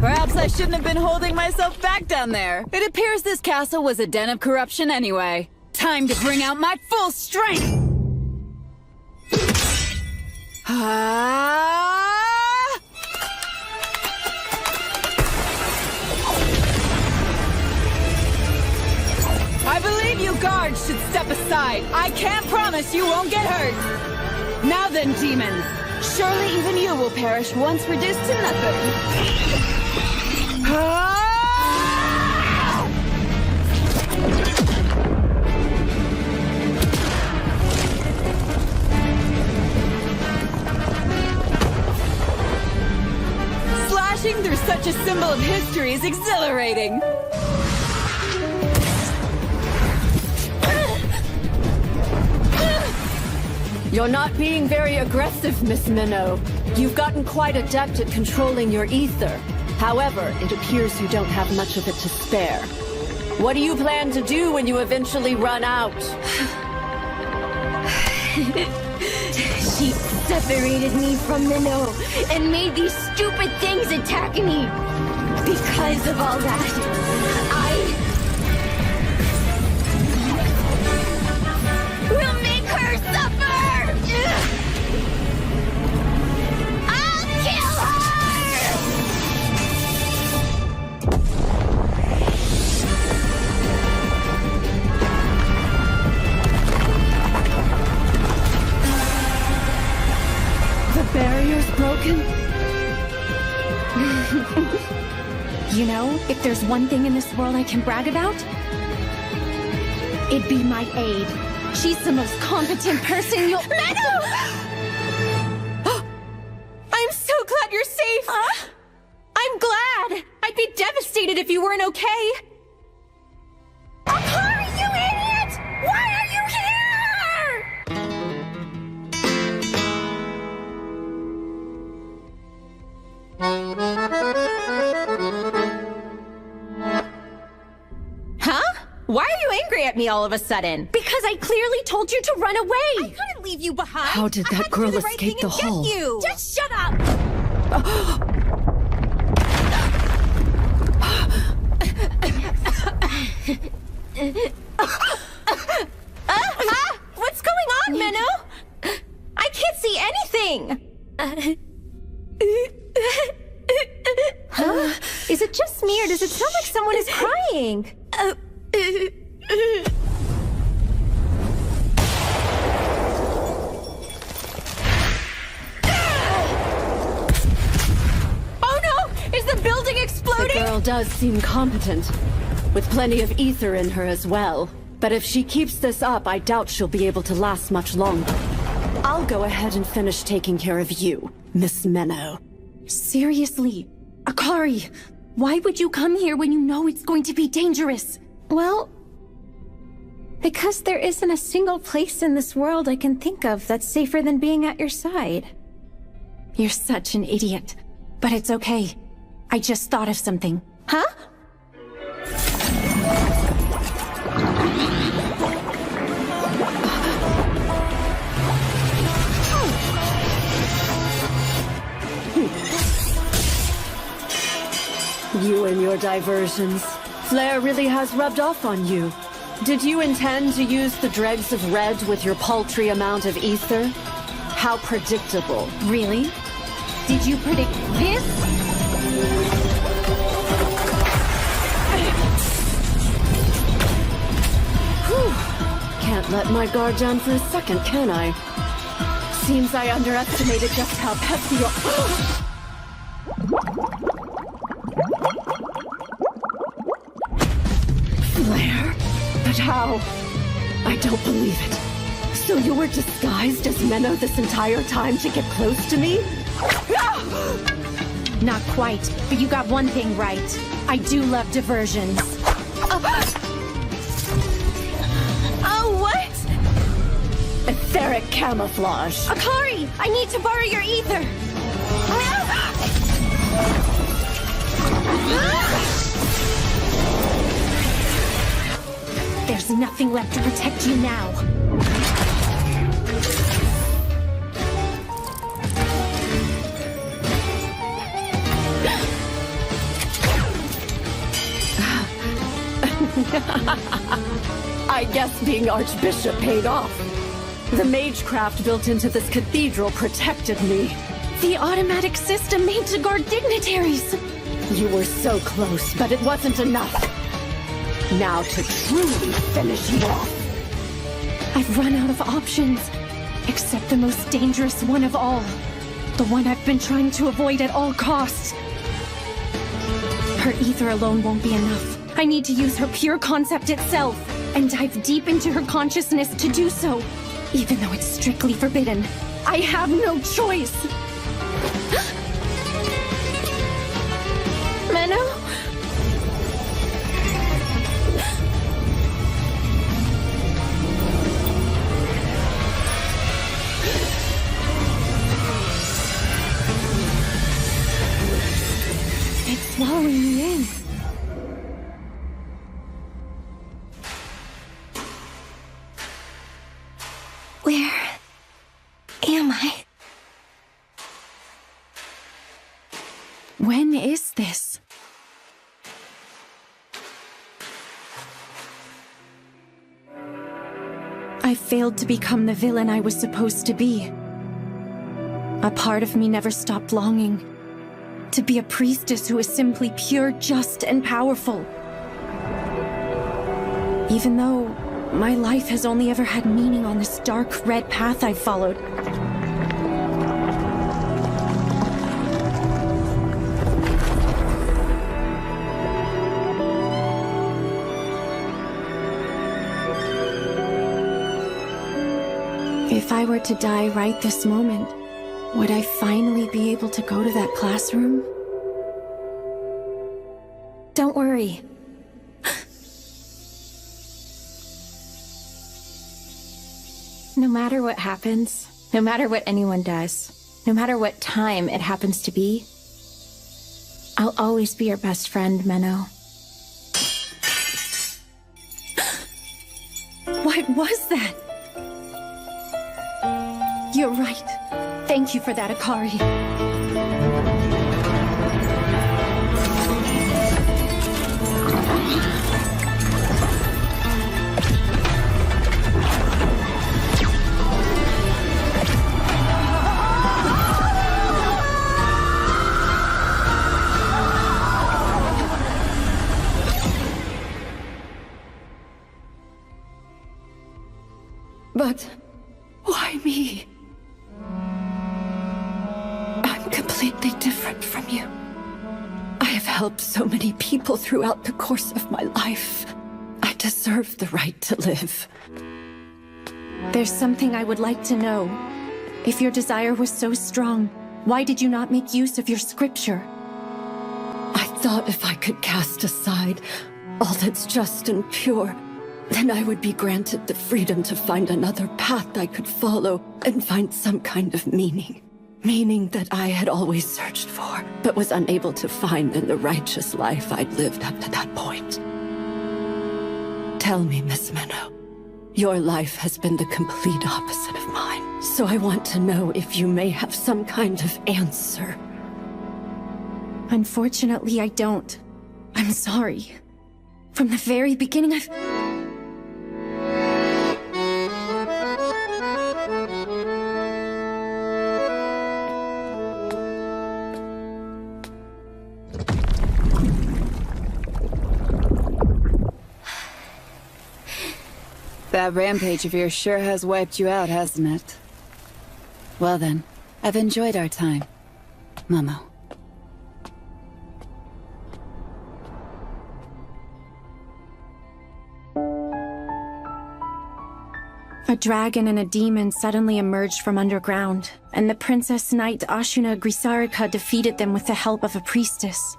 [SPEAKER 7] Perhaps I shouldn't have been holding myself back down there. It appears this castle was a den of corruption anyway. Time to bring out my full strength! I believe you guards should step aside. I can't promise you won't get hurt. Now then, demons. Surely even you will perish once reduced to nothing. Slashing through such a symbol of history is exhilarating.
[SPEAKER 16] You're not being very aggressive, Miss Minnow. You've gotten quite adept at controlling your ether. However, it appears you don't have much of it to spare. What do you plan to do when you eventually run out?
[SPEAKER 6] She separated me from Minnow and made these stupid things attack me. Because of all that, I will make her suffer! I'll kill her!
[SPEAKER 1] The barrier's broken? You know, if there's one thing in this world I can brag about, it'd be my aide. She's the most competent person you'll—
[SPEAKER 6] Minnow!
[SPEAKER 1] I'm so glad you're safe! Huh? I'm glad! I'd be devastated if you weren't okay!
[SPEAKER 6] Akari, you idiot! Why are you here?
[SPEAKER 18] Why are you angry at me all of a sudden?
[SPEAKER 1] Because I clearly told you to run away!
[SPEAKER 18] I couldn't leave you behind!
[SPEAKER 16] How did
[SPEAKER 18] I
[SPEAKER 16] that
[SPEAKER 18] had to
[SPEAKER 16] girl
[SPEAKER 18] do the right
[SPEAKER 16] escape
[SPEAKER 18] thing
[SPEAKER 16] the
[SPEAKER 18] and get
[SPEAKER 16] hull?
[SPEAKER 18] you. Just shut up!
[SPEAKER 4] What's going on, Menno? I can't see anything! Huh? Is it just me, or does it sound like someone is crying?
[SPEAKER 18] Oh no! Is the building exploding?
[SPEAKER 16] The girl does seem competent, with plenty of ether in her as well. But if she keeps this up, I doubt she'll be able to last much longer. I'll go ahead and finish taking care of you, Miss Menno.
[SPEAKER 1] Seriously, Akari, why would you come here when you know it's going to be dangerous?
[SPEAKER 4] Well, because there isn't a single place in this world I can think of that's safer than being at your side.
[SPEAKER 1] You're such an idiot. But it's okay. I just thought of something.
[SPEAKER 4] Huh?
[SPEAKER 16] You and your diversions. Flare really has rubbed off on you. Did you intend to use the dregs of red with your paltry amount of ether? How predictable.
[SPEAKER 1] Really? Did you predict this?
[SPEAKER 16] Whew. Can't let my guard down for a second, can I? Seems I underestimated just how pesky you Flare? But how? I don't believe it. So you were disguised as Menno this entire time to get close to me?
[SPEAKER 1] Not quite, but you got one thing right. I do love diversions.
[SPEAKER 4] Oh, what?
[SPEAKER 16] Etheric camouflage.
[SPEAKER 4] Akari, I need to borrow your ether.
[SPEAKER 1] There's nothing left to protect you now.
[SPEAKER 16] I guess being Archbishop paid off. The magecraft built into this cathedral protected me.
[SPEAKER 1] The automatic system made to guard dignitaries.
[SPEAKER 16] You were so close, but it wasn't enough. Now to truly finish you off.
[SPEAKER 1] I've run out of options, except the most dangerous one of all. The one I've been trying to avoid at all costs. Her ether alone won't be enough. I need to use her pure concept itself, and dive deep into her consciousness to do so, even though it's strictly forbidden. I have no choice!
[SPEAKER 4] Menno?
[SPEAKER 1] It's swallowing me in.
[SPEAKER 4] Where am I?
[SPEAKER 1] When is this? I failed to become the villain I was supposed to be. A part of me never stopped longing to be a priestess who is simply pure, just, and powerful. Even though my life has only ever had meaning on this dark red path I've followed. If I were to die right this moment, would I finally be able to go to that classroom?
[SPEAKER 4] Don't worry. No matter what happens, no matter what anyone does, no matter what time it happens to be, I'll always be your best friend, Menno.
[SPEAKER 1] What was that? You're right. Thank you for that, Akari.
[SPEAKER 16] But why me? I'm completely different from you. I have helped so many people throughout the course of my life. I deserve the right to live.
[SPEAKER 1] There's something I would like to know. If your desire was so strong, why did you not make use of your scripture?
[SPEAKER 16] I thought if I could cast aside all that's just and pure, then I would be granted the freedom to find another path I could follow and find some kind of meaning. Meaning that I had always searched for, but was unable to find in the righteous life I'd lived up to that point. Tell me, Miss Minnow, your life has been the complete opposite of mine, so I want to know if you may have some kind of answer.
[SPEAKER 1] Unfortunately, I don't. I'm sorry. From the very beginning, I've...
[SPEAKER 7] That rampage of yours sure has wiped you out, hasn't it? Well then, I've enjoyed our time. Momo.
[SPEAKER 1] A dragon and a demon suddenly emerged from underground, and the Princess Knight Ashuna Grisarika defeated them with the help of a priestess.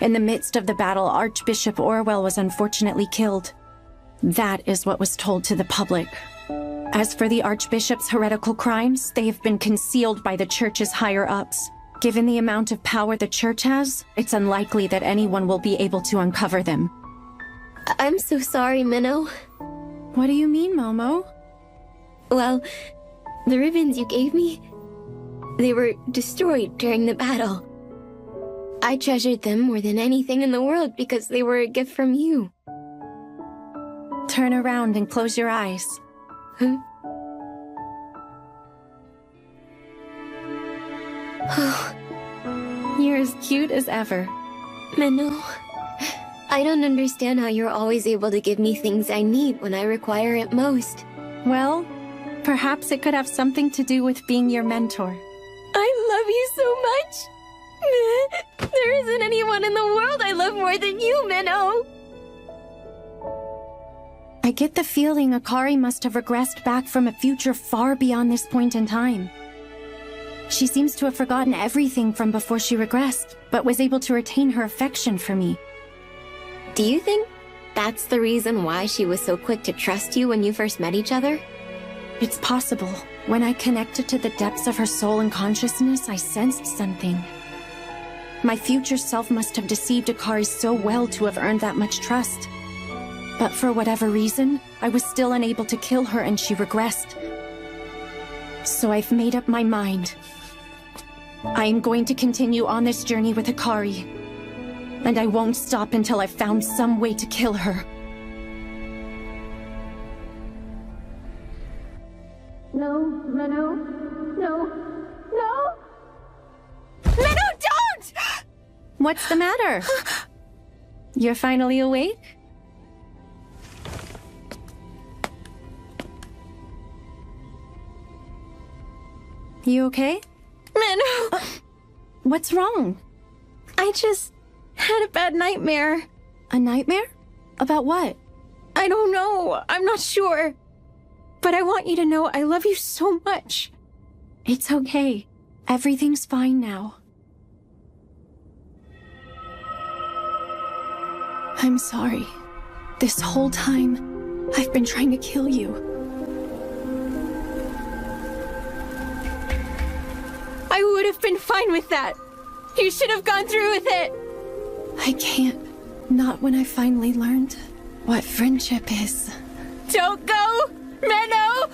[SPEAKER 1] In the midst of the battle, Archbishop Orwell was unfortunately killed. That is what was told to the public. As for the Archbishop's heretical crimes, they have been concealed by the Church's higher-ups. Given the amount of power the Church has, it's unlikely that anyone will be able to uncover them.
[SPEAKER 15] I'm so sorry, Minnow.
[SPEAKER 1] What do you mean, Momo?
[SPEAKER 15] Well, the ribbons you gave me, they were destroyed during the battle. I treasured them more than anything in the world because they were a gift from you.
[SPEAKER 1] Turn around and close your eyes. You're as cute as ever.
[SPEAKER 15] Minnow, I don't understand how you're always able to give me things I need when I require it most.
[SPEAKER 1] Well, perhaps it could have something to do with being your mentor.
[SPEAKER 15] I love you so much! There isn't anyone in the world I love more than you, Minnow!
[SPEAKER 1] I get the feeling Akari must have regressed back from a future far beyond this point in time. She seems to have forgotten everything from before she regressed, but was able to retain her affection for me.
[SPEAKER 15] Do you think that's the reason why she was so quick to trust you when you first met each other?
[SPEAKER 1] It's possible. When I connected to the depths of her soul and consciousness, I sensed something. My future self must have deceived Akari so well to have earned that much trust. But for whatever reason, I was still unable to kill her and she regressed. So I've made up my mind. I am going to continue on this journey with Akari. And I won't stop until I've found some way to kill her.
[SPEAKER 6] No, Minnow. No. No!
[SPEAKER 1] Minnow, don't! What's the matter? You're finally awake? You okay?
[SPEAKER 4] Minnow!
[SPEAKER 1] What's wrong?
[SPEAKER 4] I just had a bad nightmare.
[SPEAKER 1] A nightmare? About what?
[SPEAKER 4] I don't know. I'm not sure. But I want you to know I love you so much.
[SPEAKER 1] It's okay. Everything's fine now. I'm sorry. This whole time, I've been trying to kill you.
[SPEAKER 4] I would have been fine with that. You should have gone through with it.
[SPEAKER 1] I can't. Not when I finally learned what friendship is.
[SPEAKER 18] Don't go! Menno!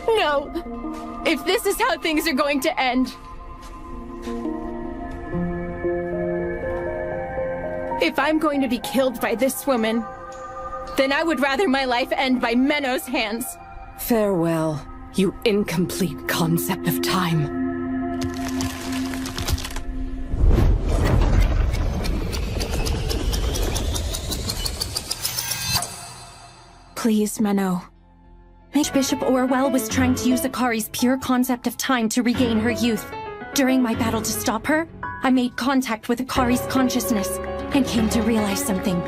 [SPEAKER 17] No! If this is how things are going to end... If I'm going to be killed by this woman, then I would rather my life end by Menno's hands.
[SPEAKER 3] Farewell, you incomplete concept of time.
[SPEAKER 1] Please, Menno. Bishop Orwell was trying to use Akari's pure concept of time to regain her youth. During my battle to stop her, I made contact with Akari's consciousness and came to realize something.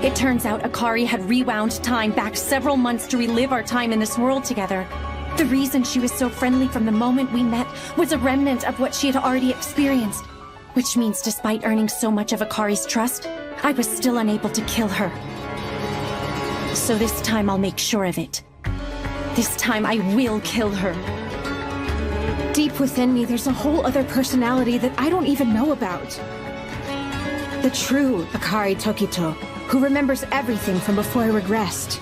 [SPEAKER 1] It turns out Akari had rewound time back several months to relive our time in this world together. The reason she was so friendly from the moment we met was a remnant of what she had already experienced. Which means despite earning so much of Akari's trust, I was still unable to kill her. So this time I'll make sure of it. This time I will kill her.
[SPEAKER 4] Deep within me, there's a whole other personality that I don't even know about. The true Akari Tokito, who remembers everything from before I regressed.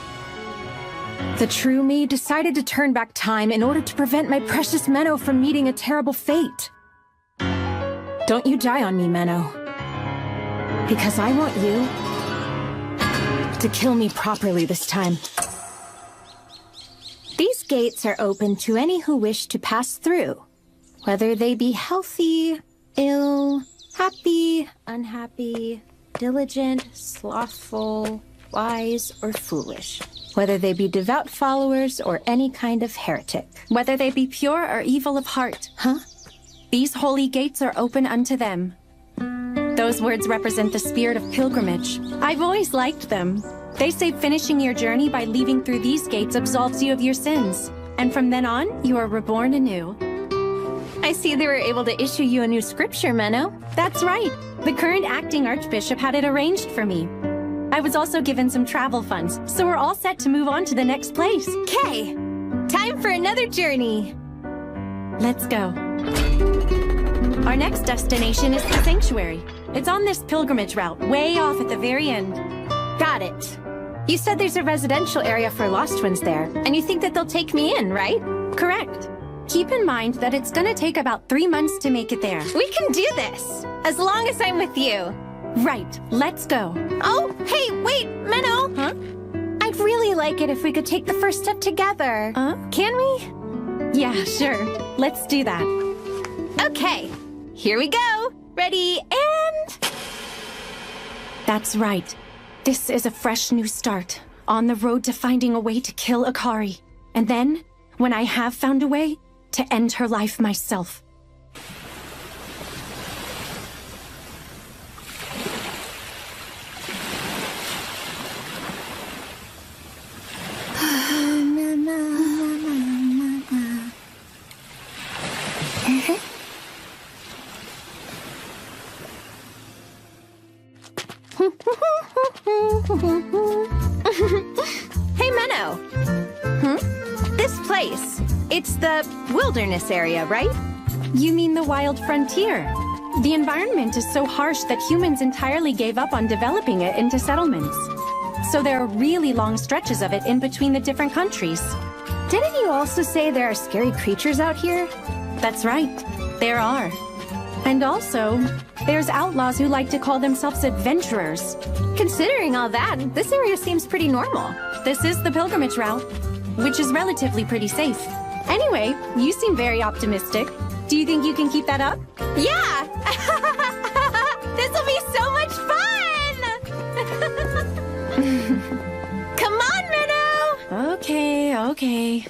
[SPEAKER 4] The true me decided to turn back time in order to prevent my precious Menno from meeting a terrible fate. Don't you die on me, Menno. Because I want you to kill me properly this time. These gates are open to any who wish to pass through, whether they be healthy, ill, happy, unhappy, diligent, slothful, wise, or foolish. Whether they be devout followers or any kind of heretic.
[SPEAKER 1] Whether they be pure or evil of heart.
[SPEAKER 4] Huh?
[SPEAKER 1] These holy gates are open unto them. Those words represent the spirit of pilgrimage. I've always liked them. They say finishing your journey by leaving through these gates absolves you of your sins. And from then on, you are reborn anew.
[SPEAKER 4] I see they were able to issue you a new scripture, Menno.
[SPEAKER 1] That's right. The current acting archbishop had it arranged for me. I was also given some travel funds, so we're all set to move on to the next place.
[SPEAKER 4] Okay, time for another journey.
[SPEAKER 1] Let's go. Our next destination is the sanctuary. It's on this pilgrimage route, way off at the very end.
[SPEAKER 4] Got it. You said there's a residential area for lost ones there, and you think that they'll take me in, right?
[SPEAKER 1] Correct. Keep in mind that it's gonna take about 3 months to make it there.
[SPEAKER 4] We can do this, as long as I'm with you.
[SPEAKER 1] Right, let's go.
[SPEAKER 4] Oh, hey, wait, Menno!
[SPEAKER 1] Huh?
[SPEAKER 4] I'd really like it if we could take the first step together. Can we?
[SPEAKER 1] Yeah, sure. Let's do that.
[SPEAKER 4] Okay, here we go. Ready, and...
[SPEAKER 1] That's right. This is a fresh new start, on the road to finding a way to kill Akari. And then, when I have found a way, to end her life myself.
[SPEAKER 4] Hey, Menno! This place, it's the wilderness area, right?
[SPEAKER 1] You mean the wild frontier? The environment is so harsh that humans entirely gave up on developing it into settlements. So there are really long stretches of it in between the different countries.
[SPEAKER 4] Didn't you also say there are scary creatures out here?
[SPEAKER 1] That's right, there are. And also, there's outlaws who like to call themselves adventurers.
[SPEAKER 4] Considering all that, this area seems pretty normal.
[SPEAKER 1] This is the pilgrimage route, which is relatively pretty safe. Anyway, you seem very optimistic. Do you think you can keep that up?
[SPEAKER 4] Yeah! This'll be so much fun! Come on, Menno!
[SPEAKER 1] Okay.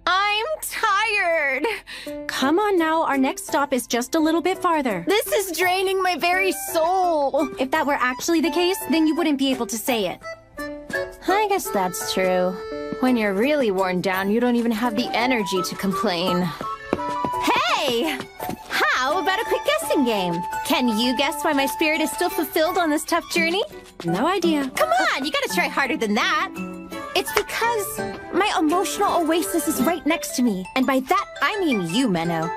[SPEAKER 4] I'm tired.
[SPEAKER 1] Come on now, our next stop is just a little bit farther.
[SPEAKER 4] This is draining my very soul.
[SPEAKER 1] If that were actually the case, then you wouldn't be able to say it.
[SPEAKER 4] I guess that's true. When you're really worn down, you don't even have the energy to complain. Hey! How about a quick guessing game. Can you guess why my spirit is still fulfilled on this tough journey?
[SPEAKER 1] No idea.
[SPEAKER 4] Come on, you gotta try harder than that. It's because my emotional oasis is right next to me. And by that, I mean you, Menno.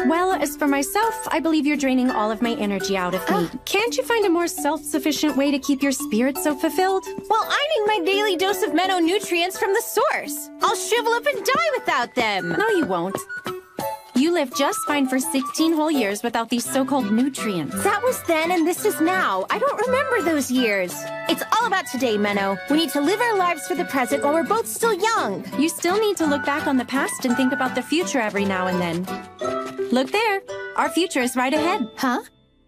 [SPEAKER 1] Well, as for myself, I believe you're draining all of my energy out of me. Can't you find a more self-sufficient way to keep your spirit so fulfilled?
[SPEAKER 4] Well, I need my daily dose of Menno nutrients from the source. I'll shrivel up and die without them.
[SPEAKER 1] No, you won't. You lived just fine for 16 whole years without these so-called nutrients.
[SPEAKER 4] That was then and this is now. I don't remember those years. It's all about today, Menno. We need to live our lives for the present while we're both still young.
[SPEAKER 1] You still need to look back on the past and think about the future every now and then. Look there. Our future is right ahead.
[SPEAKER 4] Huh?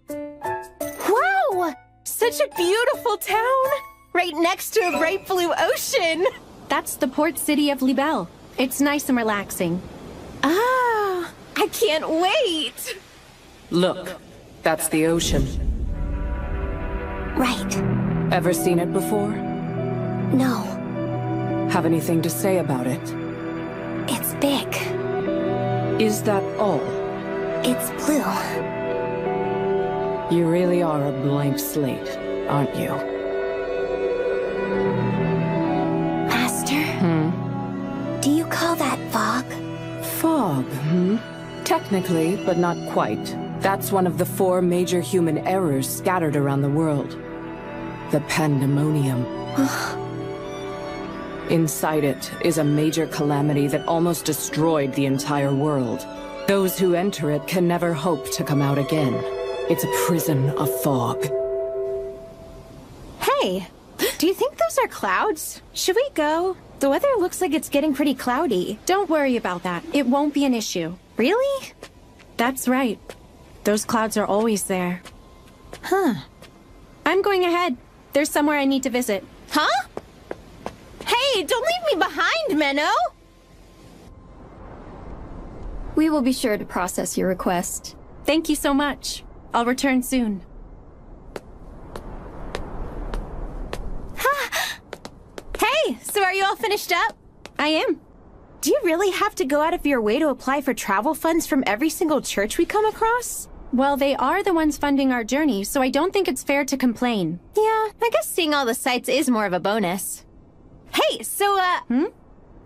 [SPEAKER 4] Wow! Such a beautiful town! Right next to a bright blue ocean!
[SPEAKER 1] That's the port city of Libelle. It's nice and relaxing.
[SPEAKER 4] Ah, I can't wait!
[SPEAKER 3] Look, that's the ocean.
[SPEAKER 6] Right.
[SPEAKER 3] Ever seen it before?
[SPEAKER 6] No.
[SPEAKER 3] Have anything to say about it?
[SPEAKER 6] It's big.
[SPEAKER 3] Is that all?
[SPEAKER 6] It's blue.
[SPEAKER 3] You really are a blank slate, aren't you?
[SPEAKER 6] Master? Do you call that fog?
[SPEAKER 3] Fog, Technically, but not quite. That's one of the 4 major human errors scattered around the world. The Pandemonium. Inside it is a major calamity that almost destroyed the entire world. Those who enter it can never hope to come out again. It's a prison of fog.
[SPEAKER 4] Hey, do you think those are clouds? Should we go? The weather looks like it's getting pretty cloudy.
[SPEAKER 1] Don't worry about that. It won't be an issue.
[SPEAKER 4] Really?
[SPEAKER 1] That's right. Those clouds are always there.
[SPEAKER 4] Huh.
[SPEAKER 1] I'm going ahead. There's somewhere I need to visit.
[SPEAKER 4] Huh? Hey, don't leave me behind, Menno!
[SPEAKER 10] We will be sure to process your request.
[SPEAKER 1] Thank you so much. I'll return soon.
[SPEAKER 4] Hey, so are you all finished up?
[SPEAKER 1] I am.
[SPEAKER 4] Do you really have to go out of your way to apply for travel funds from every single church we come across?
[SPEAKER 1] Well, they are the ones funding our journey, so I don't think it's fair to complain.
[SPEAKER 4] Yeah, I guess seeing all the sights is more of a bonus. Hey, so, I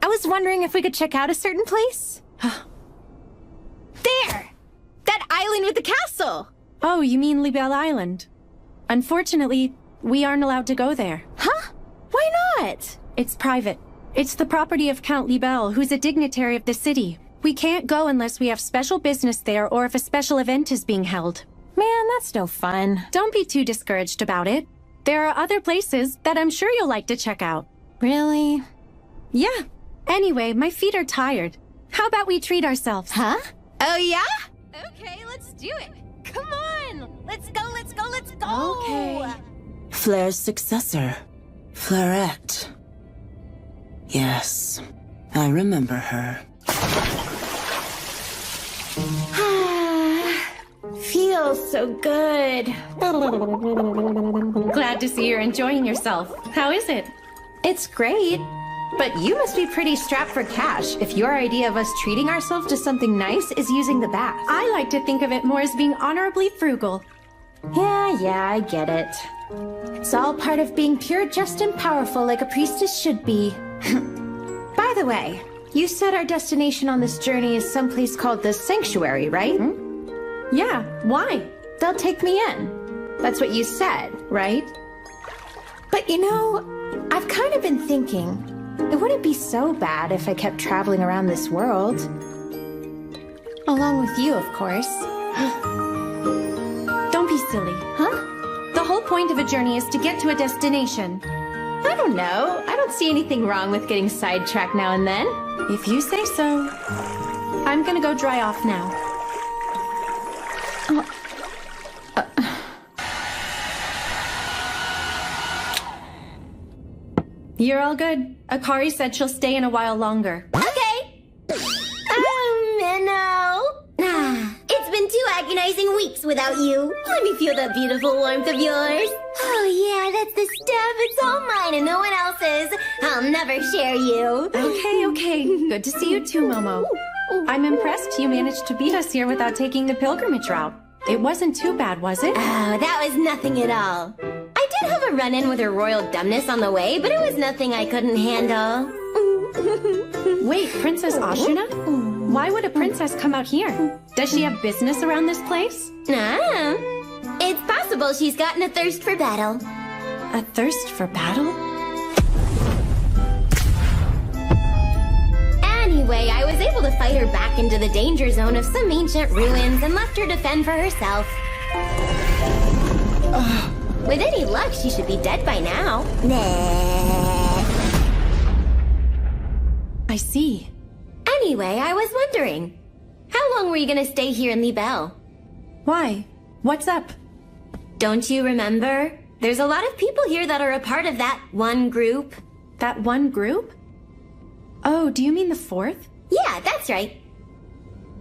[SPEAKER 4] was wondering if we could check out a certain place? There! That island with the castle!
[SPEAKER 1] Oh, you mean Libelle Island? Unfortunately, we aren't allowed to go there.
[SPEAKER 4] Huh? Why not?
[SPEAKER 1] It's private. It's the property of Count Libelle, who's a dignitary of the city. We can't go unless we have special business there or if a special event is being held.
[SPEAKER 4] Man, that's no fun.
[SPEAKER 1] Don't be too discouraged about it. There are other places that I'm sure you'll like to check out.
[SPEAKER 4] Really?
[SPEAKER 1] Yeah. Anyway, my feet are tired. How about we treat ourselves?
[SPEAKER 4] Huh? Oh, yeah? Okay, let's do it. Come on! Let's go, let's go, let's go!
[SPEAKER 1] Okay.
[SPEAKER 19] Flair's successor, Flairette. Yes, I remember her.
[SPEAKER 4] Feels so good.
[SPEAKER 1] Glad to see you're enjoying yourself. How is it?
[SPEAKER 4] It's great. But you must be pretty strapped for cash if your idea of us treating ourselves to something nice is using the bath.
[SPEAKER 1] I like to think of it more as being honorably frugal.
[SPEAKER 4] Yeah, I get it. It's all part of being pure, just, and powerful like a priestess should be. By the way, you said our destination on this journey is someplace called the Sanctuary, right?
[SPEAKER 1] Yeah, why?
[SPEAKER 4] They'll take me in. That's what you said, right? But you know, I've kind of been thinking, it wouldn't be so bad if I kept traveling around this world. Along with you, of course.
[SPEAKER 1] Don't be silly.
[SPEAKER 4] Huh?
[SPEAKER 1] The whole point of a journey is to get to a destination.
[SPEAKER 4] I don't know. I don't see anything wrong with getting sidetracked now and then.
[SPEAKER 1] If you say so. I'm gonna go dry off now. You're all good. Akari said she'll stay in a while longer.
[SPEAKER 6] Okay. Menno. It's been 2 agonizing weeks without you. Let me feel that beautiful warmth of yours. Oh yeah, that's the stuff. It's all mine and no one else's. I'll never share you.
[SPEAKER 1] Okay. Good to see you too, Momo. I'm impressed you managed to beat us here without taking the pilgrimage route. It wasn't too bad, was it?
[SPEAKER 15] Oh, that was nothing at all. I did have a run-in with her royal dumbness on the way, but it was nothing I couldn't handle.
[SPEAKER 1] Wait, Princess Ashuna? Why would a princess come out here? Does she have business around this place?
[SPEAKER 15] It's possible she's gotten a thirst for battle.
[SPEAKER 1] A thirst for battle?
[SPEAKER 15] Anyway, I was able to fight her back into the danger zone of some ancient ruins and left her to fend for herself. With any luck, she should be dead by now.
[SPEAKER 1] I see.
[SPEAKER 15] Anyway, I was wondering, how long were you gonna stay here in Libelle?
[SPEAKER 1] Why? What's up?
[SPEAKER 15] Don't you remember? There's a lot of people here that are a part of that one group.
[SPEAKER 1] That one group? Oh, do you mean the fourth?
[SPEAKER 15] Yeah, that's right.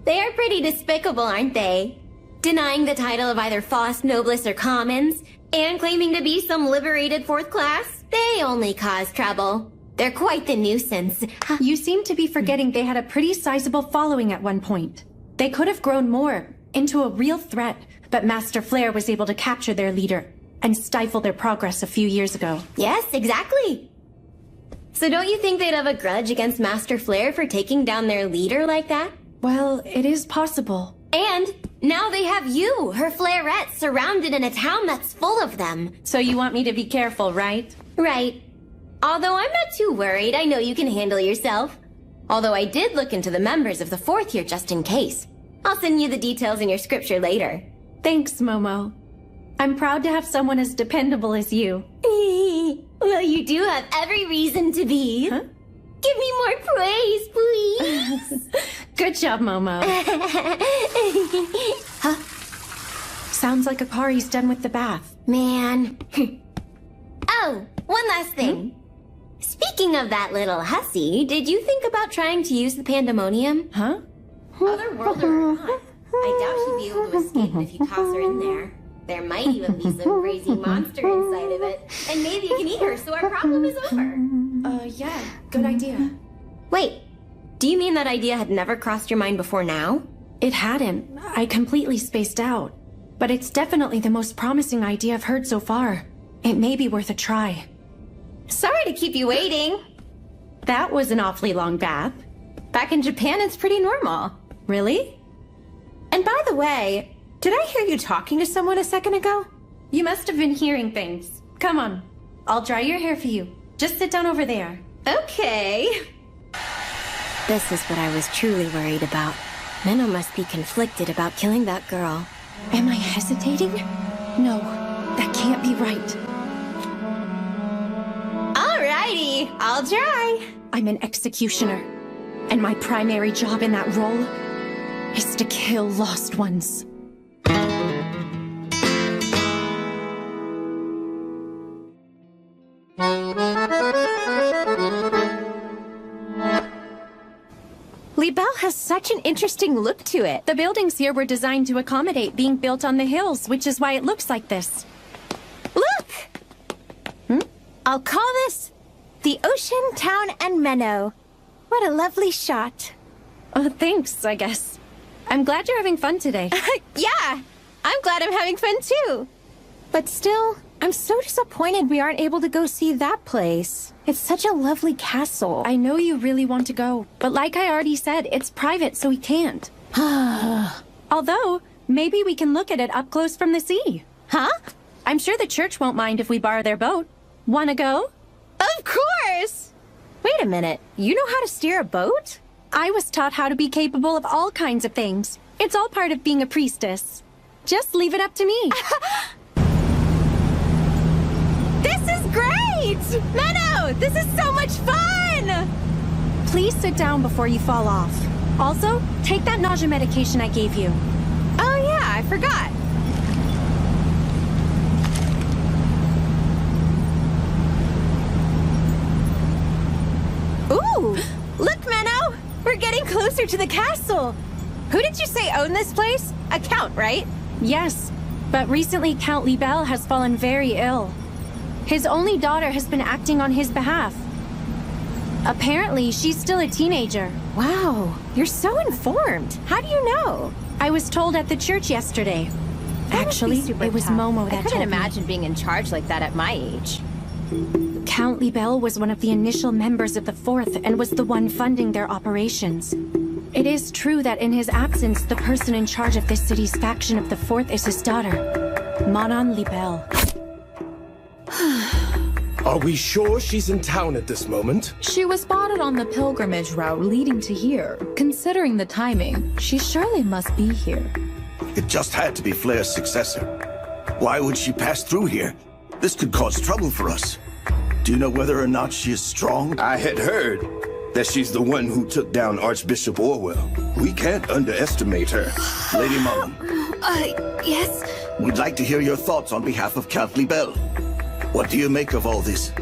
[SPEAKER 15] They are pretty despicable, aren't they? Denying the title of either Faust Noblesse or Commons, and claiming to be some liberated fourth class. They only cause trouble. They're quite the nuisance.
[SPEAKER 1] You seem to be forgetting they had a pretty sizable following at one point. They could have grown more, into a real threat, but Master Flare was able to capture their leader and stifle their progress a few years ago.
[SPEAKER 15] Yes, exactly. So don't you think they'd have a grudge against Master Flare for taking down their leader like that?
[SPEAKER 1] Well, it is possible.
[SPEAKER 15] And now they have you, her Flarettes, surrounded in a town that's full of them.
[SPEAKER 1] So you want me to be careful, right?
[SPEAKER 15] Right. Although I'm not too worried, I know you can handle yourself. Although I did look into the members of the fourth here just in case. I'll send you the details in your scripture later.
[SPEAKER 1] Thanks, Momo. I'm proud to have someone as dependable as you.
[SPEAKER 15] Well, you do have every reason to be.
[SPEAKER 1] Huh?
[SPEAKER 15] Give me more praise, please.
[SPEAKER 1] Good job, Momo.
[SPEAKER 15] Huh?
[SPEAKER 1] Sounds like Akari's done with the bath.
[SPEAKER 15] Man. Oh, one last thing. Speaking of that little hussy, did you think about trying to use the pandemonium?
[SPEAKER 1] Huh?
[SPEAKER 15] Otherworlder or not, I doubt she'd be able to escape if you toss her in there. There might even be some crazy monster inside of it. And maybe you can eat her so our problem is over.
[SPEAKER 1] Yeah, good idea.
[SPEAKER 15] Wait, do you mean that idea had never crossed your mind before now?
[SPEAKER 1] It hadn't. I completely spaced out. But it's definitely the most promising idea I've heard so far. It may be worth a try.
[SPEAKER 15] Sorry to keep you waiting.
[SPEAKER 1] That was an awfully long bath.
[SPEAKER 11] Back in Japan, it's pretty normal.
[SPEAKER 1] Really?
[SPEAKER 11] And by the way, did I hear you talking to someone a second ago?
[SPEAKER 1] You must have been hearing things. Come on. I'll dry your hair for you. Just sit down over there.
[SPEAKER 15] Okay. This is what I was truly worried about. Minnow must be conflicted about killing that girl.
[SPEAKER 1] Am I hesitating? No, that can't be right.
[SPEAKER 11] Alrighty, I'll try.
[SPEAKER 1] I'm an executioner, and my primary job in that role is to kill lost ones.
[SPEAKER 11] Libelle has such an interesting look to it.
[SPEAKER 1] The buildings here were designed to accommodate being built on the hills, which is why it looks like this.
[SPEAKER 11] Look! I'll call this the Ocean, Town, and Menno. What a lovely shot.
[SPEAKER 1] Oh, thanks, I guess. I'm glad you're having fun today.
[SPEAKER 11] Yeah, I'm glad I'm having fun too. But still, I'm so disappointed we aren't able to go see that place. It's such a lovely castle.
[SPEAKER 1] I know you really want to go, but like I already said, it's private, so we can't. Although, maybe we can look at it up close from the sea.
[SPEAKER 11] Huh?
[SPEAKER 1] I'm sure the church won't mind if we borrow their boat. Wanna go?
[SPEAKER 11] Of course! Wait a minute, you know how to steer a boat?
[SPEAKER 1] I was taught how to be capable of all kinds of things. It's all part of being a priestess. Just leave it up to me.
[SPEAKER 11] This is great! Menno, this is so much fun!
[SPEAKER 1] Please sit down before you fall off. Also, take that nausea medication I gave you.
[SPEAKER 11] Oh yeah, I forgot. Ooh! Look, Menno! We're getting closer to the castle! Who did you say owned this place? A count, right?
[SPEAKER 1] Yes, but recently Count Libelle has fallen very ill. His only daughter has been acting on his behalf. Apparently, she's still a teenager,
[SPEAKER 11] Wow, you're so informed. How do you know?
[SPEAKER 1] I was told at the church yesterday. Actually, it was Momo that
[SPEAKER 11] I couldn't
[SPEAKER 1] told me.
[SPEAKER 11] imagine being in charge like that at my age.
[SPEAKER 1] Count Libelle was one of the initial members of the Fourth and was the one funding their operations. It is true that in his absence, the person in charge of this city's faction of the Fourth is his daughter, Manon Libelle.
[SPEAKER 20] Are we sure she's in town at this moment?
[SPEAKER 21] She was spotted on the pilgrimage route leading to here. Considering the timing, she surely must be here.
[SPEAKER 22] It just had to be Flair's successor. Why would she pass through here? This could cause trouble for us. Do you know whether or not she is strong?
[SPEAKER 20] I had heard that she's the one who took down Archbishop Orwell. We can't underestimate her.
[SPEAKER 22] Lady Manon.
[SPEAKER 6] Yes?
[SPEAKER 22] We'd like to hear your thoughts on behalf of Count Libelle. What do you make of all this?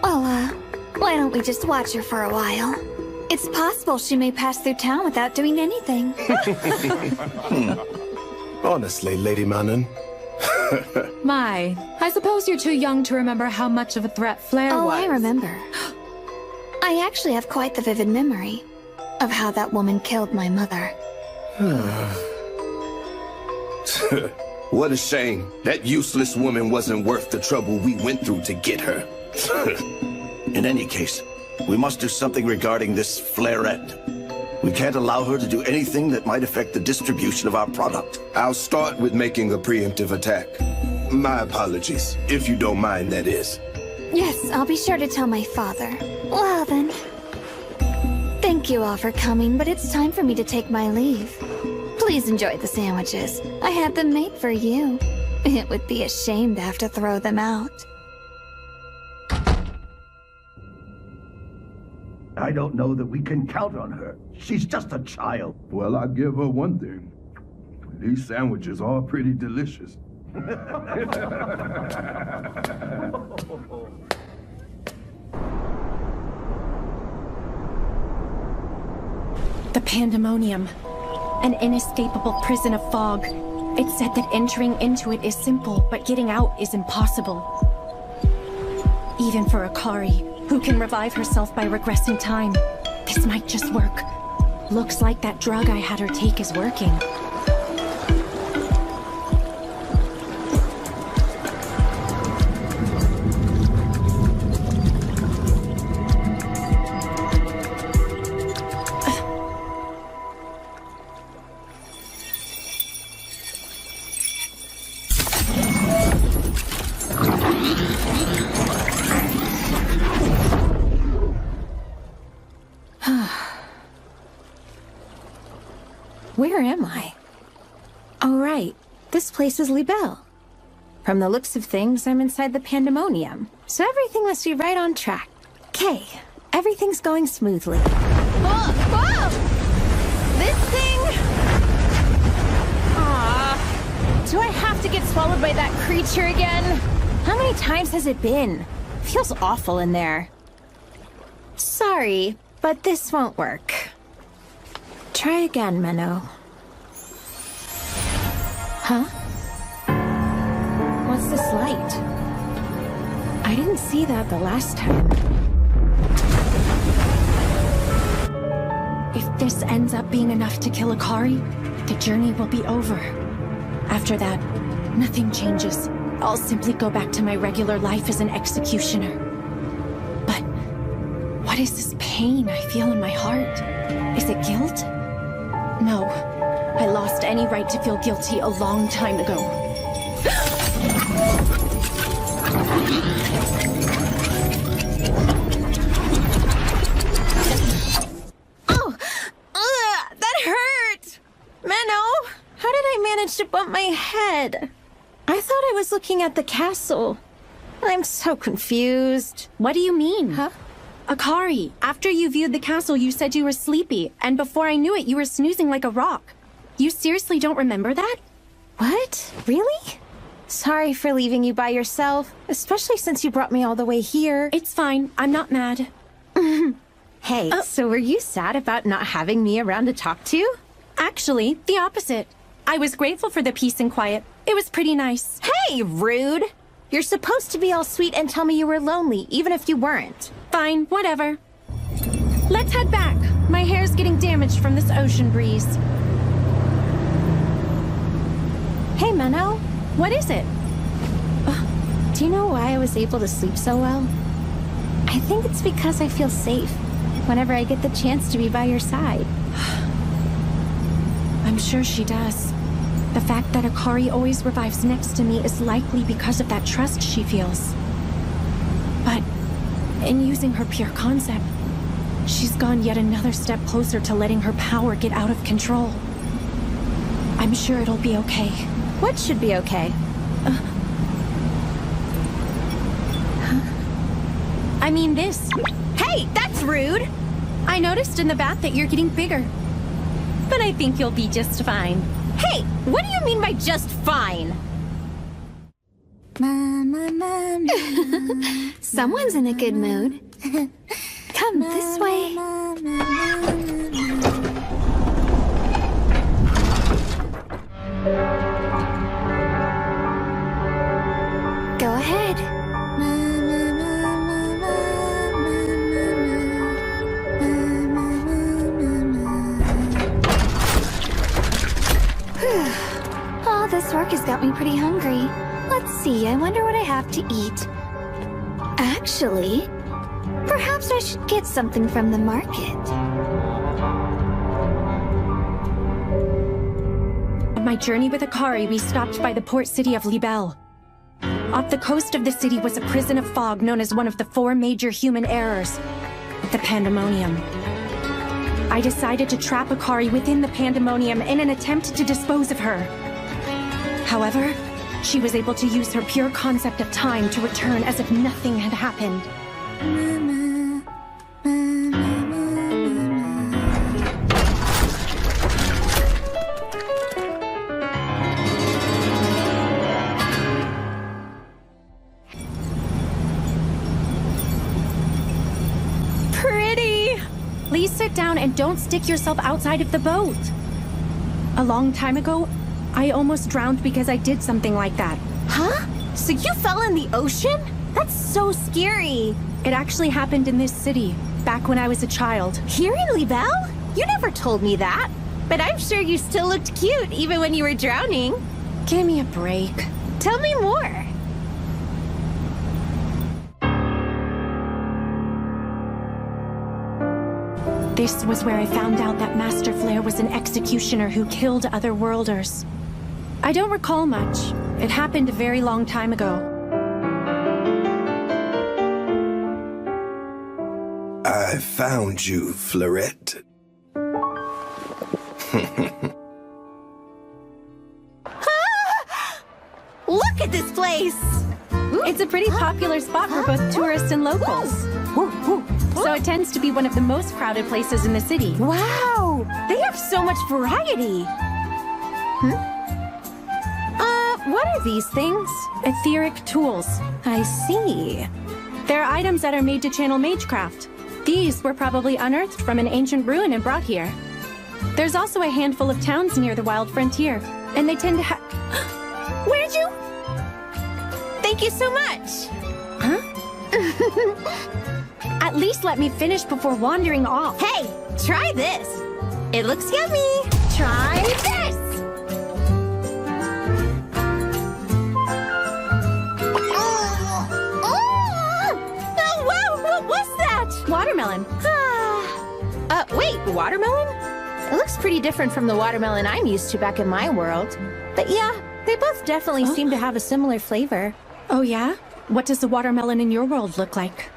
[SPEAKER 6] Well, why don't we just watch her for a while? It's possible she may pass through town without doing anything.
[SPEAKER 20] Honestly, Lady Manon.
[SPEAKER 21] My, I suppose you're too young to remember how much of a threat Flair was.
[SPEAKER 6] Oh, I remember. I actually have quite the vivid memory of how that woman killed my mother.
[SPEAKER 20] What a shame. That useless woman wasn't worth the trouble we went through to get her.
[SPEAKER 22] In any case, we must do something regarding this Flairette. We can't allow her to do anything that might affect the distribution of our product.
[SPEAKER 20] I'll start with making a preemptive attack. My apologies, if you don't mind, that is.
[SPEAKER 6] Yes, I'll be sure to tell my father. Well then. Thank you all for coming, but it's time for me to take my leave. Please enjoy the sandwiches. I had them made for you. It would be a shame to have to throw them out.
[SPEAKER 23] I don't know that we can count on her. She's just a child.
[SPEAKER 13] Well, I give her one thing. These sandwiches are pretty delicious.
[SPEAKER 1] The Pandemonium. An inescapable prison of fog. It's said that entering into it is simple, but getting out is impossible. Even for Akari, who can revive herself by regressing time. This might just work. Looks like that drug I had her take is working.
[SPEAKER 11] Where am I? Oh, right. This place is Libelle. From the looks of things, I'm inside the Pandemonium. So everything must be right on track. Okay, everything's going smoothly.
[SPEAKER 18] Whoa! Whoa! This thing...
[SPEAKER 11] Aww. Do I have to get swallowed by that creature again? How many times has it been? Feels awful in there. Sorry, but this won't work. Try again, Menno. Huh? What's this light? I didn't see that the last time.
[SPEAKER 1] If this ends up being enough to kill Akari, the journey will be over. After that, nothing changes. I'll simply go back to my regular life as an executioner. But what is this pain I feel in my heart? Is it guilt? No, I lost any right to feel guilty a long time ago.
[SPEAKER 11] Oh! That hurt! Menno, how did I manage to bump my head? I thought I was looking at the castle. I'm so confused.
[SPEAKER 1] What do you mean?
[SPEAKER 11] Huh?
[SPEAKER 1] Akari, after you viewed the castle, you said you were sleepy, and before I knew it, you were snoozing like a rock. You seriously don't remember that?
[SPEAKER 11] What? Really? Sorry for leaving you by yourself, especially since you brought me all the way here.
[SPEAKER 1] It's fine. I'm not mad.
[SPEAKER 11] Hey, so were you sad about not having me around to talk to?
[SPEAKER 1] Actually, the opposite. I was grateful for the peace and quiet. It was pretty nice.
[SPEAKER 11] Hey, rude! You're supposed to be all sweet and tell me you were lonely, even if you weren't.
[SPEAKER 1] Fine, whatever. Let's head back. My hair's getting damaged from this ocean breeze.
[SPEAKER 11] Hey, Menno.
[SPEAKER 1] What is it?
[SPEAKER 11] Do you know why I was able to sleep so well? I think it's because I feel safe whenever I get the chance to be by your side.
[SPEAKER 1] I'm sure she does. The fact that Akari always revives next to me is likely because of that trust she feels. But in using her pure concept, she's gone yet another step closer to letting her power get out of control. I'm sure it'll be okay.
[SPEAKER 11] What should be okay?
[SPEAKER 1] I mean this.
[SPEAKER 11] Hey, that's rude!
[SPEAKER 1] I noticed in the bath that you're getting bigger. But I think you'll be just fine.
[SPEAKER 11] Hey, what do you mean by just fine?
[SPEAKER 6] Someone's in a good mood. Come this way. Go ahead. Oh, this work has got me pretty hungry. Let's see, I wonder what I have to eat. Actually, perhaps I should get something from the market.
[SPEAKER 1] On my journey with Akari, we stopped by the port city of Libelle. Off the coast of the city was a prison of fog known as one of the 4 major human errors, the Pandemonium. I decided to trap Akari within the Pandemonium in an attempt to dispose of her. However, she was able to use her pure concept of time to return as if nothing had happened.
[SPEAKER 11] Pretty!
[SPEAKER 1] Please sit down and don't stick yourself outside of the boat. A long time ago, I almost drowned because I did something like that.
[SPEAKER 11] Huh? So you fell in the ocean? That's so scary.
[SPEAKER 1] It actually happened in this city, back when I was a child.
[SPEAKER 11] Here in Libelle? You never told me that. But I'm sure you still looked cute, even when you were drowning.
[SPEAKER 1] Give me a break.
[SPEAKER 11] Tell me more.
[SPEAKER 1] This was where I found out that Master Flare was an executioner who killed other worlders. I don't recall much. It happened a very long time ago.
[SPEAKER 20] I found you, Fleurette.
[SPEAKER 11] Look at this place!
[SPEAKER 1] It's a pretty popular spot for both tourists and locals. So it tends to be one of the most crowded places in the city.
[SPEAKER 11] Wow! They have so much variety! What are these things?
[SPEAKER 1] Etheric tools.
[SPEAKER 11] I see.
[SPEAKER 1] They're items that are made to channel magecraft. These were probably unearthed from an ancient ruin and brought here. There's also a handful of towns near the Wild Frontier, and they tend to have...
[SPEAKER 11] Where'd you... Thank you so much!
[SPEAKER 1] Huh? At least let me finish before wandering off.
[SPEAKER 11] Hey, try this! It looks yummy! Try this! Oh, wow! What was that?
[SPEAKER 1] Watermelon.
[SPEAKER 11] Wait, watermelon? It looks pretty different from the watermelon I'm used to back in my world. But yeah, they both definitely seem to have a similar flavor.
[SPEAKER 1] Oh yeah? What does the watermelon in your world look like?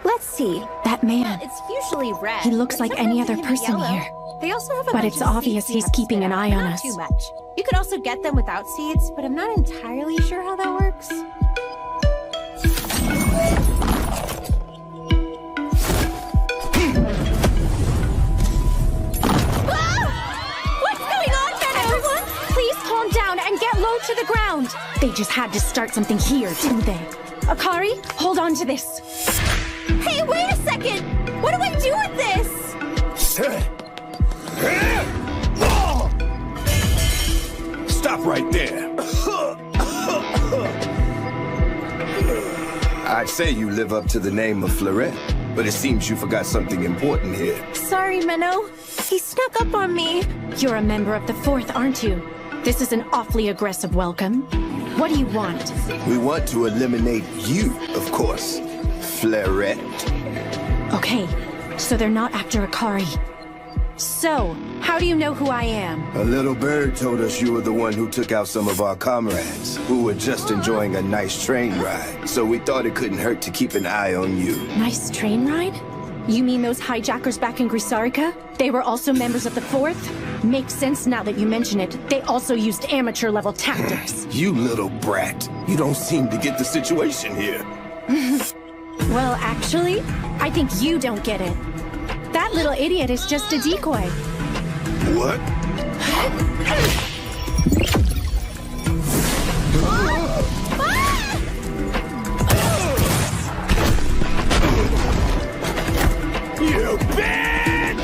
[SPEAKER 11] Let's see.
[SPEAKER 1] That man.
[SPEAKER 11] It's usually red.
[SPEAKER 1] He looks like any other person here.
[SPEAKER 11] They also have a
[SPEAKER 1] But
[SPEAKER 11] bunch
[SPEAKER 1] it's
[SPEAKER 11] of
[SPEAKER 1] obvious
[SPEAKER 11] seeds
[SPEAKER 1] he's keeping an eye on
[SPEAKER 11] not
[SPEAKER 1] us.
[SPEAKER 11] Too much. You could also get them without seeds, but I'm not entirely sure how that works. What's going on, then, everyone?
[SPEAKER 1] Please calm down and get low to the ground. They just had to start something here, didn't they? Akari, hold on to this.
[SPEAKER 11] Hey, wait a second! What do I do with this?
[SPEAKER 20] Stop right there. I'd say you live up to the name of Fleurette, but it seems you forgot something important here.
[SPEAKER 11] Sorry, Menno. He snuck up on me.
[SPEAKER 1] You're a member of the Fourth, aren't you? This is an awfully aggressive welcome. What do you want?
[SPEAKER 20] We want to eliminate you, of course, Flairette.
[SPEAKER 1] Okay, so they're not after Akari. So, how do you know who I am?
[SPEAKER 20] A little bird told us you were the one who took out some of our comrades, who were just enjoying a nice train ride. So we thought it couldn't hurt to keep an eye on you.
[SPEAKER 1] Nice train ride? You mean those hijackers back in Grisarica? They were also members of the Fourth? Makes sense now that you mention it. They also used amateur-level tactics.
[SPEAKER 20] You little brat. You don't seem to get the situation here.
[SPEAKER 1] Well, actually, I think you don't get it. That little idiot is just a decoy.
[SPEAKER 20] What?
[SPEAKER 8] You bitch!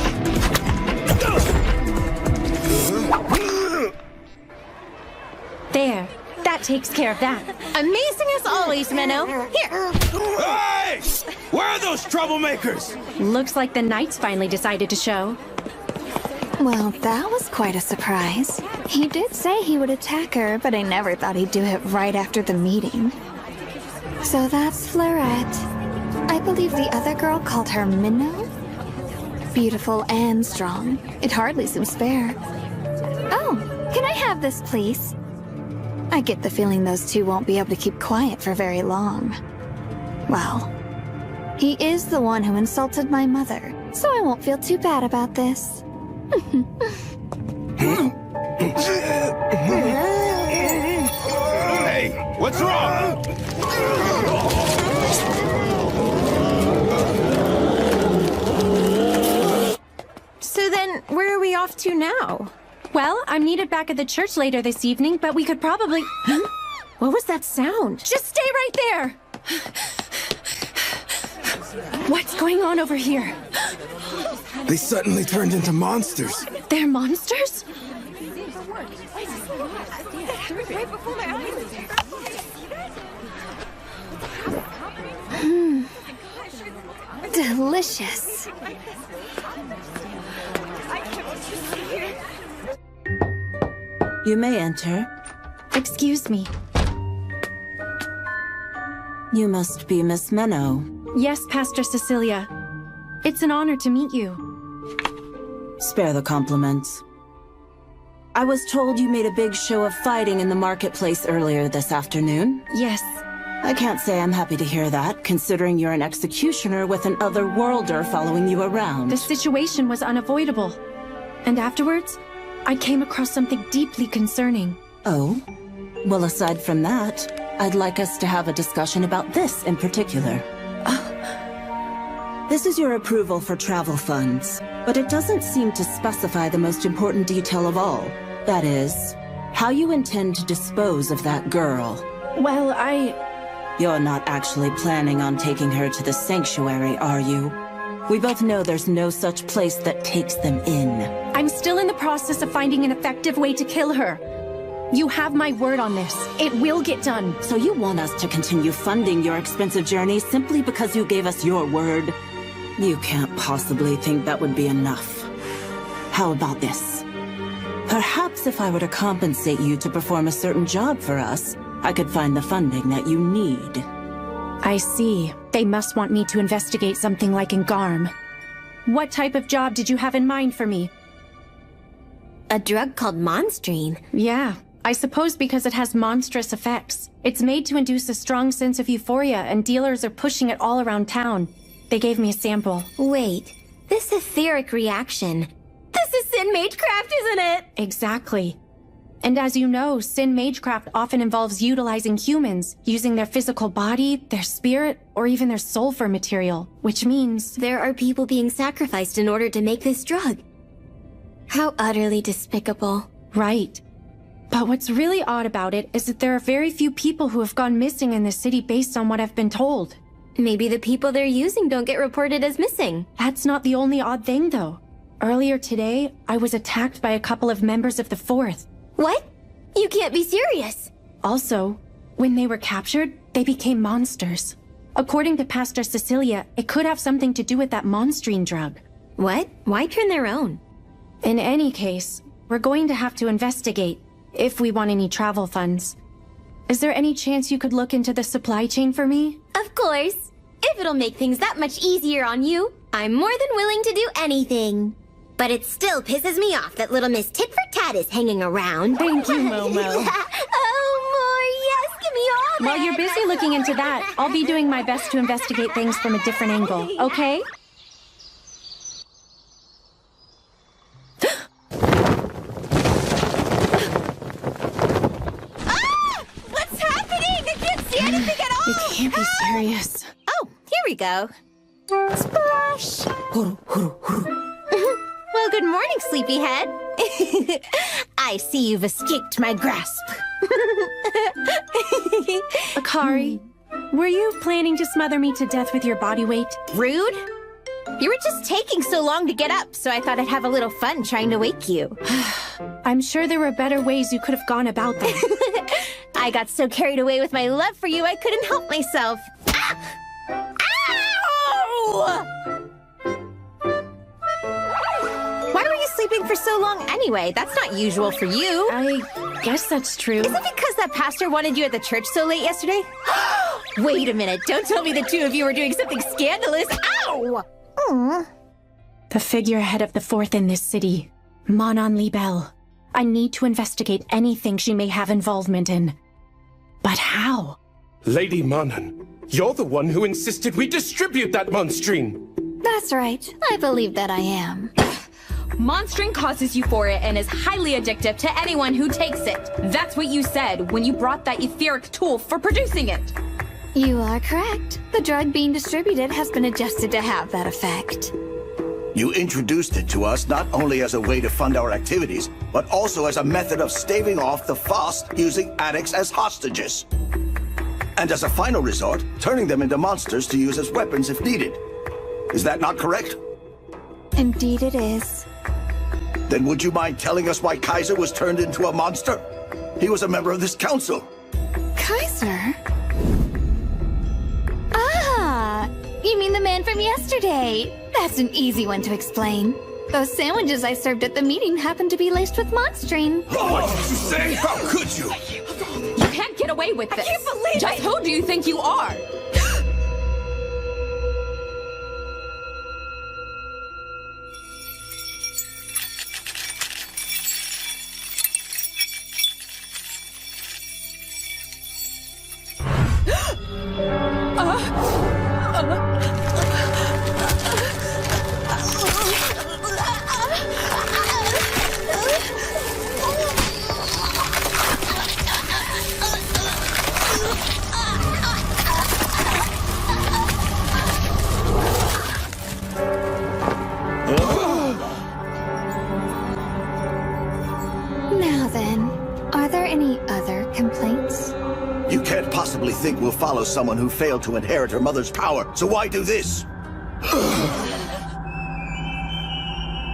[SPEAKER 1] There. That takes care of that.
[SPEAKER 11] Amazing as always, Menno. Here.
[SPEAKER 14] Hey! Where are those troublemakers?
[SPEAKER 1] Looks like the Knights finally decided to show.
[SPEAKER 6] Well, that was quite a surprise. He did say he would attack her, but I never thought he'd do it right after the meeting. So that's Flairette. I believe the other girl called her Minnow? Beautiful and strong. It hardly seems fair. Oh, can I have this, please? I get the feeling those two won't be able to keep quiet for very long. Well, he is the one who insulted my mother, so I won't feel too bad about this.
[SPEAKER 8] Hey, what's wrong?
[SPEAKER 11] So then, where are we off to now?
[SPEAKER 1] Well, I'm needed back at the church later this evening, but we could probably...
[SPEAKER 11] What was that sound?
[SPEAKER 1] Just stay right there! What's going on over here?
[SPEAKER 12] They suddenly turned into monsters.
[SPEAKER 1] They're monsters?
[SPEAKER 6] Delicious.
[SPEAKER 19] You may enter.
[SPEAKER 1] Excuse me.
[SPEAKER 19] You must be Miss Menno.
[SPEAKER 1] Yes, Pastor Cecilia. It's an honor to meet you.
[SPEAKER 19] Spare the compliments. I was told you made a big show of fighting in the marketplace earlier this afternoon.
[SPEAKER 1] Yes.
[SPEAKER 19] I can't say I'm happy to hear that, considering you're an executioner with an otherworlder following you around.
[SPEAKER 1] The situation was unavoidable. And afterwards, I came across something deeply concerning.
[SPEAKER 19] Oh? Well, aside from that, I'd like us to have a discussion about this in particular. This is your approval for travel funds, but it doesn't seem to specify the most important detail of all. That is, how you intend to dispose of that girl.
[SPEAKER 1] Well,
[SPEAKER 19] You're not actually planning on taking her to the sanctuary, are you? We both know there's no such place that takes them in.
[SPEAKER 1] I'm still in the process of finding an effective way to kill her. You have my word on this. It will get done.
[SPEAKER 19] So you want us to continue funding your expensive journey simply because you gave us your word? You can't possibly think that would be enough. How about this? Perhaps if I were to compensate you to perform a certain job for us, I could find the funding that you need.
[SPEAKER 1] I see. They must want me to investigate something like in Garm. What type of job did you have in mind for me?
[SPEAKER 15] A drug called Monstrine.
[SPEAKER 1] Yeah, I suppose because it has monstrous effects. It's made to induce a strong sense of euphoria, and dealers are pushing it all around town. They gave me a sample.
[SPEAKER 15] Wait, this etheric reaction. This is Sin Magecraft, isn't it?
[SPEAKER 1] Exactly. And as you know, Sin Magecraft often involves utilizing humans, using their physical body, their spirit, or even their soul for material, which means...
[SPEAKER 15] There are people being sacrificed in order to make this drug. How utterly despicable.
[SPEAKER 1] Right. But what's really odd about it is that there are very few people who have gone missing in the city based on what I've been told.
[SPEAKER 15] Maybe the people they're using don't get reported as missing.
[SPEAKER 1] That's not the only odd thing, though. Earlier today, I was attacked by a couple of members of the Fourth.
[SPEAKER 15] What? You can't be serious.
[SPEAKER 1] Also, when they were captured, they became monsters. According to Pastor Cecilia, it could have something to do with that monstrine drug.
[SPEAKER 15] What? Why turn their own?
[SPEAKER 1] In any case, we're going to have to investigate, if we want any travel funds. Is there any chance you could look into the supply chain for me?
[SPEAKER 15] Of course. If it'll make things that much easier on you, I'm more than willing to do anything. But it still pisses me off that little Miss Tit for Tat is hanging around.
[SPEAKER 1] Thank you, Momo.
[SPEAKER 15] Oh, more, yes, give me all
[SPEAKER 1] While you're busy looking into that, I'll be doing my best to investigate things from a different angle, okay?
[SPEAKER 11] What's happening? I can't see anything at all!
[SPEAKER 1] You can't be serious.
[SPEAKER 11] Oh, here we go. Splash! Well, good morning, sleepyhead. I see you've escaped my grasp.
[SPEAKER 1] Akari, were you planning to smother me to death with your body weight?
[SPEAKER 11] Rude? You were just taking so long to get up, so I thought I'd have a little fun trying to wake you.
[SPEAKER 1] I'm sure there were better ways you could have gone about that.
[SPEAKER 11] I got so carried away with my love for you, I couldn't help myself. Ah! Ow! Why were you sleeping for so long anyway? That's not usual for you.
[SPEAKER 1] I guess that's true.
[SPEAKER 11] Is it because that pastor wanted you at the church so late yesterday? Wait a minute, don't tell me the two of you were doing something scandalous. Ow!
[SPEAKER 1] The figurehead of the Fourth in this city, Manon Libel. I need to investigate anything she may have involvement in. But how?
[SPEAKER 2] Lady Manon, you're the one who insisted we distribute that monstrine.
[SPEAKER 6] That's right. I believe that I am.
[SPEAKER 7] Monstrine causes euphoria and is highly addictive to anyone who takes it. That's what you said when you brought that etheric tool for producing it.
[SPEAKER 6] You are correct. The drug being distributed has been adjusted to have that effect.
[SPEAKER 22] You introduced it to us not only as a way to fund our activities, but also as a method of staving off the Faust using addicts as hostages. And as a final resort, turning them into monsters to use as weapons if needed. Is that not correct?
[SPEAKER 6] Indeed it is.
[SPEAKER 22] Then would you mind telling us why Kaiser was turned into a monster? He was a member of this council.
[SPEAKER 6] Kaiser? Ah! You mean the man from yesterday? That's an easy one to explain. Those sandwiches I served at the meeting happened to be laced with monstrine.
[SPEAKER 8] What did you say? How could you?
[SPEAKER 7] You can't get away with this.
[SPEAKER 11] I can't believe
[SPEAKER 7] Just who do you think you are?
[SPEAKER 6] Now then, are there any other complaints?
[SPEAKER 22] You can't possibly think we'll follow someone who failed to inherit her mother's power, so why do this?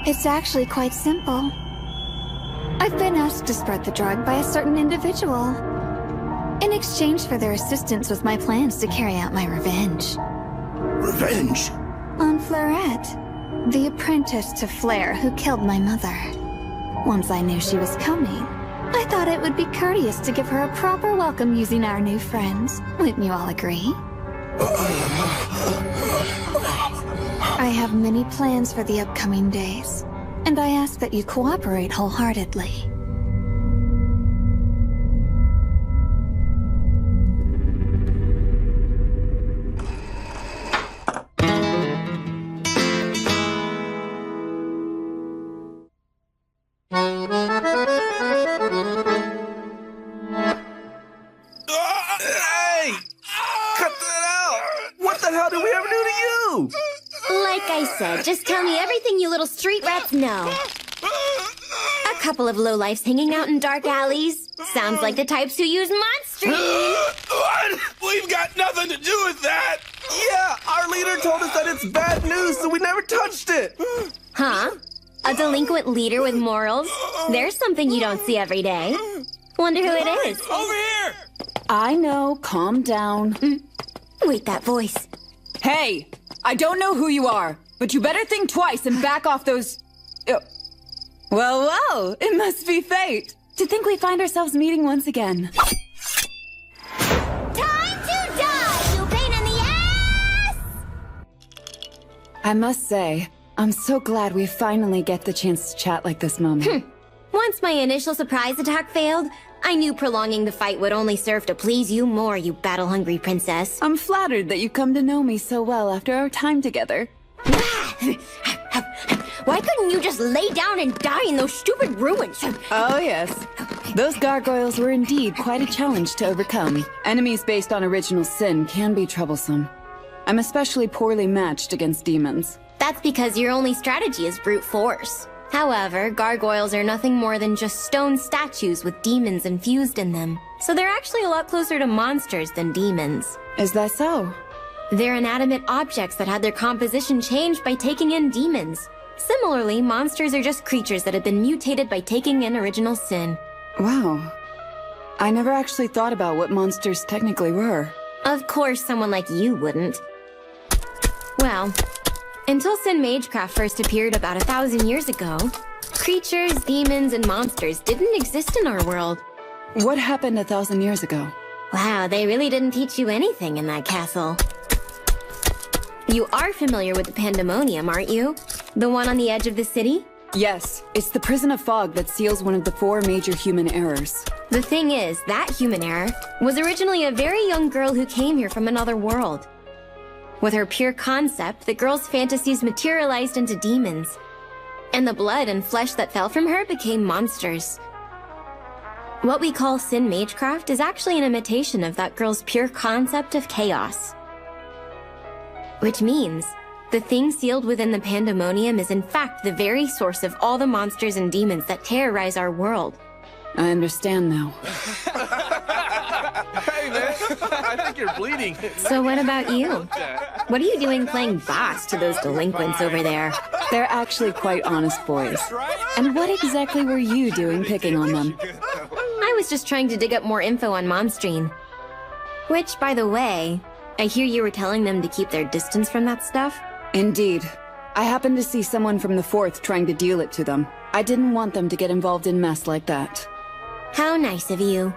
[SPEAKER 6] It's actually quite simple. I've been asked to spread the drug by a certain individual. In exchange for their assistance with my plans to carry out my revenge.
[SPEAKER 22] Revenge?
[SPEAKER 6] On Fleurette, the apprentice to Flare who killed my mother. Once I knew she was coming, I thought it would be courteous to give her a proper welcome using our new friends. Wouldn't you all agree? I have many plans for the upcoming days, and I ask that you cooperate wholeheartedly.
[SPEAKER 12] Hey! Cut that out! What the hell did we ever do to you?
[SPEAKER 15] Like I said, just tell me everything you little street rats know. A couple of lowlifes hanging out in dark alleys. Sounds like the types who use monstrine.
[SPEAKER 2] What? We've got nothing to do with that!
[SPEAKER 12] Yeah, our leader told us that it's bad news, so we never touched it.
[SPEAKER 15] Huh? A delinquent leader with morals? There's something you don't see every day. Wonder who it is.
[SPEAKER 2] Over here!
[SPEAKER 7] I know, calm down.
[SPEAKER 15] Wait, that voice.
[SPEAKER 7] Hey! I don't know who you are, but you better think twice and back off those... Well, it must be fate. To think we find ourselves meeting once again.
[SPEAKER 6] Time to die, you pain in the ass!
[SPEAKER 7] I must say, I'm so glad we finally get the chance to chat like this moment.
[SPEAKER 15] Once my initial surprise attack failed, I knew prolonging the fight would only serve to please you more, you battle-hungry princess.
[SPEAKER 7] I'm flattered that you come to know me so well after our time together.
[SPEAKER 15] Why couldn't you just lay down and die in those stupid ruins?
[SPEAKER 7] Oh, yes. Those gargoyles were indeed quite a challenge to overcome. Enemies based on original sin can be troublesome. I'm especially poorly matched against demons.
[SPEAKER 15] That's because your only strategy is brute force. However, gargoyles are nothing more than just stone statues with demons infused in them. So they're actually a lot closer to monsters than demons.
[SPEAKER 7] Is that so?
[SPEAKER 15] They're inanimate objects that had their composition changed by taking in demons. Similarly, monsters are just creatures that have been mutated by taking in original sin.
[SPEAKER 7] Wow. I never actually thought about what monsters technically were.
[SPEAKER 15] Of course someone like you wouldn't. Well, until Sin Magecraft first appeared about 1,000 years ago, creatures, demons, and monsters didn't exist in our world.
[SPEAKER 7] What happened 1,000 years ago?
[SPEAKER 15] Wow, they really didn't teach you anything in that castle. You are familiar with the Pandemonium, aren't you? The one on the edge of the city?
[SPEAKER 7] Yes, it's the prison of fog that seals one of the 4 major human errors.
[SPEAKER 15] The thing is, that human error was originally a very young girl who came here from another world. With her pure concept, the girl's fantasies materialized into demons. And the blood and flesh that fell from her became monsters. What we call Sin Magecraft is actually an imitation of that girl's pure concept of chaos. Which means, the thing sealed within the Pandemonium is in fact the very source of all the monsters and demons that terrorize our world.
[SPEAKER 7] I understand now.
[SPEAKER 12] Hey, man, I think you're bleeding.
[SPEAKER 15] So what about you? What are you doing playing boss to those delinquents over there?
[SPEAKER 7] They're actually quite honest boys. And what exactly were you doing picking on them?
[SPEAKER 15] I was just trying to dig up more info on Monstrine. Which, by the way, I hear you were telling them to keep their distance from that stuff?
[SPEAKER 7] Indeed. I happened to see someone from the 4th trying to deal it to them. I didn't want them to get involved in mess like that.
[SPEAKER 15] How nice of you.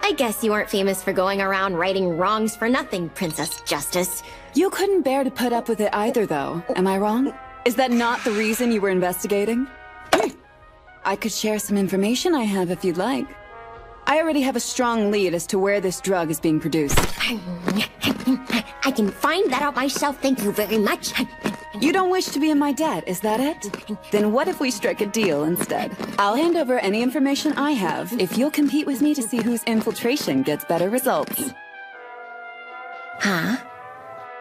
[SPEAKER 15] I guess you aren't famous for going around righting wrongs for nothing, Princess Justice.
[SPEAKER 7] You couldn't bear to put up with it either, though. Am I wrong? Is that not the reason you were investigating? I could share some information I have if you'd like. I already have a strong lead as to where this drug is being produced.
[SPEAKER 15] I can find that out myself, thank you very much.
[SPEAKER 7] You don't wish to be in my debt, is that it? Then what if we strike a deal instead? I'll hand over any information I have if you'll compete with me to see whose infiltration gets better results.
[SPEAKER 15] Huh?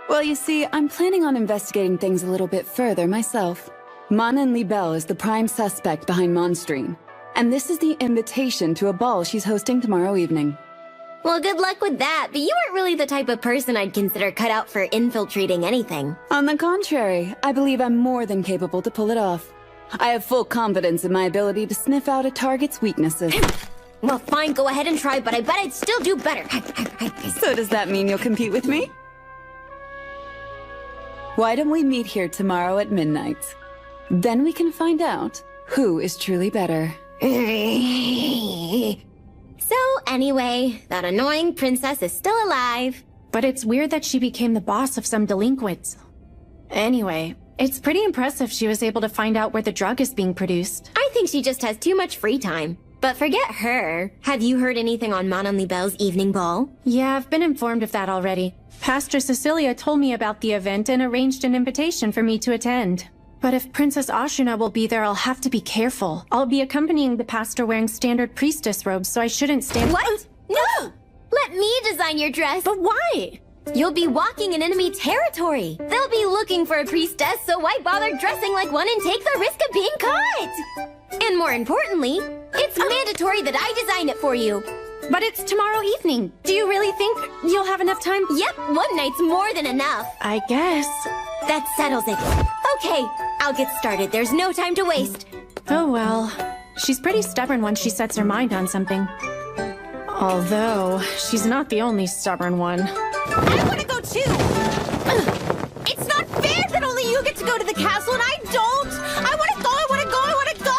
[SPEAKER 7] Well, you see, I'm planning on investigating things a little bit further myself. Mana Libelle is the prime suspect behind Monstrine. And this is the invitation to a ball she's hosting tomorrow evening.
[SPEAKER 15] Well, good luck with that, but you aren't really the type of person I'd consider cut out for infiltrating anything.
[SPEAKER 7] On the contrary, I believe I'm more than capable to pull it off. I have full confidence in my ability to sniff out a target's weaknesses.
[SPEAKER 15] Well, fine, go ahead and try, but I bet I'd still do better.
[SPEAKER 7] So does that mean you'll compete with me? Why don't we meet here tomorrow at midnight? Then we can find out who is truly better.
[SPEAKER 15] So, anyway, that annoying princess is still alive.
[SPEAKER 1] But it's weird that she became the boss of some delinquents. Anyway, it's pretty impressive she was able to find out where the drug is being produced.
[SPEAKER 15] I think she just has too much free time. But forget her. Have you heard anything on Mana Libelle's evening ball?
[SPEAKER 1] Yeah, I've been informed of that already. Pastor Cecilia told me about the event and arranged an invitation for me to attend. But if Princess Ashuna will be there, I'll have to be careful. I'll be accompanying the pastor wearing standard priestess robes, so I shouldn't stand—
[SPEAKER 15] What? No! Let me design your dress!
[SPEAKER 1] But why?
[SPEAKER 15] You'll be walking in enemy territory. They'll be looking for a priestess, so why bother dressing like one and take the risk of being caught? And more importantly, it's mandatory that I design it for you.
[SPEAKER 1] But it's tomorrow evening. Do you really think you'll have enough time?
[SPEAKER 15] Yep, one night's more than enough.
[SPEAKER 1] I guess.
[SPEAKER 15] That settles it. Okay, I'll get started. There's no time to waste.
[SPEAKER 1] Oh well. She's pretty stubborn once she sets her mind on something. Although, she's not the only stubborn one.
[SPEAKER 11] I want to go too! It's not fair that only you get to go to the castle and I don't! I want to go, I want to go, I want to go!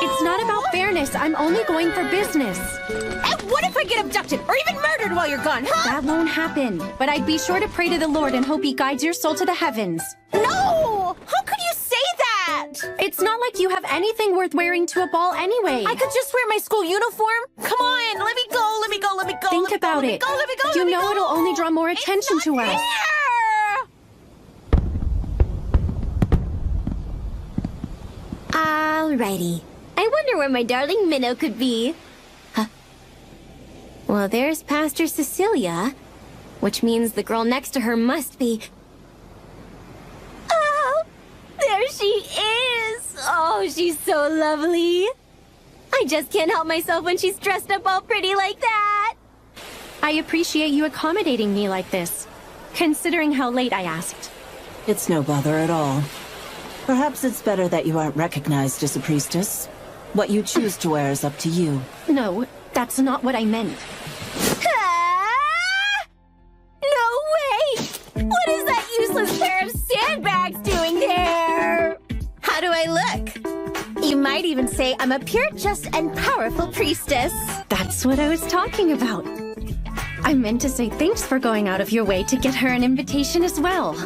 [SPEAKER 1] It's not about fairness. I'm only going for business.
[SPEAKER 11] And what if I get abducted or even murdered while you're gone, huh?
[SPEAKER 1] That won't happen. But I'd be sure to pray to the Lord and hope he guides your soul to the heavens.
[SPEAKER 11] No! How could you say that?
[SPEAKER 1] It's not like you have anything worth wearing to a ball anyway.
[SPEAKER 11] I could just wear my school uniform. Come on, let me go, let me go, let me go.
[SPEAKER 1] Think about it. You know it'll only draw more attention to us.
[SPEAKER 15] Alrighty. I wonder where my darling Minnow could be. Huh? Well, there's Pastor Cecilia, which means the girl next to her must be... Oh, there she is! Oh, she's so lovely. I just can't help myself when she's dressed up all pretty like that.
[SPEAKER 1] I appreciate you accommodating me like this, considering how late I asked.
[SPEAKER 19] It's no bother at all. Perhaps it's better that you aren't recognized as a priestess. What you choose to wear is up to you.
[SPEAKER 1] No, that's not what I meant.
[SPEAKER 15] No way! What is that useless pair of sandbags doing there?
[SPEAKER 11] How do I look? You might even say I'm a pure, just, and powerful priestess.
[SPEAKER 1] That's what I was talking about. I meant to say thanks for going out of your way to get her an invitation as well.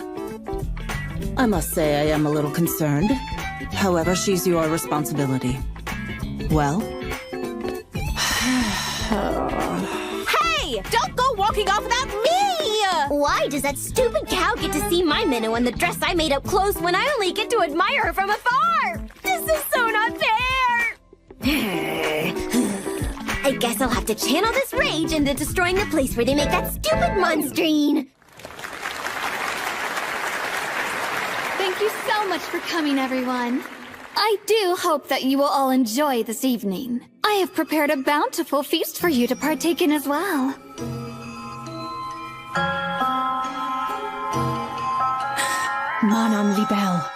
[SPEAKER 19] I must say I am a little concerned. However, she's your responsibility. Well?
[SPEAKER 11] Hey! Don't go walking off without me!
[SPEAKER 15] Why does that stupid cow get to see my Minnow in the dress I made up close when I only get to admire her from afar? This is so not fair! I guess I'll have to channel this rage into destroying the place where they make that stupid monstrine.
[SPEAKER 6] Thank you so much for coming, everyone. I do hope that you will all enjoy this evening. I have prepared a bountiful feast for you to partake in as well.
[SPEAKER 1] Manon Libelle.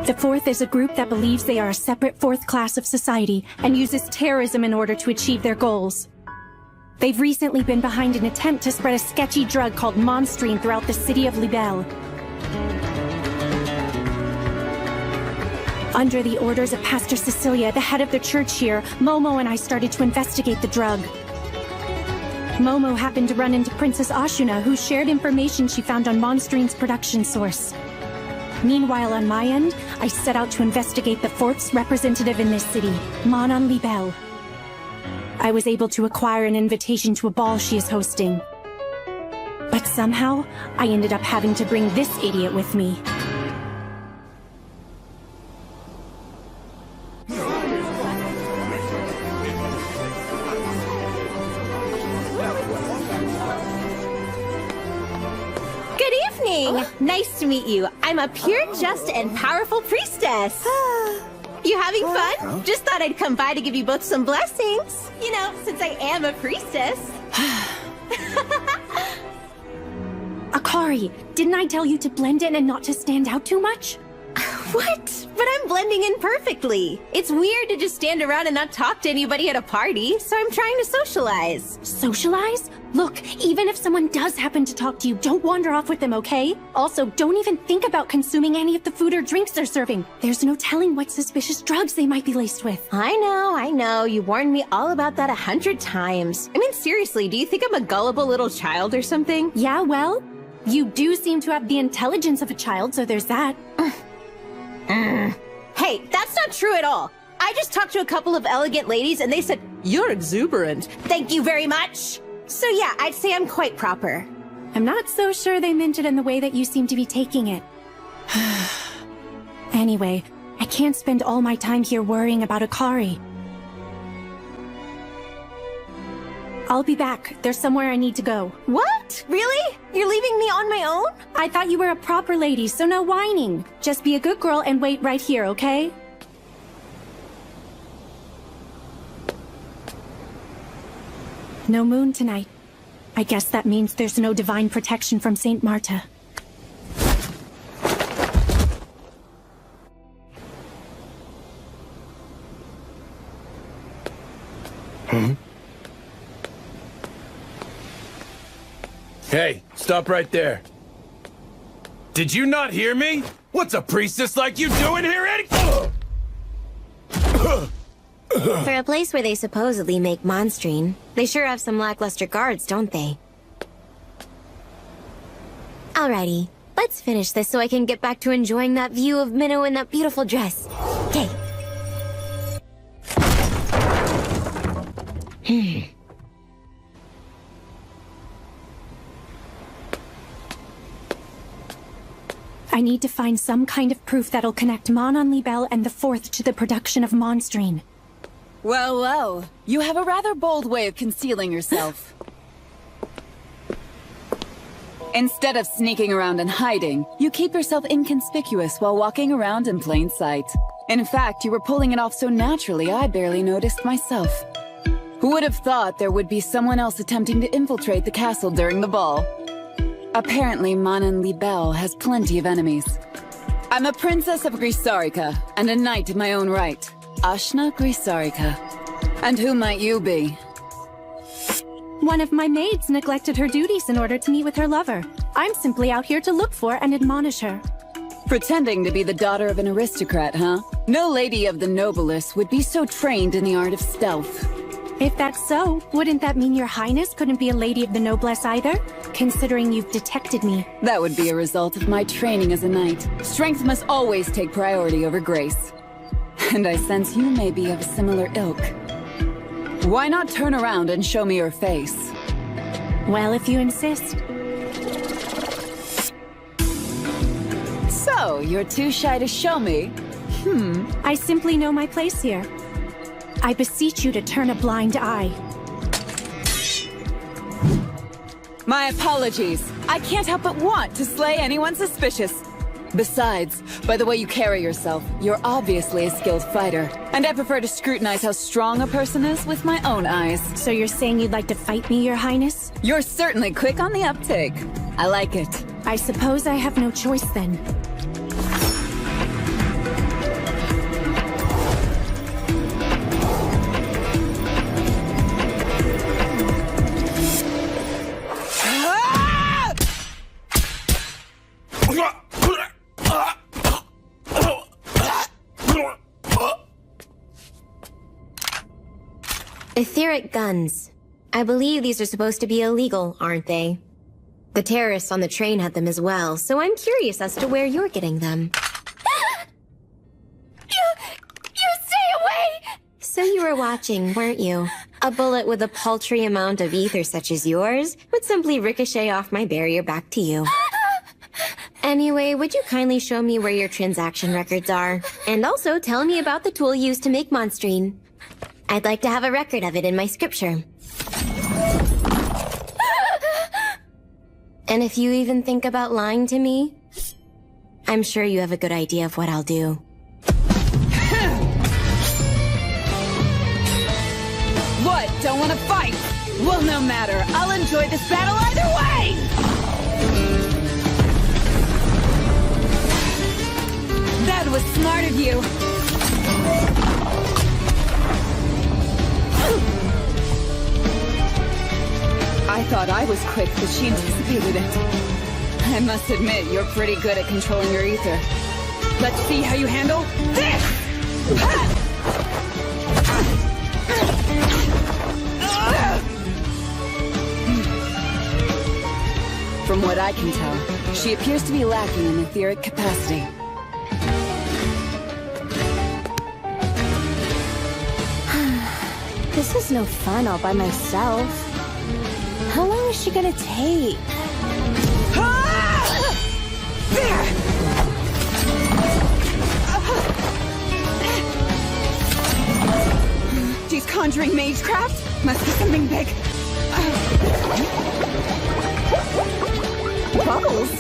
[SPEAKER 1] The Fourth is a group that believes they are a separate fourth class of society and uses terrorism in order to achieve their goals. They've recently been behind an attempt to spread a sketchy drug called Monstrine throughout the city of Libelle. Under the orders of Pastor Cecilia, the head of the church here, Momo and I started to investigate the drug. Momo happened to run into Princess Ashuna, who shared information she found on Monstrine's production source. Meanwhile, on my end, I set out to investigate the Fourth's representative in this city, Manon Libelle. I was able to acquire an invitation to a ball she is hosting. But somehow, I ended up having to bring this idiot with me.
[SPEAKER 11] Good evening! Nice to meet you. I'm a pure, just, and powerful priestess. You having fun? Just thought I'd come by to give you both some blessings. You know, since I am a priestess.
[SPEAKER 1] Akari, didn't I tell you to blend in and not to stand out too much?
[SPEAKER 11] What? But I'm blending in perfectly. It's weird to just stand around and not talk to anybody at a party, so I'm trying to socialize.
[SPEAKER 1] Socialize? Look, even if someone does happen to talk to you, don't wander off with them, okay? Also, don't even think about consuming any of the food or drinks they're serving. There's no telling what suspicious drugs they might be laced with.
[SPEAKER 11] I know. You warned me all about that 100 times. I mean, seriously, do you think I'm a gullible little child or something?
[SPEAKER 1] Yeah, well, you do seem to have the intelligence of a child, so there's that.
[SPEAKER 11] Hey, that's not true at all. I just talked to a couple of elegant ladies and they said, "You're exuberant." Thank you very much. So yeah, I'd say I'm quite proper.
[SPEAKER 1] I'm not so sure they meant it in the way that you seem to be taking it. Anyway, I can't spend all my time here worrying about Akari. I'll be back. There's somewhere I need to go.
[SPEAKER 11] What? Really? You're leaving me on my own?
[SPEAKER 1] I thought you were a proper lady, so no whining. Just be a good girl and wait right here, okay? No moon tonight. I guess that means there's no divine protection from Saint Marta.
[SPEAKER 2] Hey, stop right there. Did you not hear me? What's a priestess like you doing here, Eddie?
[SPEAKER 15] For a place where they supposedly make monstrine, they sure have some lackluster guards, don't they? Alrighty, let's finish this so I can get back to enjoying that view of Minnow in that beautiful dress. Okay.
[SPEAKER 1] I need to find some kind of proof that'll connect Mon on Libelle and the Fourth to the production of monstrine.
[SPEAKER 7] Well, well, you have a rather bold way of concealing yourself. Instead of sneaking around and hiding, you keep yourself inconspicuous while walking around in plain sight. In fact, you were pulling it off so naturally I barely noticed myself. Who would have thought there would be someone else attempting to infiltrate the castle during the ball? Apparently, Mon on Libelle has plenty of enemies. I'm a princess of Grisarica, and a knight in my own right. Ashna Grisarica. And who might you be?
[SPEAKER 1] One of my maids neglected her duties in order to meet with her lover. I'm simply out here to look for and admonish her.
[SPEAKER 7] Pretending to be the daughter of an aristocrat, huh? No lady of the noblest would be so trained in the art of stealth.
[SPEAKER 1] If that's so, wouldn't that mean your highness couldn't be a lady of the noblesse either? Considering you've detected me.
[SPEAKER 7] That would be a result of my training as a knight. Strength must always take priority over grace. And I sense you may be of a similar ilk. Why not turn around and show me your face?
[SPEAKER 1] Well, if you insist.
[SPEAKER 7] So, you're too shy to show me?
[SPEAKER 1] I simply know my place here. I beseech you to turn a blind eye.
[SPEAKER 7] My apologies. I can't help but want to slay anyone suspicious. Besides, by the way you carry yourself, you're obviously a skilled fighter. And I prefer to scrutinize how strong a person is with my own eyes.
[SPEAKER 1] So you're saying you'd like to fight me, your highness?
[SPEAKER 7] You're certainly quick on the uptake. I like it.
[SPEAKER 1] I suppose I have no choice then.
[SPEAKER 15] Etheric guns. I believe these are supposed to be illegal, aren't they? The terrorists on the train had them as well, so I'm curious as to where you're getting them.
[SPEAKER 6] You stay away!
[SPEAKER 15] So you were watching, weren't you? A bullet with a paltry amount of ether such as yours would simply ricochet off my barrier back to you. Anyway, would you kindly show me where your transaction records are? And also tell me about the tool used to make monstrine. I'd like to have a record of it in my scripture. And if you even think about lying to me, I'm sure you have a good idea of what I'll do.
[SPEAKER 7] What? Don't want to fight? Well, no matter. I'll enjoy this battle either way! That was smart of you. I thought I was quick, but she anticipated it. I must admit, you're pretty good at controlling your ether. Let's see how you handle this! From what I can tell, she appears to be lacking in etheric capacity.
[SPEAKER 11] This is no fun all by myself. How long is she gonna take?
[SPEAKER 7] She's conjuring magecraft? Must be something big. Bubbles?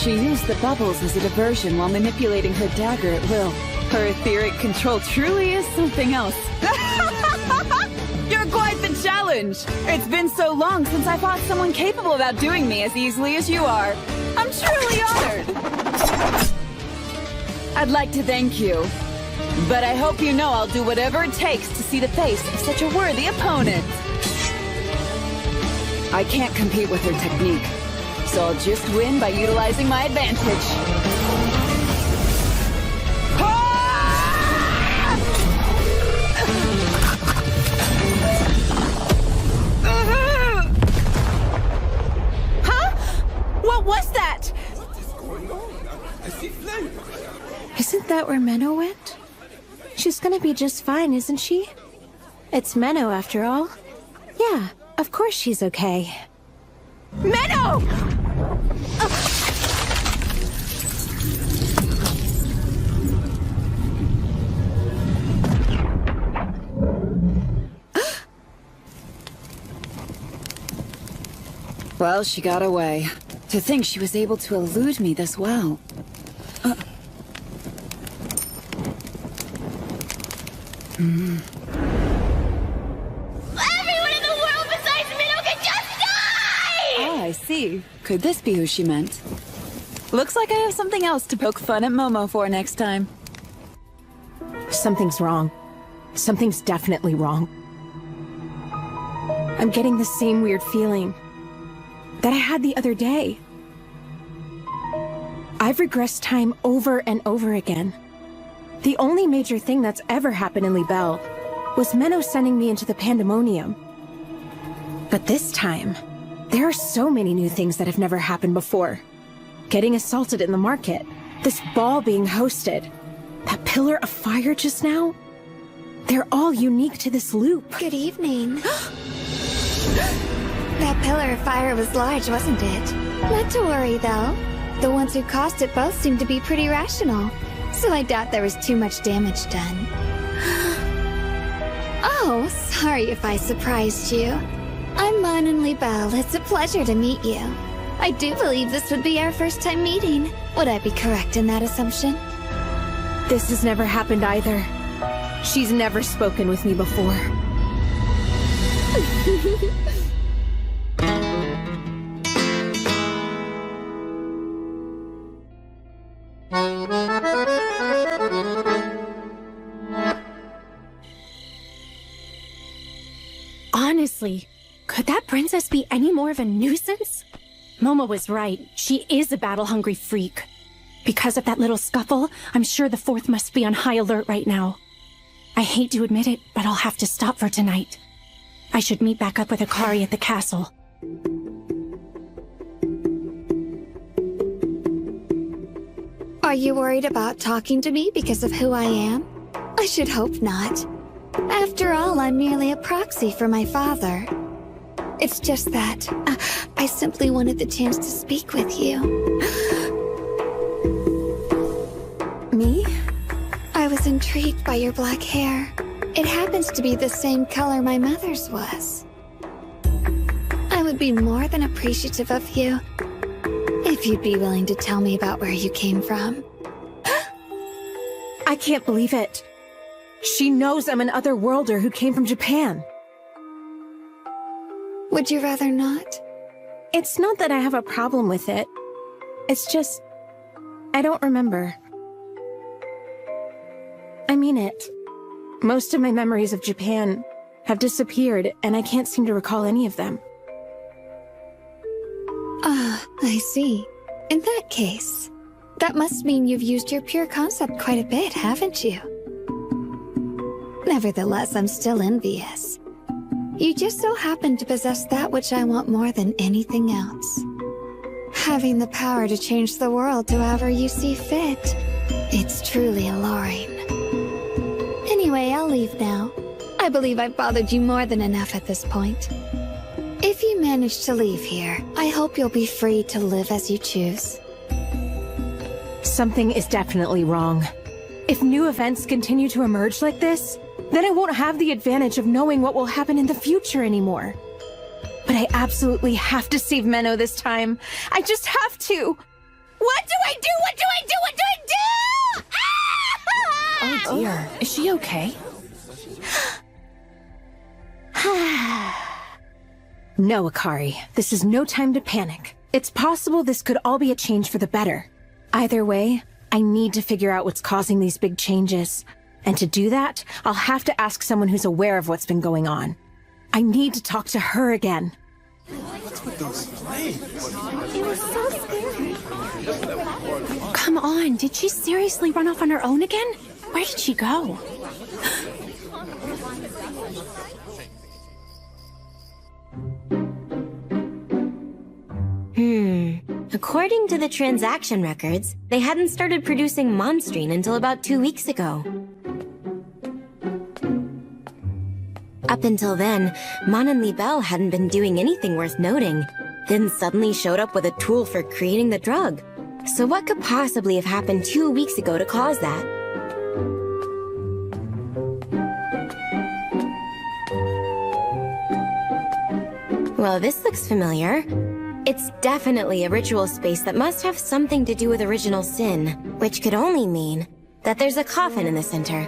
[SPEAKER 7] She used the bubbles as a diversion while manipulating her dagger at will. Her etheric control truly is something else. You're quite the challenge! It's been so long since I fought someone capable of outdoing me as easily as you are. I'm truly honored! I'd like to thank you, but I hope you know I'll do whatever it takes to see the face of such a worthy opponent. I can't compete with her technique, so I'll just win by utilizing my advantage.
[SPEAKER 11] What was that? Isn't that where Menno went? She's gonna be just fine, isn't she? It's Menno, after all. Yeah, of course she's okay. Menno!
[SPEAKER 7] Well, she got away. To think she was able to elude me this well.
[SPEAKER 6] Everyone in the world besides Minnow can just die!
[SPEAKER 7] Ah, I see. Could this be who she meant? Looks like I have something else to poke fun at Momo for next time.
[SPEAKER 11] Something's wrong. Something's definitely wrong. I'm getting the same weird feeling that I had the other day. I've regressed time over and over again. The only major thing that's ever happened in Libelle was Menno sending me into the Pandemonium. But this time, there are so many new things that have never happened before. Getting assaulted in the market, this ball being hosted, that pillar of fire just now. They're all unique to this loop.
[SPEAKER 6] Good evening. That pillar of fire was large, wasn't it? Not to worry, though. The ones who caused it both seemed to be pretty rational, so I doubt there was too much damage done. Oh, sorry if I surprised you. I'm Mon and Libelle. It's a pleasure to meet you. I do believe this would be our first time meeting. Would I be correct in that assumption?
[SPEAKER 11] This has never happened either. She's never spoken with me before.
[SPEAKER 1] Honestly, could that princess be any more of a nuisance? Momo was right. She is a battle-hungry freak. Because of that little scuffle, I'm sure the Fourth must be on high alert right now. I hate to admit it, but I'll have to stop for tonight. I should meet back up with Akari at the castle.
[SPEAKER 6] Are you worried about talking to me because of who I am? I should hope not. After all, I'm merely a proxy for my father. It's just that I simply wanted the chance to speak with you.
[SPEAKER 11] Me?
[SPEAKER 6] I was intrigued by your black hair. It happens to be the same color my mother's was. I would be more than appreciative of you if you'd be willing to tell me about where you came from.
[SPEAKER 11] I can't believe it. She knows I'm an otherworlder who came from Japan.
[SPEAKER 6] Would you rather not?
[SPEAKER 11] It's not that I have a problem with it. It's just, I don't remember. I mean it. Most of my memories of Japan have disappeared, and I can't seem to recall any of them.
[SPEAKER 6] Ah, I see. In that case, that must mean you've used your pure concept quite a bit, haven't you? Nevertheless, I'm still envious. You just so happen to possess that which I want more than anything else. Having the power to change the world to however you see fit. It's truly alluring. Anyway, I'll leave now. I believe I've bothered you more than enough at this point. If you manage to leave here, I hope you'll be free to live as you choose.
[SPEAKER 11] Something is definitely wrong. If new events continue to emerge like this, then I won't have the advantage of knowing what will happen in the future anymore. But I absolutely have to save Menno this time. I just have to! What do I do? What do I do? What do I do?
[SPEAKER 1] Oh dear, is she okay?
[SPEAKER 11] No, Akari. This is no time to panic. It's possible this could all be a change for the better. Either way, I need to figure out what's causing these big changes. And to do that, I'll have to ask someone who's aware of what's been going on. I need to talk to her again.
[SPEAKER 1] Come on, did she seriously run off on her own again? Where did she go?
[SPEAKER 15] According to the transaction records, they hadn't started producing Monstrine until about 2 weeks ago. Up until then, Mon and Libelle hadn't been doing anything worth noting, then suddenly showed up with a tool for creating the drug. So what could possibly have happened 2 weeks ago to cause that? Well, this looks familiar. It's definitely a ritual space that must have something to do with Original Sin, which could only mean that there's a coffin in the center.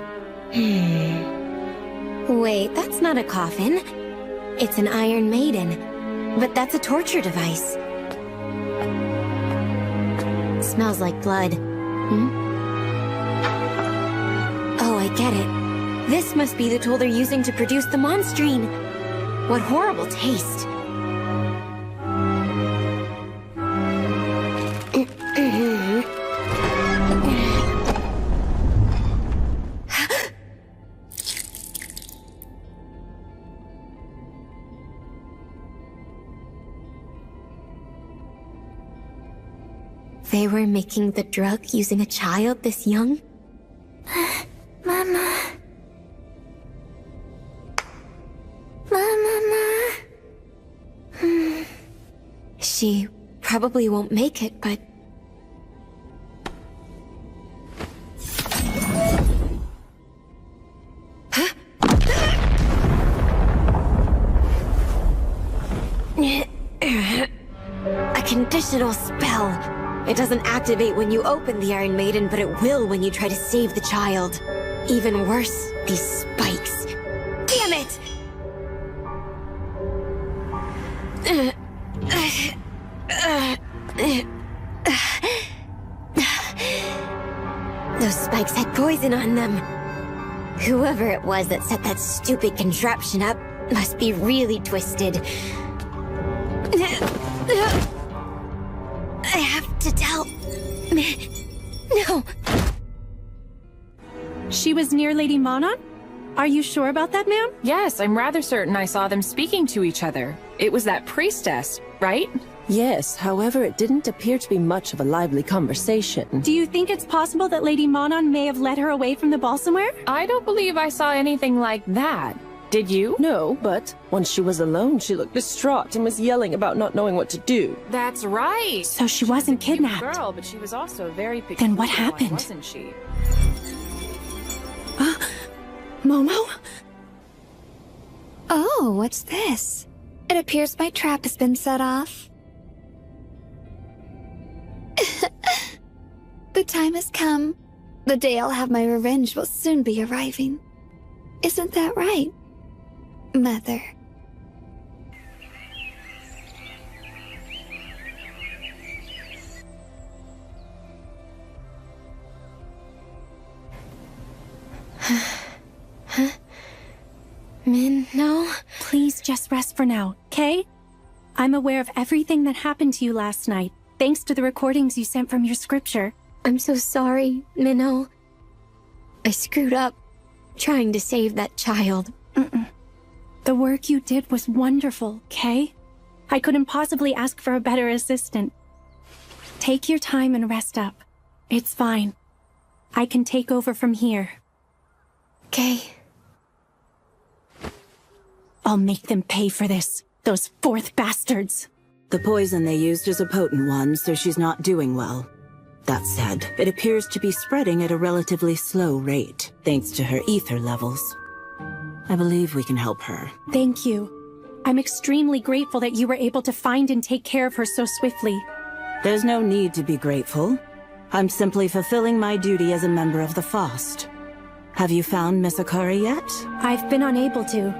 [SPEAKER 15] Wait, that's not a coffin. It's an Iron Maiden, but that's a torture device. Smells like blood. Oh, I get it. This must be the tool they're using to produce the Monstrine. What horrible taste. They were making the drug using a child this young?
[SPEAKER 6] Mama. Mama.
[SPEAKER 15] She probably won't make it, but... A conditional spell. It doesn't activate when you open the Iron Maiden, but it will when you try to save the child. Even worse, these spikes. Damn it! Those spikes had poison on them. Whoever it was that set that stupid contraption up must be really twisted. I have to tell... No.
[SPEAKER 1] She was near Lady Manon? Are you sure about that, ma'am?
[SPEAKER 3] Yes, I'm rather certain I saw them speaking to each other. It was that priestess, right?
[SPEAKER 5] Yes, however, it didn't appear to be much of a lively conversation.
[SPEAKER 1] Do you think it's possible that Lady Manon may have led her away from the ball somewhere?
[SPEAKER 3] I don't believe I saw anything like that. Did you?
[SPEAKER 5] No, but once she was alone, she looked distraught and was yelling about not knowing what to do.
[SPEAKER 3] That's right.
[SPEAKER 1] So she wasn't kidnapped.
[SPEAKER 3] She was a girl, but she was also very peculiar.
[SPEAKER 1] Then what happened?
[SPEAKER 3] Wasn't she?
[SPEAKER 1] Momo?
[SPEAKER 6] Oh, what's this? It appears my trap has been set off. The time has come. The day I'll have my revenge will soon be arriving. Isn't that right, Mother?
[SPEAKER 1] Min, no. Please just rest for now, okay? I'm aware of everything that happened to you last night, thanks to the recordings you sent from your scripture.
[SPEAKER 15] I'm so sorry, Minho. I screwed up, trying to save that child.
[SPEAKER 1] The work you did was wonderful, okay? I couldn't possibly ask for a better assistant. Take your time and rest up. It's fine. I can take over from here.
[SPEAKER 15] Okay.
[SPEAKER 1] I'll make them pay for this. Those fourth bastards.
[SPEAKER 19] The poison they used is a potent one, so she's not doing well. That said, it appears to be spreading at a relatively slow rate, thanks to her ether levels. I believe we can help her.
[SPEAKER 1] Thank you. I'm extremely grateful that you were able to find and take care of her so swiftly.
[SPEAKER 19] There's no need to be grateful. I'm simply fulfilling my duty as a member of the FOST. Have you found Miss Akari yet?
[SPEAKER 1] I've been unable to.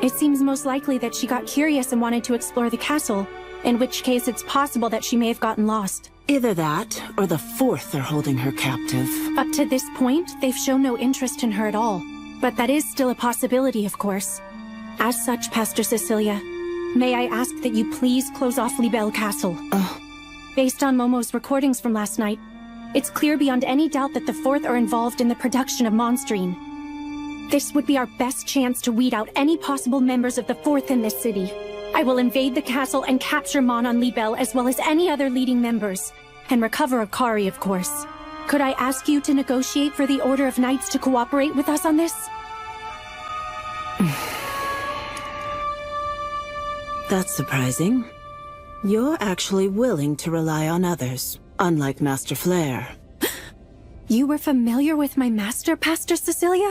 [SPEAKER 1] It seems most likely that she got curious and wanted to explore the castle. in which case it's possible that she may have gotten lost.
[SPEAKER 19] Either that, or the Fourth are holding her captive.
[SPEAKER 1] Up to this point, they've shown no interest in her at all. But that is still a possibility, of course. As such, Pastor Cecilia, may I ask that you please close off Libelle Castle? Based on Momo's recordings from last night, it's clear beyond any doubt that the Fourth are involved in the production of Monstrine. This would be our best chance to weed out any possible members of the Fourth in this city. I will invade the castle and capture Mon on Libelle as well as any other leading members. And recover Akari, of course. Could I ask you to negotiate for the Order of Knights to cooperate with us on this?
[SPEAKER 19] That's surprising. You're actually willing to rely on others, unlike Master Flare.
[SPEAKER 1] You were familiar with my master, Pastor Cecilia?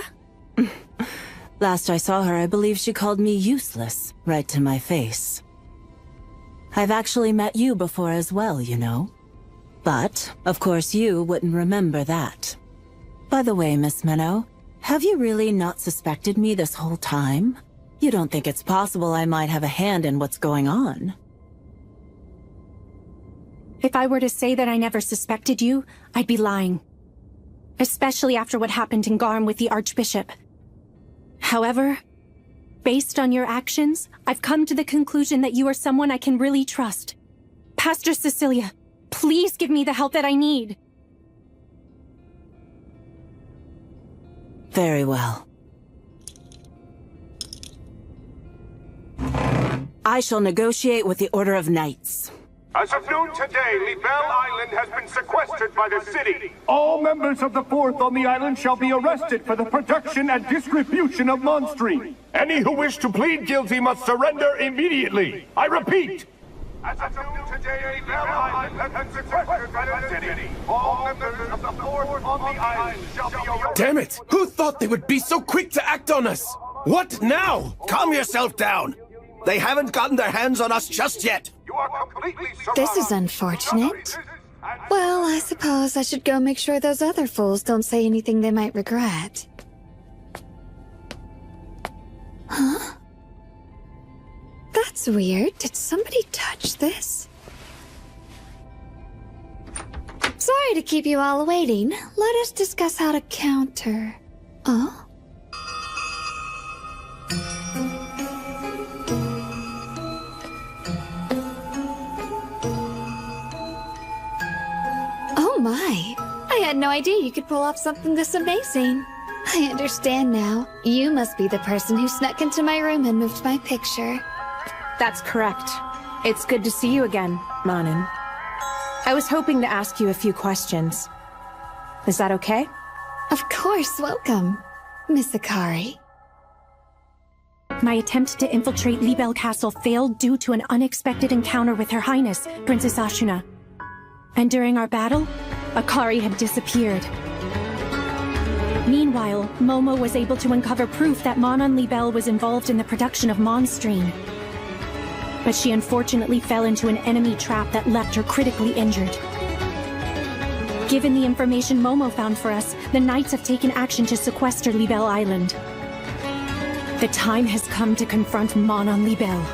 [SPEAKER 19] Last I saw her, I believe she called me useless, right to my face. I've actually met you before as well, you know. But, of course, you wouldn't remember that. By the way, Miss Minnow, have you really not suspected me this whole time? You don't think it's possible I might have a hand in what's going on?
[SPEAKER 1] If I were to say that I never suspected you, I'd be lying. Especially after what happened in Garm with the Archbishop. However, based on your actions, I've come to the conclusion that you are someone I can really trust. Pastor Cecilia, please give me the help that I need.
[SPEAKER 19] Very well. I shall negotiate with the Order of Knights.
[SPEAKER 9] As of noon today, Libelle Island has been sequestered by the city.
[SPEAKER 23] All members of the Fourth on the island shall be arrested for the production and distribution of Monstrine.
[SPEAKER 9] Any who wish to plead guilty must surrender immediately. I repeat. As of noon today, Libelle Island has been sequestered by the city. All members of the Fourth on the island shall be arrested.
[SPEAKER 2] Damn it! Who thought they would be so quick to act on us? What now?
[SPEAKER 22] Calm yourself down. They haven't gotten their hands on us just yet.
[SPEAKER 16] This is unfortunate. Well, I suppose I should go make sure those other fools don't say anything they might regret. Huh? That's weird. Did somebody touch this? Sorry to keep you all waiting. Let us discuss how to counter. Oh? Oh my! I had no idea you could pull off something this amazing. I understand now. You must be the person who snuck into my room and moved my picture.
[SPEAKER 11] That's correct. It's good to see you again, Manon. I was hoping to ask you a few questions. Is that okay?
[SPEAKER 16] Of course, welcome, Miss Akari.
[SPEAKER 1] My attempt to infiltrate Libelle Castle failed due to an unexpected encounter with Her Highness, Princess Ashuna. And during our battle, Akari had disappeared. Meanwhile, Momo was able to uncover proof that Mon on Libelle was involved in the production of Monstrine. But she unfortunately fell into an enemy trap that left her critically injured. Given the information Momo found for us, the Knights have taken action to sequester Libelle Island. The time has come to confront Mon on Libelle.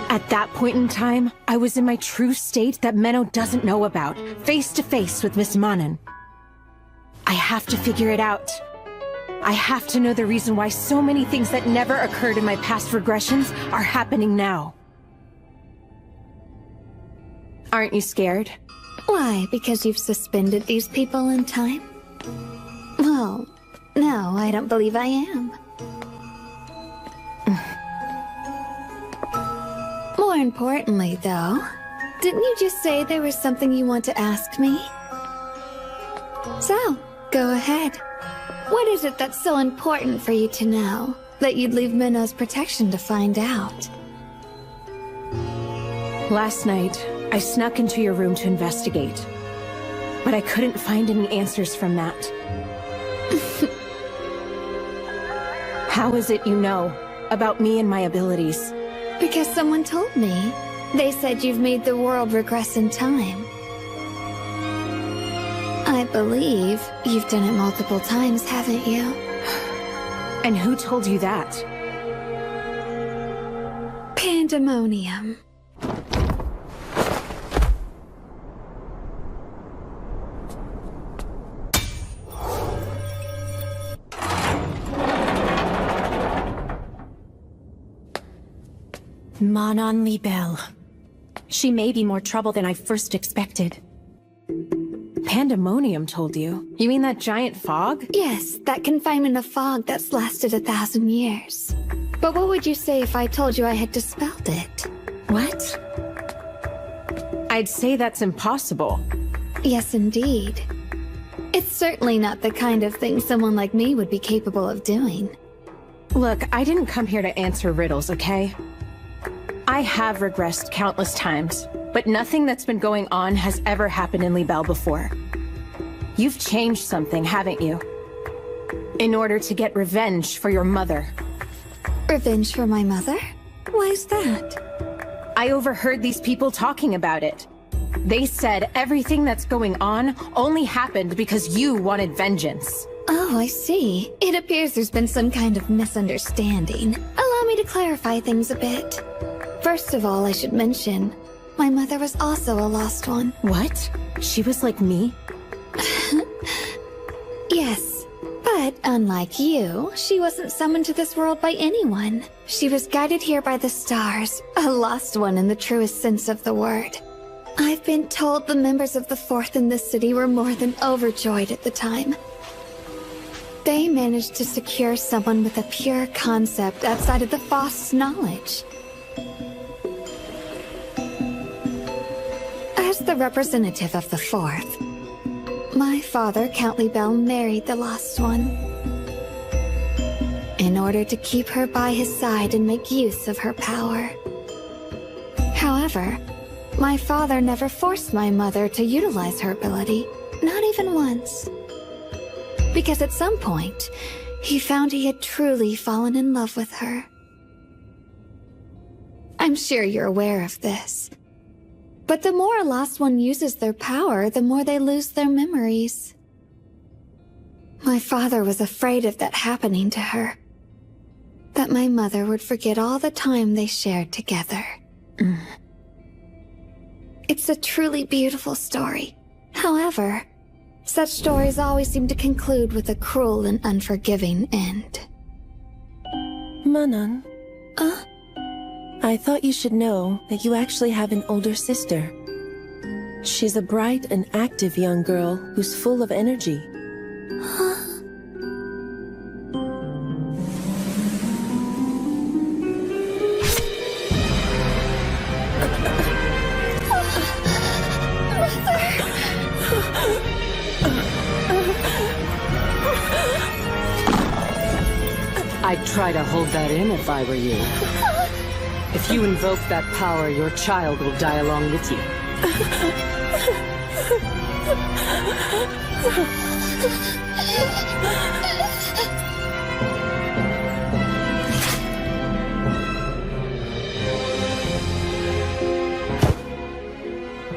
[SPEAKER 11] At that point in time, I was in my true state that Menno doesn't know about, face to face with Miss Manon. I have to figure it out. I have to know the reason why so many things that never occurred in my past regressions are happening now. Aren't you scared?
[SPEAKER 16] Why, because you've suspended these people in time? Well, no, I don't believe I am. More importantly, though, didn't you just say there was something you want to ask me? So, go ahead. What is it that's so important for you to know, that you'd leave Minno's protection to find out?
[SPEAKER 11] Last night, I snuck into your room to investigate, but I couldn't find any answers from that. How is it you know about me and my abilities?
[SPEAKER 16] Because someone told me. They said you've made the world regress in time. I believe you've done it multiple times, haven't you?
[SPEAKER 11] And who told you that?
[SPEAKER 16] Pinned Pandemonium.
[SPEAKER 1] Manon Libelle. She may be more trouble than I first expected. Pandemonium told you? You mean that giant fog?
[SPEAKER 16] Yes, that confinement of fog that's lasted 1,000 years. But what would you say if I told you I had dispelled it?
[SPEAKER 1] What? I'd say that's impossible.
[SPEAKER 16] Yes, indeed. It's certainly not the kind of thing someone like me would be capable of doing.
[SPEAKER 1] Look, I didn't come here to answer riddles, okay? I have regressed countless times, but nothing that's been going on has ever happened in Libelle before. You've changed something, haven't you? In order to get revenge for your mother.
[SPEAKER 16] Revenge for my mother? Why is that?
[SPEAKER 1] I overheard these people talking about it. They said everything that's going on only happened because you wanted vengeance.
[SPEAKER 16] Oh, I see. It appears there's been some kind of misunderstanding. Allow me to clarify things a bit. First of all, I should mention, my mother was also a lost one.
[SPEAKER 1] What? She was like me?
[SPEAKER 16] Yes, but unlike you, she wasn't summoned to this world by anyone. She was guided here by the stars, a lost one in the truest sense of the word. I've been told the members of the Fourth in this city were more than overjoyed at the time. They managed to secure someone with a pure concept outside of the Fost's knowledge. As the representative of the Fourth, my father, Count Libelle, married the Lost One in order to keep her by his side and make use of her power. However, my father never forced my mother to utilize her ability, not even once. Because at some point, he found he had truly fallen in love with her. I'm sure you're aware of this. But the more a Lost One uses their power, the more they lose their memories. My father was afraid of that happening to her. That my mother would forget all the time they shared together. It's a truly beautiful story. However, such stories always seem to conclude with a cruel and unforgiving end.
[SPEAKER 5] Manon. I thought you should know that you actually have an older sister. She's a bright and active young girl who's full of energy.
[SPEAKER 3] I'd try to hold that in if I were you. If you invoke that power, your child will die along with you.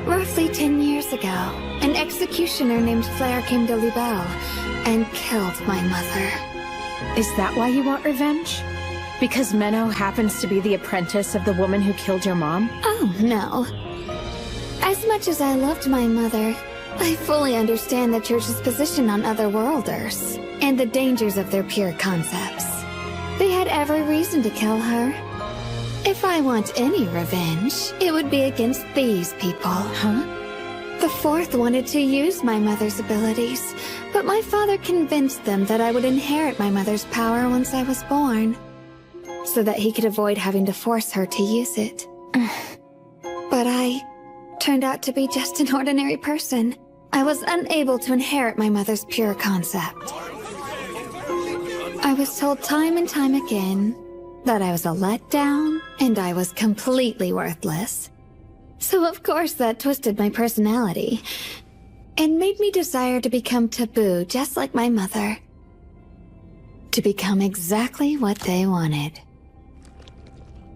[SPEAKER 16] Roughly 10 years ago, an executioner named Flair came to Libelle and killed my mother.
[SPEAKER 1] Is that why you want revenge? Because Menno happens to be the apprentice of the woman who killed your mom?
[SPEAKER 16] Oh, no. As much as I loved my mother, I fully understand the Church's position on otherworlders and the dangers of their pure concepts. They had every reason to kill her. If I want any revenge, it would be against these people.
[SPEAKER 1] Huh?
[SPEAKER 16] The Fourth wanted to use my mother's abilities, but my father convinced them that I would inherit my mother's power once I was born, so that he could avoid having to force her to use it. But I turned out to be just an ordinary person. I was unable to inherit my mother's pure concept. I was told time and time again that I was a letdown and I was completely worthless. So of course that twisted my personality and made me desire to become taboo just like my mother. To become exactly what they wanted.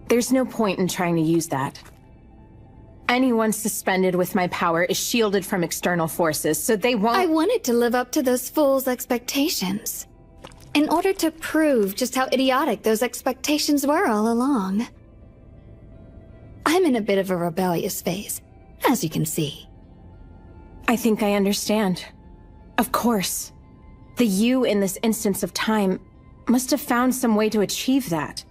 [SPEAKER 1] There's no point in trying to use that. Anyone suspended with my power is shielded from external forces, so they won't—
[SPEAKER 16] I wanted to live up to those fools' expectations. In order to prove just how idiotic those expectations were all along. I'm in a bit of a rebellious phase, as you can see.
[SPEAKER 1] I think I understand. Of course. The you in this instance of time must have found some way to achieve that.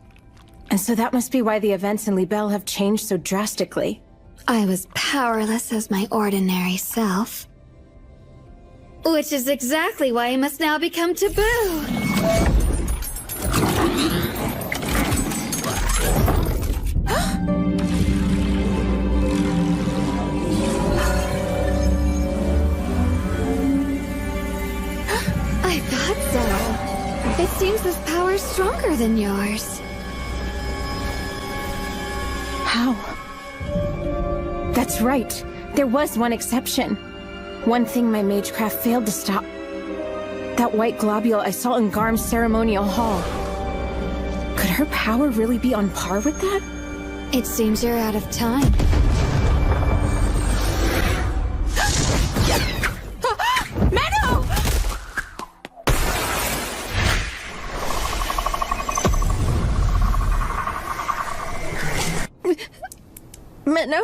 [SPEAKER 1] And so that must be why the events in Libelle have changed so drastically.
[SPEAKER 16] I was powerless as my ordinary self. Which is exactly why I must now become taboo. I thought so. It seems this power is stronger than yours.
[SPEAKER 1] How? That's right. There was one exception. One thing my magecraft failed to stop. That white globule I saw in Garm's ceremonial hall. Could her power really be on par with that?
[SPEAKER 16] It seems you're out of time.
[SPEAKER 1] Meadow!
[SPEAKER 11] Meadow?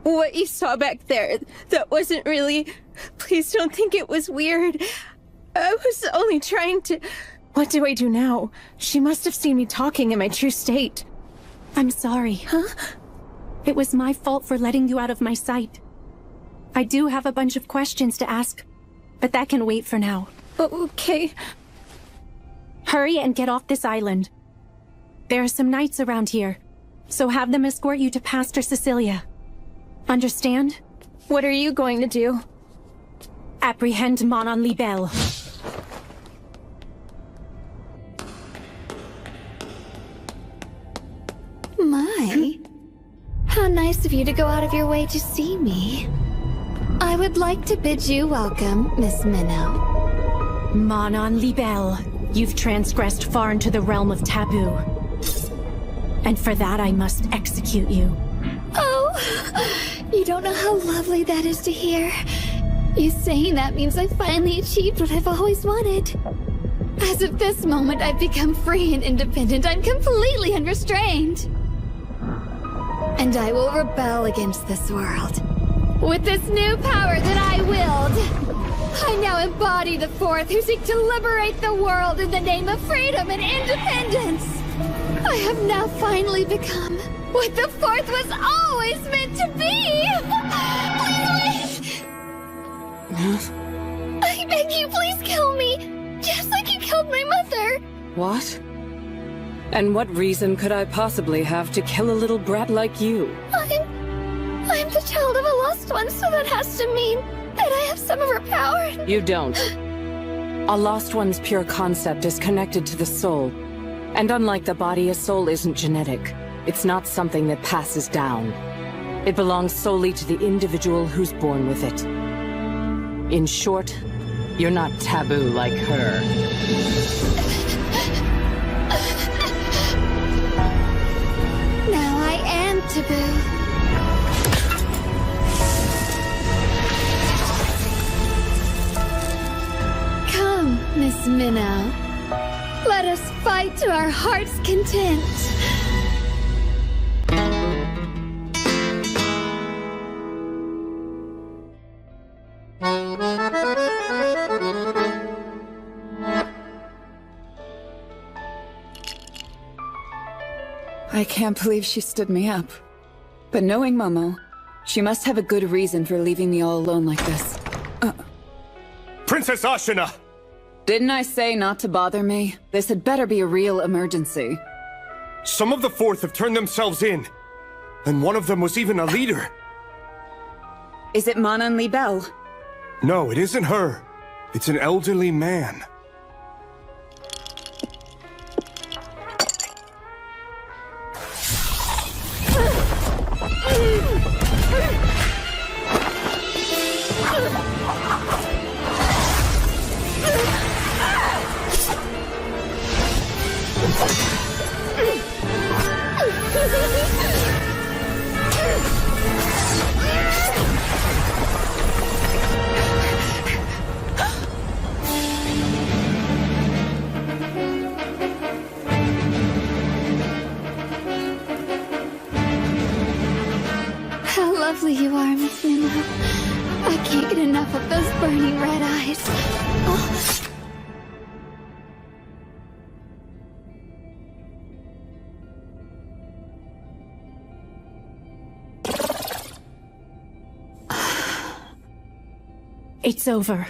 [SPEAKER 11] What you saw back there, that wasn't really... Please don't think it was weird. I was only trying to...
[SPEAKER 1] What do I do now? She must have seen me talking in my true state. I'm sorry.
[SPEAKER 11] Huh?
[SPEAKER 1] It was my fault for letting you out of my sight. I do have a bunch of questions to ask, but that can wait for now.
[SPEAKER 11] Okay.
[SPEAKER 1] Hurry and get off this island. There are some knights around here, so have them escort you to Pastor Cecilia. Understand?
[SPEAKER 11] What are you going to do?
[SPEAKER 1] Apprehend Manon Libelle.
[SPEAKER 16] My, how nice of you to go out of your way to see me. I would like to bid you welcome, Miss Minnow.
[SPEAKER 1] Manon Libelle, you've transgressed far into the realm of taboo. And for that I must execute you.
[SPEAKER 16] Oh, you don't know how lovely that is to hear. You saying that means I finally achieved what I've always wanted. As of this moment, I've become free and independent. I'm completely unrestrained. And I will rebel against this world. With this new power that I willed. I now embody the Fourth who seek to liberate the world in the name of freedom and independence. I have now finally become what the Fourth was always meant to be! Please wait! I beg you, please kill me! Just like you killed my mother!
[SPEAKER 3] What? And what reason could I possibly have to kill a little brat like you?
[SPEAKER 16] I'm the child of a lost one, so that has to mean that I have some of her power.
[SPEAKER 3] You don't. A lost one's pure concept is connected to the soul. And unlike the body, a soul isn't genetic. It's not something that passes down. It belongs solely to the individual who's born with it. In short, you're not taboo like her.
[SPEAKER 16] Now I am taboo. Come, Miss Minnow. Let us fight to our heart's content.
[SPEAKER 7] I can't believe she stood me up. But knowing Momo, she must have a good reason for leaving me all alone like this.
[SPEAKER 8] Princess Ashina!
[SPEAKER 7] Didn't I say not to bother me? This had better be a real emergency.
[SPEAKER 8] Some of the Fourth have turned themselves in. And one of them was even a leader.
[SPEAKER 7] Is it Manon Libelle?
[SPEAKER 8] No, it isn't her. It's an elderly man.
[SPEAKER 16] enough of those burning red eyes. Oh.
[SPEAKER 1] It's over.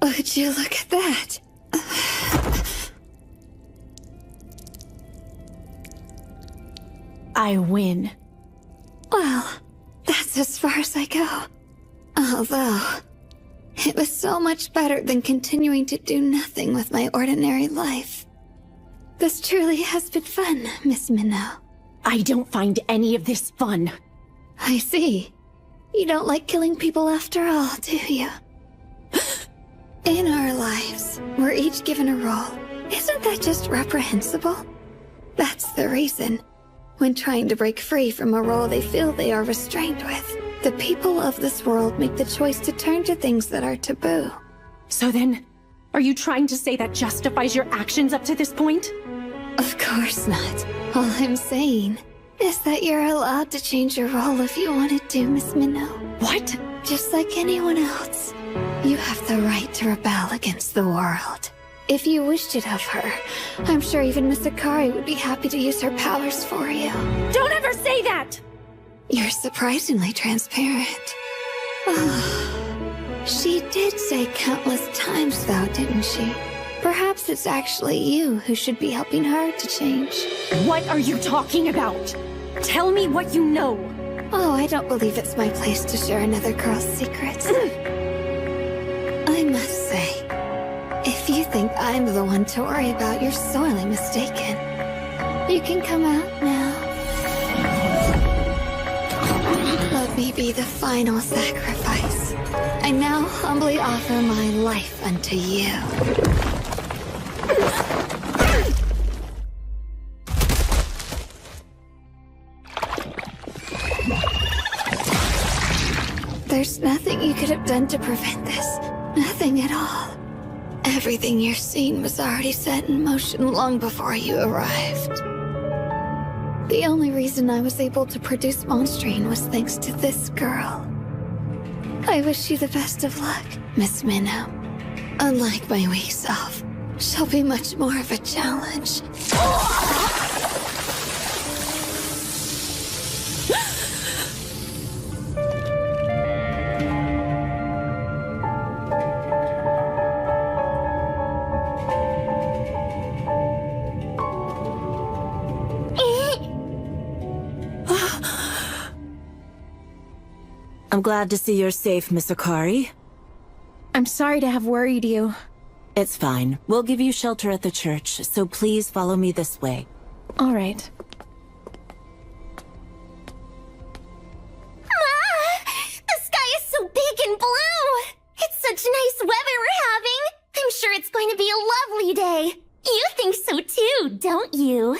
[SPEAKER 16] Would you look at that?
[SPEAKER 1] I win.
[SPEAKER 16] Well, that's as far as I go. Although, it was so much better than continuing to do nothing with my ordinary life. This truly has been fun, Miss Minnow.
[SPEAKER 1] I don't find any of this fun.
[SPEAKER 16] I see. You don't like killing people after all, do you? In our lives, we're each given a role. Isn't that just reprehensible? That's the reason. When trying to break free from a role they feel they are restrained with, the people of this world make the choice to turn to things that are taboo.
[SPEAKER 1] So then, are you trying to say that justifies your actions up to this point?
[SPEAKER 16] Of course not. All I'm saying is that you're allowed to change your role if you wanted to, Miss Minnow.
[SPEAKER 1] What?
[SPEAKER 16] Just like anyone else. You have the right to rebel against the world. If you wished it of her, I'm sure even Miss Akari would be happy to use her powers for you.
[SPEAKER 1] Don't ever say that!
[SPEAKER 16] You're surprisingly transparent. She did say countless times, though, didn't she? Perhaps it's actually you who should be helping her to change.
[SPEAKER 1] What are you talking about? Tell me what you know.
[SPEAKER 16] Oh, I don't believe it's my place to share another girl's secrets. I must say, if you think I'm the one to worry about, you're sorely mistaken. You can come out now. Let me be the final sacrifice. I now humbly offer my life unto you. There's nothing you could have done to prevent this. Nothing at all. Everything you're seeing was already set in motion long before you arrived. The only reason I was able to produce Monstrine was thanks to this girl. I wish you the best of luck, Miss Minnow. Unlike my weak self, she'll be much more of a challenge.
[SPEAKER 19] I'm glad to see you're safe, Miss Akari.
[SPEAKER 1] I'm sorry to have worried you.
[SPEAKER 19] It's fine. We'll give you shelter at the church, so please follow me this way.
[SPEAKER 1] All right.
[SPEAKER 6] Ma! The sky is so big and blue! It's such nice weather we're having! I'm sure it's going to be a lovely day! You think so too, don't you?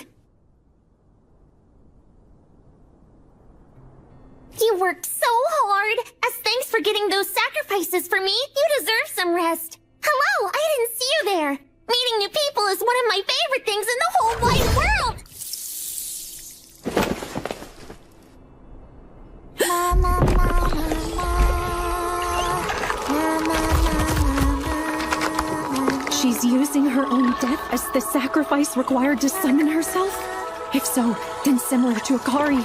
[SPEAKER 6] You worked so hard! As thanks for getting those sacrifices for me, you deserve some rest. Hello, I didn't see you there. Meeting new people is one of my favorite things in the whole wide world!
[SPEAKER 1] She's using her own death as the sacrifice required to summon herself? If so, then similar to Akari,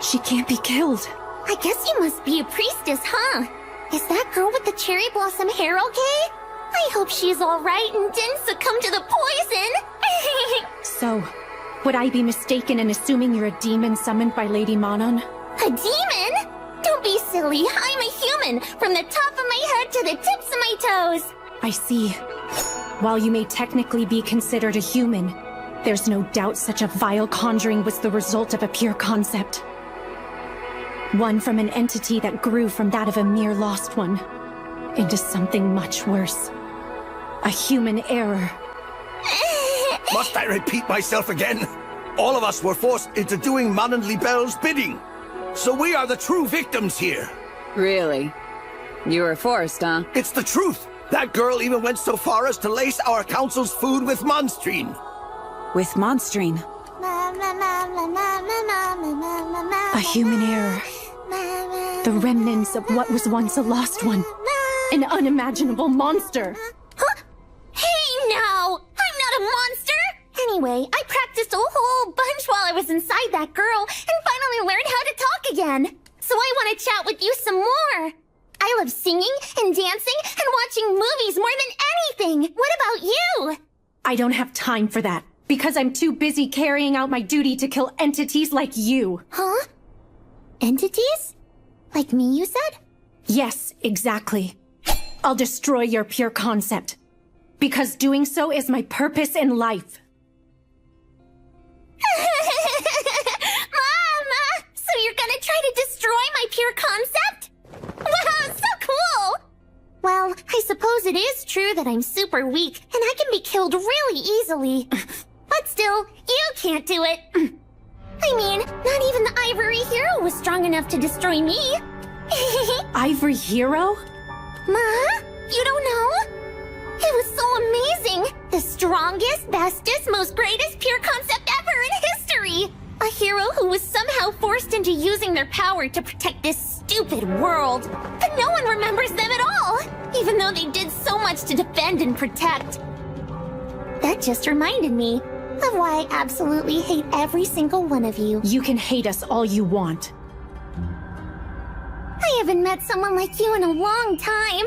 [SPEAKER 1] she can't be killed.
[SPEAKER 6] I guess you must be a priestess, huh? Is that girl with the cherry blossom hair okay? I hope she's alright and didn't succumb to the poison!
[SPEAKER 1] So, would I be mistaken in assuming you're a demon summoned by Lady Manon?
[SPEAKER 6] A demon? Don't be silly, I'm a human, from the top of my head to the tips of my toes!
[SPEAKER 1] I see. While you may technically be considered a human, there's no doubt such a vile conjuring was the result of a pure concept. One from an entity that grew from that of a mere lost one, into something much worse. A human error.
[SPEAKER 22] Must I repeat myself again? All of us were forced into doing Manon Libelle's bidding. So we are the true victims here.
[SPEAKER 7] Really? You were forced, huh?
[SPEAKER 22] It's the truth. That girl even went so far as to lace our council's food with Monstrine.
[SPEAKER 19] With Monstrine?
[SPEAKER 1] A human error. The remnants of what was once a lost one. An unimaginable monster.
[SPEAKER 6] Huh? Hey now! I'm not a monster! Anyway, I practiced a whole bunch while I was inside that girl and finally learned how to talk again. So I want to chat with you some more. I love singing and dancing and watching movies more than anything. What about you?
[SPEAKER 1] I don't have time for that, because I'm too busy carrying out my duty to kill entities like you.
[SPEAKER 6] Huh? Entities? Like me, you said?
[SPEAKER 1] Yes, exactly. I'll destroy your pure concept, because doing so is my purpose in life.
[SPEAKER 6] Mama! So you're gonna try to destroy my pure concept? Wow, so cool! Well, I suppose it is true that I'm super weak, and I can be killed really easily. But still, you can't do it. I mean, not even the Ivory Hero was strong enough to destroy me.
[SPEAKER 1] Ivory Hero?
[SPEAKER 6] Ma? You don't know? It was so amazing! The strongest, bestest, most greatest pure concept ever in history! A hero who was somehow forced into using their power to protect this stupid world. But no one remembers them at all, even though they did so much to defend and protect. That just reminded me of why I absolutely hate every single one of you.
[SPEAKER 1] You can hate us all you want.
[SPEAKER 6] I haven't met someone like you in a long time.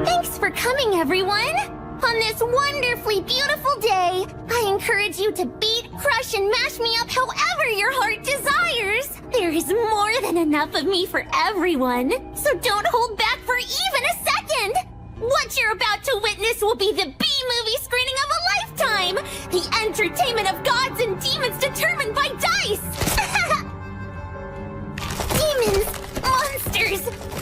[SPEAKER 6] Thanks for coming, everyone! On this wonderfully beautiful day, I encourage you to beat, crush, and mash me up however your heart desires! There is more than enough of me for everyone, so don't hold back for even a second! What you're about to witness will be the B-movie screening of a lifetime! The entertainment of gods and demons determined by dice! Demons, monsters,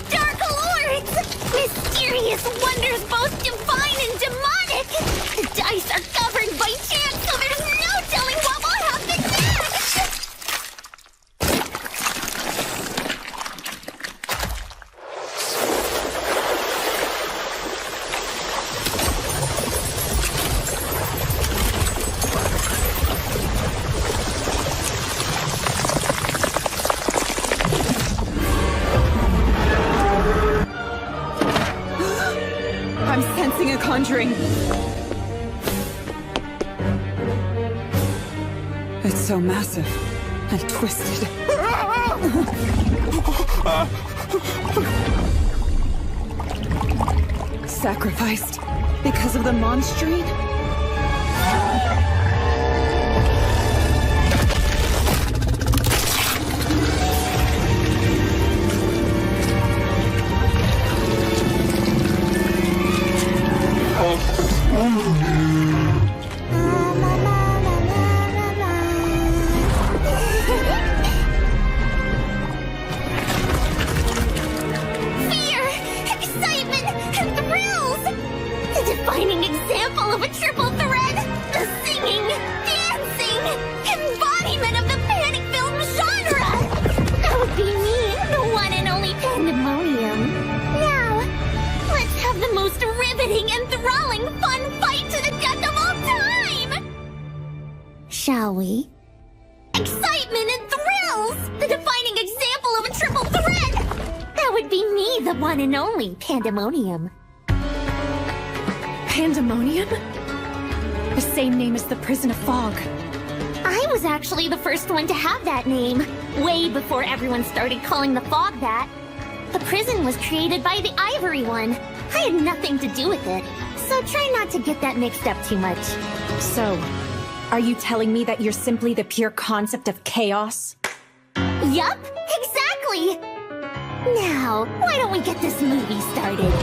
[SPEAKER 6] dark lords, mysterious wonders both divine and demonic. The dice are governed by chance, so there's no telling what will happen next.
[SPEAKER 7] I'm sensing a conjuring. It's so massive and twisted. Sacrificed because of the monstrine?
[SPEAKER 6] Fear, excitement, and thrills! The defining example of a triple thread! The singing, dancing, embodiment of the panic-filled genre! That would be me, the one and only Pandemonium. Now, let's have the most riveting and thrilling fun fight to the death of all time! Shall we? Excitement and thrills! The defining example of a triple thread! That would be me, the one and only Pandemonium.
[SPEAKER 1] Pandemonium? The same name as the Prison of Fog.
[SPEAKER 6] I was actually the first one to have that name, way before everyone started calling the Fog that. The prison was created by the Ivory One. I had nothing to do with it, so try not to get that mixed up too much.
[SPEAKER 1] So, are you telling me that you're simply the pure concept of chaos?
[SPEAKER 6] Yup, exactly! Now, why don't we get this movie started?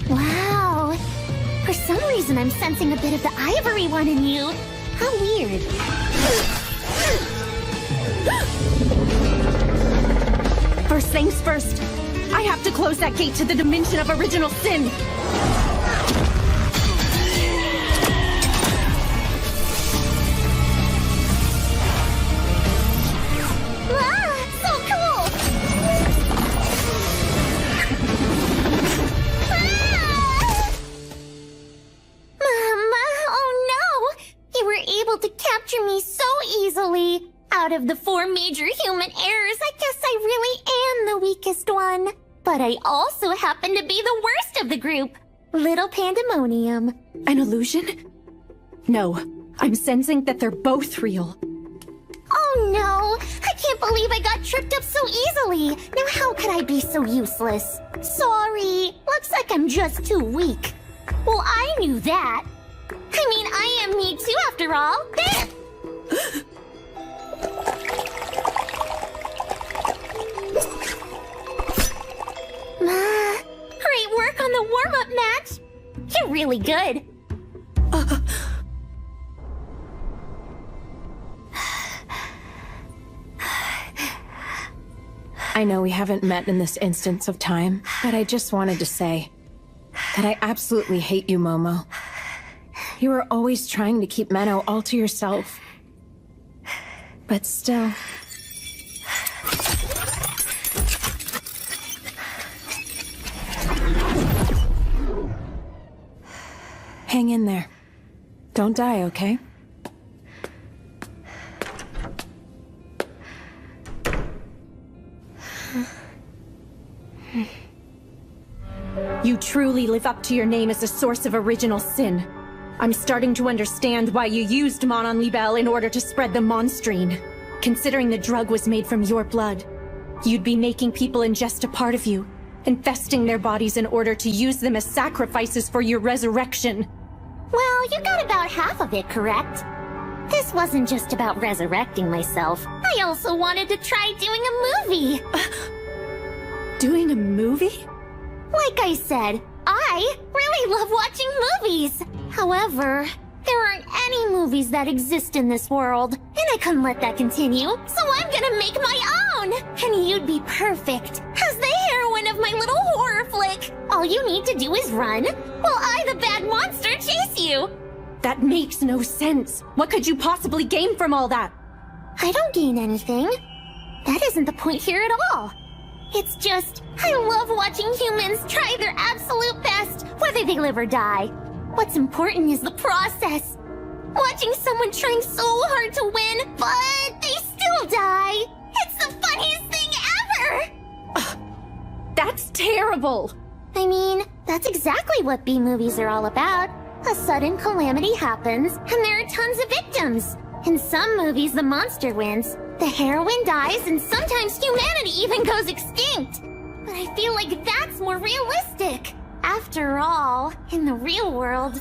[SPEAKER 6] Wow! For some reason I'm sensing a bit of the Ivory One in you. How weird.
[SPEAKER 1] First things first, I have to close that gate to the dimension of original sin.
[SPEAKER 6] Ah, so cool! Ah! out of the 4 major human errors, I guess I really am the weakest one. But I also happen to be the worst of the group. Little Pandemonium.
[SPEAKER 1] An illusion? No, I'm sensing that they're both real.
[SPEAKER 6] Oh no! I can't believe I got tripped up so easily! Now how could I be so useless? Sorry, looks like I'm just too weak. Well, I knew that. I mean, I am me too after all. There! Great work on the warm-up match! You're really good.
[SPEAKER 1] I know we haven't met in this instance of time, but I just wanted to say that I absolutely hate you, Momo. You were always trying to keep Menno all to yourself. But still... Hang in there. Don't die, okay? You truly live up to your name as a source of original sin. I'm starting to understand why you used Mon Libelle in order to spread the monstrine. Considering the drug was made from your blood, you'd be making people ingest a part of you, infesting their bodies in order to use them as sacrifices for your resurrection.
[SPEAKER 6] Well, you got about half of it correct. This wasn't just about resurrecting myself. I also wanted to try doing a movie.
[SPEAKER 1] Doing a movie?
[SPEAKER 6] Like I said, I really love watching movies. However, there aren't any movies that exist in this world, and I couldn't let that continue, so I'm gonna make my own! And you'd be perfect as the heroine of my little horror flick. All you need to do is run, while I, the bad monster, chase you.
[SPEAKER 1] That makes no sense. What could you possibly gain from all that?
[SPEAKER 6] I don't gain anything. That isn't the point here at all. It's just, I love watching humans try their absolute best, whether they live or die. What's important is the process. Watching someone trying so hard to win, but they still die. It's the funniest thing ever!
[SPEAKER 1] That's terrible!
[SPEAKER 6] I mean, that's exactly what B-movies are all about. A sudden calamity happens, and there are tons of victims. In some movies, the monster wins, the heroine dies, and sometimes humanity even goes extinct. But I feel like that's more realistic. After all, in the real world,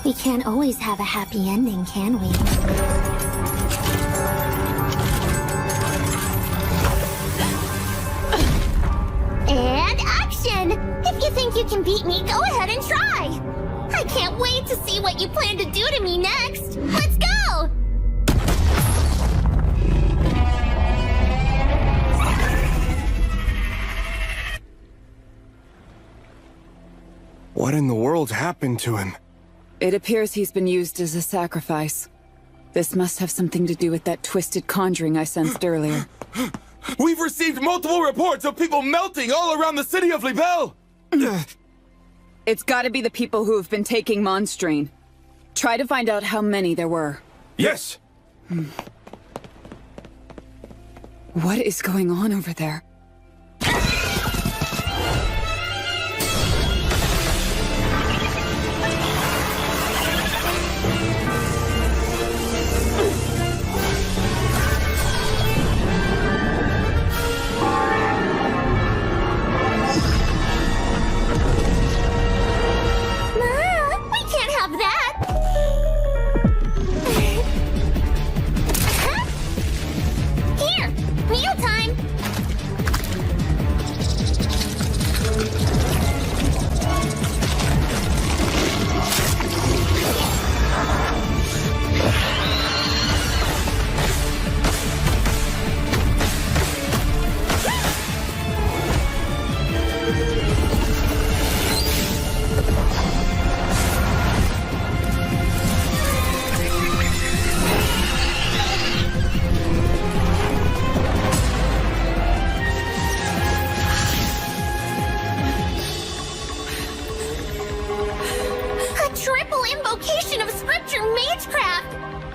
[SPEAKER 6] we can't always have a happy ending, can we? And action! If you think you can beat me, go ahead and try! I can't wait to see what you plan to do to me next! Let's go!
[SPEAKER 4] What in the world happened to him?
[SPEAKER 7] It appears he's been used as a sacrifice. This must have something to do with that twisted conjuring I sensed earlier.
[SPEAKER 14] We've received multiple reports of people melting all around the city of Libelle!
[SPEAKER 7] It's gotta be the people who have been taking monstrine. Try to find out how many there were.
[SPEAKER 14] Yes!
[SPEAKER 7] What is going on over there?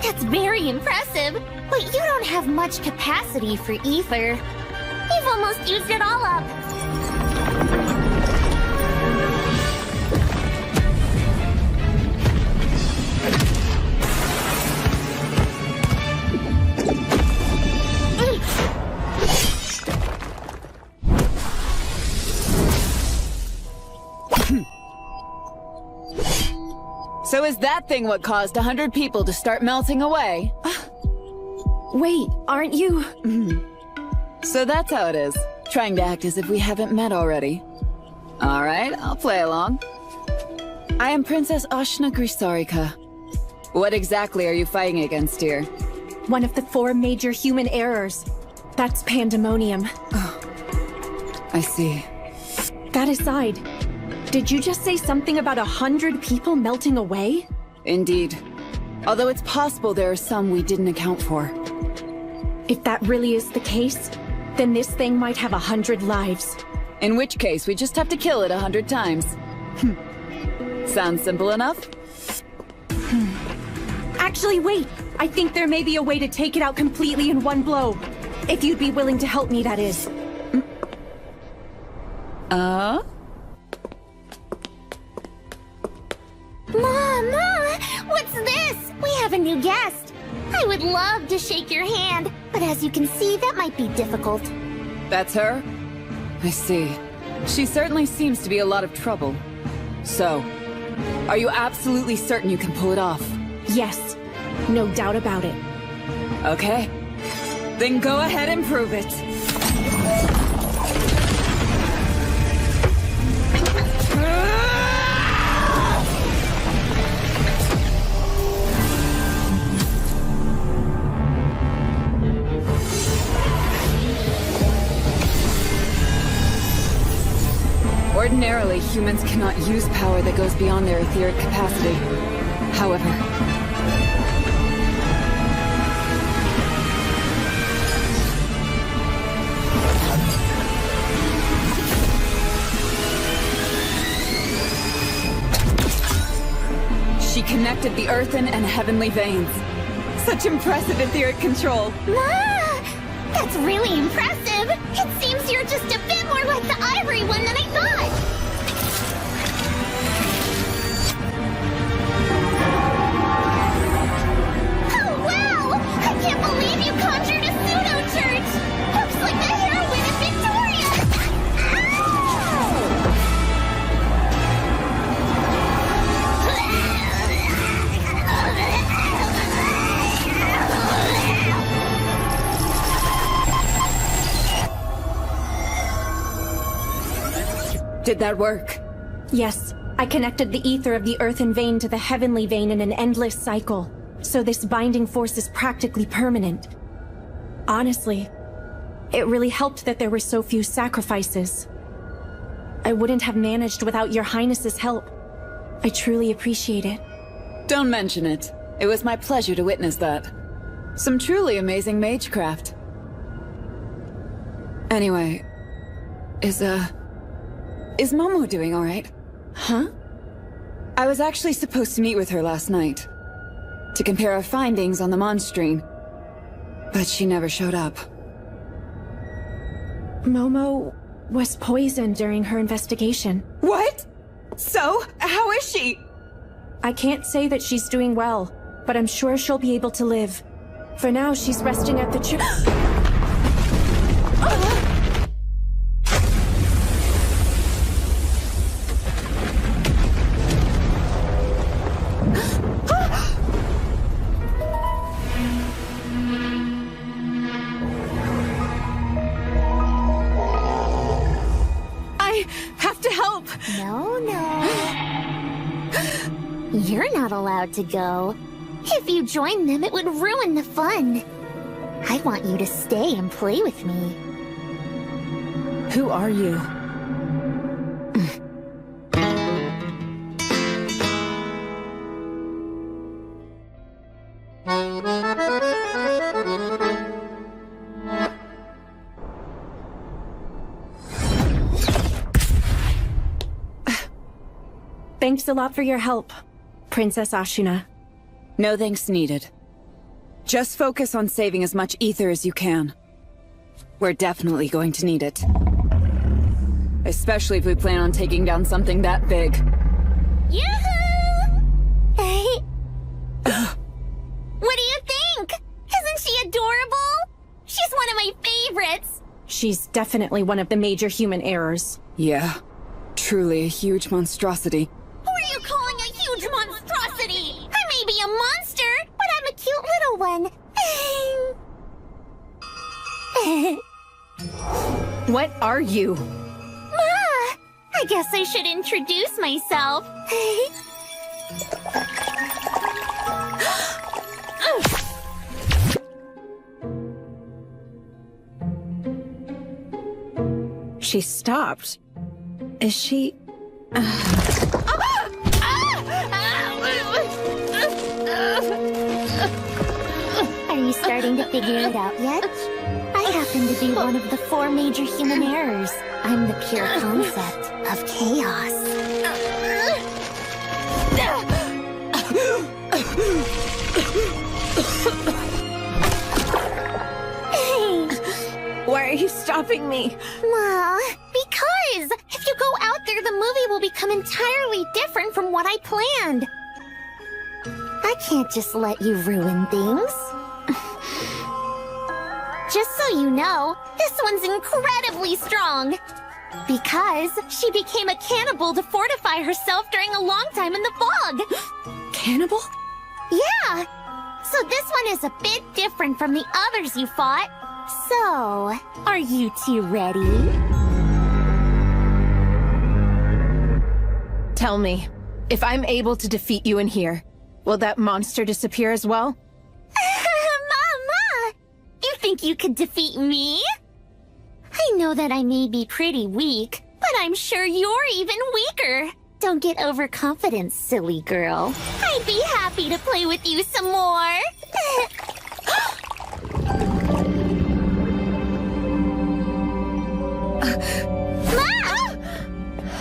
[SPEAKER 6] That's very impressive. But you don't have much capacity for ether. You've almost used it all up.
[SPEAKER 7] So is that thing what caused 100 people to start melting away?
[SPEAKER 1] Wait, aren't you?
[SPEAKER 7] So that's how it is. Trying to act as if we haven't met already. Alright, I'll play along. I am Princess Ashna Grisarika. What exactly are you fighting against here?
[SPEAKER 1] One of the 4 major human errors. That's pandemonium.
[SPEAKER 7] I see.
[SPEAKER 1] That aside, did you just say something about 100 people melting away?
[SPEAKER 7] Indeed. Although it's possible there are some we didn't account for.
[SPEAKER 1] If that really is the case, then this thing might have 100 lives.
[SPEAKER 7] In which case, we just have to kill it 100 times. Sounds simple enough?
[SPEAKER 1] Actually, wait! I think there may be a way to take it out completely in one blow. If you'd be willing to help me, that is.
[SPEAKER 6] Ma, what's this? We have a new guest. I would love to shake your hand, but as you can see, that might be difficult.
[SPEAKER 7] That's her? I see. She certainly seems to be a lot of trouble. So, are you absolutely certain you can pull it off?
[SPEAKER 1] Yes. No doubt about it.
[SPEAKER 7] Okay. Then go ahead and prove it. Ordinarily, humans cannot use power that goes beyond their etheric capacity. However, she connected the earthen and heavenly veins. Such impressive etheric control.
[SPEAKER 6] Ma! That's really impressive! It seems you're just a bit more like the ivory one than I thought! Oh, wow! I can't believe you conjured a pseudo-church! Looks like the heroine of Victoria!
[SPEAKER 7] Did that work?
[SPEAKER 1] Yes. I connected the ether of the earthen vein to the heavenly vein in an endless cycle. So this binding force is practically permanent. Honestly, it really helped that there were so few sacrifices. I wouldn't have managed without your highness's help. I truly appreciate it.
[SPEAKER 7] Don't mention it. It was my pleasure to witness that. Some truly amazing magecraft. Anyway, is Momo doing alright?
[SPEAKER 1] Huh?
[SPEAKER 7] I was actually supposed to meet with her last night. To compare our findings on the Monstrine. But she never showed up.
[SPEAKER 1] Momo was poisoned during her investigation.
[SPEAKER 7] What? So, how is she?
[SPEAKER 1] I can't say that she's doing well, but I'm sure she'll be able to live. For now, she's resting at the church.
[SPEAKER 7] I have to help!
[SPEAKER 6] No. You're not allowed to go. If you join them, it would ruin the fun. I want you to stay and play with me.
[SPEAKER 1] Who are you? Thanks a lot for your help, Princess Ashuna.
[SPEAKER 7] No thanks needed. Just focus on saving as much ether as you can. We're definitely going to need it. Especially if we plan on taking down something that big.
[SPEAKER 6] Yoo-hoo! What do you think? Isn't she adorable? She's one of my favorites.
[SPEAKER 1] She's definitely one of the major human errors.
[SPEAKER 7] Yeah, truly a huge monstrosity.
[SPEAKER 6] Who are you calling a huge monstrosity? I may be a monster, but I'm a cute little one.
[SPEAKER 1] What are you?
[SPEAKER 6] Ma! I guess I should introduce myself.
[SPEAKER 1] She stopped. Is she...
[SPEAKER 6] Are you starting to figure it out yet? I happen to be one of the 4 major human errors. I'm the pure concept of chaos.
[SPEAKER 1] Why are you stopping me?
[SPEAKER 6] Ma, because if you go out there, the movie will become entirely different from what I planned. I can't just let you ruin things. Just so you know, this one's incredibly strong. Because she became a cannibal to fortify herself during a long time in the fog.
[SPEAKER 1] Cannibal?
[SPEAKER 6] Yeah. So this one is a bit different from the others you fought. So, are you two ready?
[SPEAKER 1] Tell me, if I'm able to defeat you in here, will that monster disappear as well?
[SPEAKER 6] Mama! You think you could defeat me? I know that I may be pretty weak, but I'm sure you're even weaker. Don't get overconfident, silly girl. I'd be happy to play with you some more. Ma!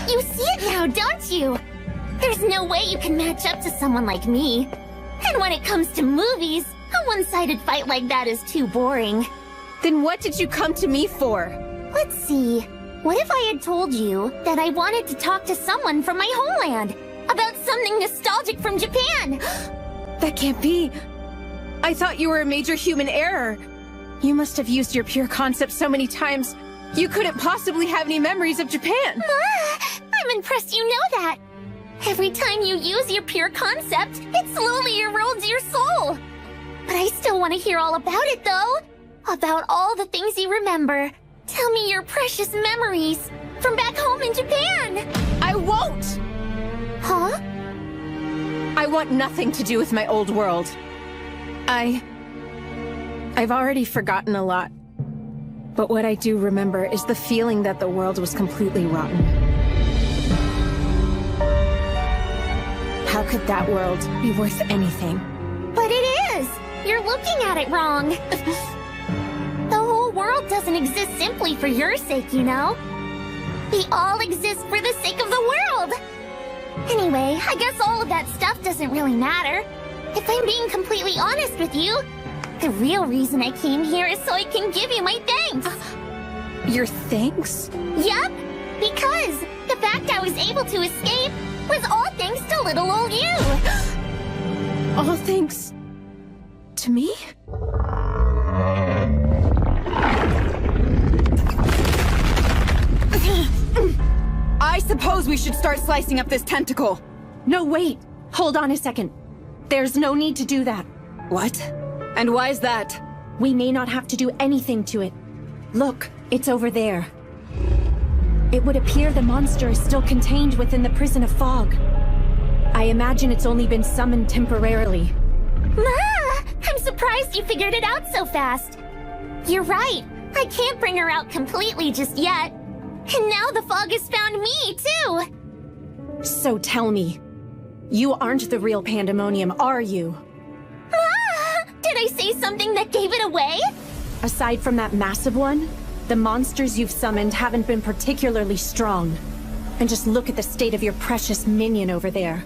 [SPEAKER 6] You see it now, don't you? There's no way you can match up to someone like me. And when it comes to movies, a one-sided fight like that is too boring.
[SPEAKER 1] Then what did you come to me for?
[SPEAKER 6] Let's see. What if I had told you that I wanted to talk to someone from my homeland about something nostalgic from Japan?
[SPEAKER 1] That can't be. I thought you were a major human error. You must have used your pure concept so many times, you couldn't possibly have any memories of Japan.
[SPEAKER 6] I'm impressed you know that. Every time you use your pure concept, it slowly erodes your soul. But I still want to hear all about it, though. About all the things you remember. Tell me your precious memories from back home in Japan.
[SPEAKER 1] I won't!
[SPEAKER 6] Huh?
[SPEAKER 1] I want nothing to do with my old world. I've already forgotten a lot. But what I do remember is the feeling that the world was completely rotten. How could that world be worth anything?
[SPEAKER 6] But it is! You're looking at it wrong. The whole world doesn't exist simply for your sake, you know? We all exist for the sake of the world! Anyway, I guess all of that stuff doesn't really matter. If I'm being completely honest with you, the real reason I came here is so I can give you my thanks.
[SPEAKER 1] Your thanks?
[SPEAKER 6] Yup, because the fact I was able to escape was all thanks to little old you.
[SPEAKER 1] All thanks to me?
[SPEAKER 7] I suppose we should start slicing up this tentacle.
[SPEAKER 1] No, wait. Hold on a second. There's no need to do that.
[SPEAKER 7] What? And why is that?
[SPEAKER 1] We may not have to do anything to it. Look, it's over there. It would appear the monster is still contained within the prison of fog. I imagine it's only been summoned temporarily.
[SPEAKER 6] Ma! I'm surprised you figured it out so fast. You're right. I can't bring her out completely just yet. And now the fog has found me, too!
[SPEAKER 1] So tell me, you aren't the real Pandemonium, are you?
[SPEAKER 6] Did I say something that gave it away?
[SPEAKER 1] Aside from that massive one, the monsters you've summoned haven't been particularly strong. And just look at the state of your precious minion over there.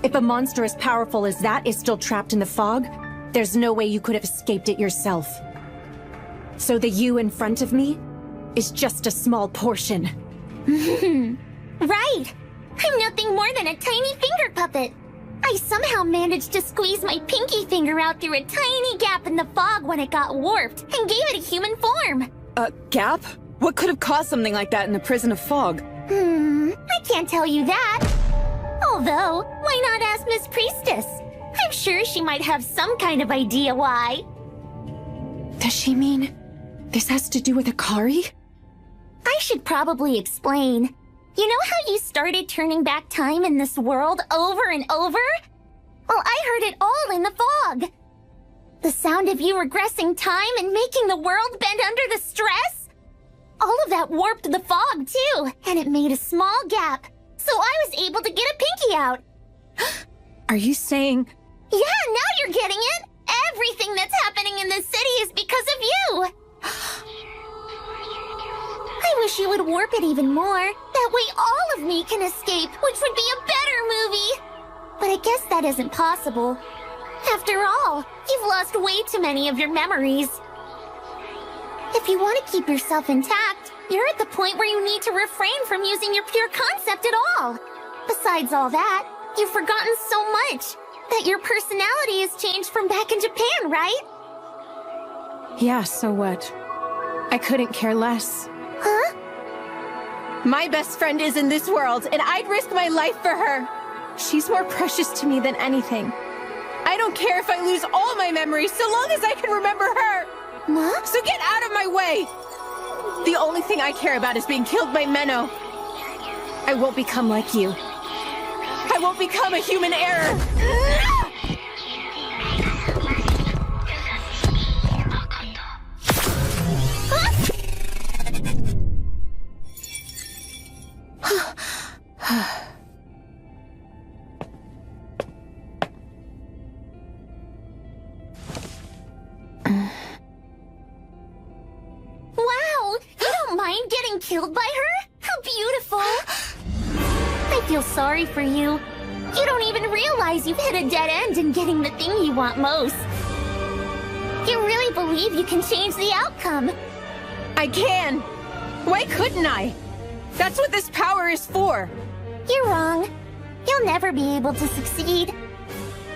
[SPEAKER 1] If a monster as powerful as that is still trapped in the fog, There's no way you could have escaped it yourself. So the you in front of me is just a small portion.
[SPEAKER 6] Right! I'm nothing more than a tiny finger puppet. I somehow managed to squeeze my pinky finger out through a tiny gap in the fog when it got warped, and gave it a human form.
[SPEAKER 7] A gap? What could have caused something like that in a prison of fog?
[SPEAKER 6] I can't tell you that. Although, why not ask Miss Priestess? I'm sure she might have some kind of idea why.
[SPEAKER 1] Does she mean this has to do with Akari?
[SPEAKER 6] I should probably explain. You know how you started turning back time in this world over and over? Well, I heard it all in the fog. The sound of you regressing time and making the world bend under the stress? All of that warped the fog, too, and it made a small gap. So I was able to get a pinky out.
[SPEAKER 1] Are you saying...
[SPEAKER 6] Yeah, now you're getting it! Everything that's happening in this city is because of you! I wish you would warp it even more. That way all of me can escape, which would be a better movie! But I guess that isn't possible. After all, you've lost way too many of your memories. If you want to keep yourself intact, you're at the point where you need to refrain from using your pure concept at all. Besides all that, you've forgotten so much that your personality has changed from back in Japan, right?
[SPEAKER 1] Yeah, so what? I couldn't care less.
[SPEAKER 6] Huh?
[SPEAKER 11] My best friend is in this world, and I'd risk my life for her.
[SPEAKER 1] She's more precious to me than anything.
[SPEAKER 11] I don't care if I lose all my memories, so long as I can remember her.
[SPEAKER 6] What?
[SPEAKER 11] So get out of my way! The only thing I care about is being killed by Menno. I won't become like you. I won't become a human error.
[SPEAKER 6] Killed by her? How beautiful! I feel sorry for you. You don't even realize you've hit a dead end in getting the thing you want most. You really believe you can change the outcome?
[SPEAKER 11] I can! Why couldn't I? That's what this power is for!
[SPEAKER 6] You're wrong. You'll never be able to succeed.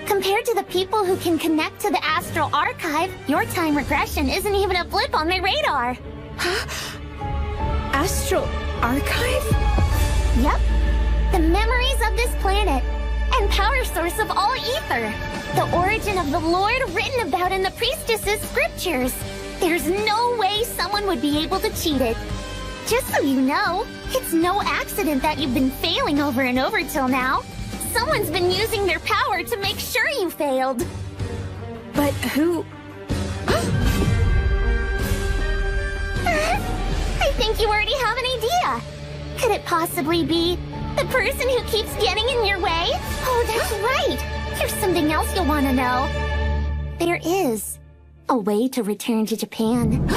[SPEAKER 6] Compared to the people who can connect to the Astral Archive, your time regression isn't even a blip on their radar.
[SPEAKER 1] Astral Archive?
[SPEAKER 6] Yep. The memories of this planet, and power source of all ether. The origin of the Lord written about in the Priestess's scriptures. There's no way someone would be able to cheat it. Just so you know, it's no accident that you've been failing over and over till now. Someone's been using their power to make sure you failed.
[SPEAKER 1] But who...
[SPEAKER 6] I think you already have an idea. Could it possibly be the person who keeps getting in your way? Oh, that's right. There's something else you'll want to know. There is a way to return to Japan.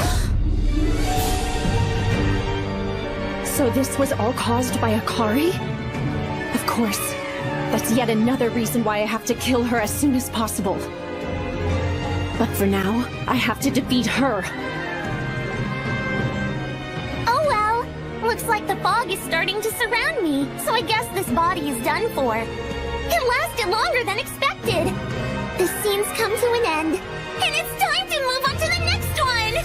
[SPEAKER 1] So this was all caused by Akari? Of course. That's yet another reason why I have to kill her as soon as possible. But for now, I have to defeat her.
[SPEAKER 6] Looks like the fog is starting to surround me, so I guess this body is done for. It lasted longer than expected. The scene's come to an end, and it's time to move on to the next one!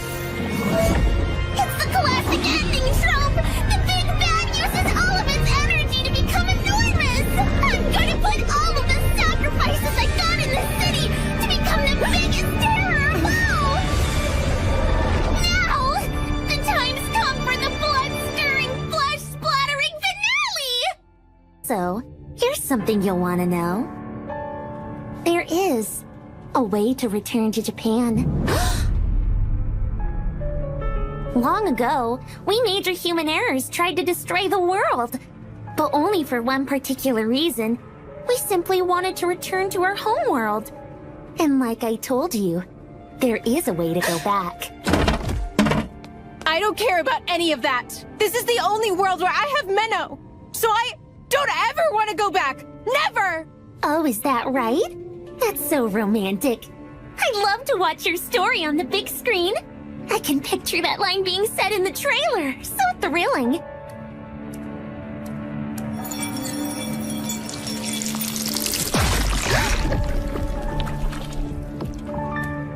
[SPEAKER 6] It's the classic ending trope! The big bad uses all of its energy to become enormous! I'm gonna put all of the sacrifices I got in the city to become the biggest terror of all! Now, the time's come for the So, here's something you'll want to know. There is a way to return to Japan. Long ago, we major human errors tried to destroy the world. But only for one particular reason. We simply wanted to return to our homeworld. And like I told you, there is a way to go back.
[SPEAKER 11] I don't care about any of that. This is the only world where I have Menno. So I don't ever want to go back! Never!
[SPEAKER 6] Oh, is that right? That's so romantic. I'd love to watch your story on the big screen. I can picture that line being said in the trailer. So thrilling.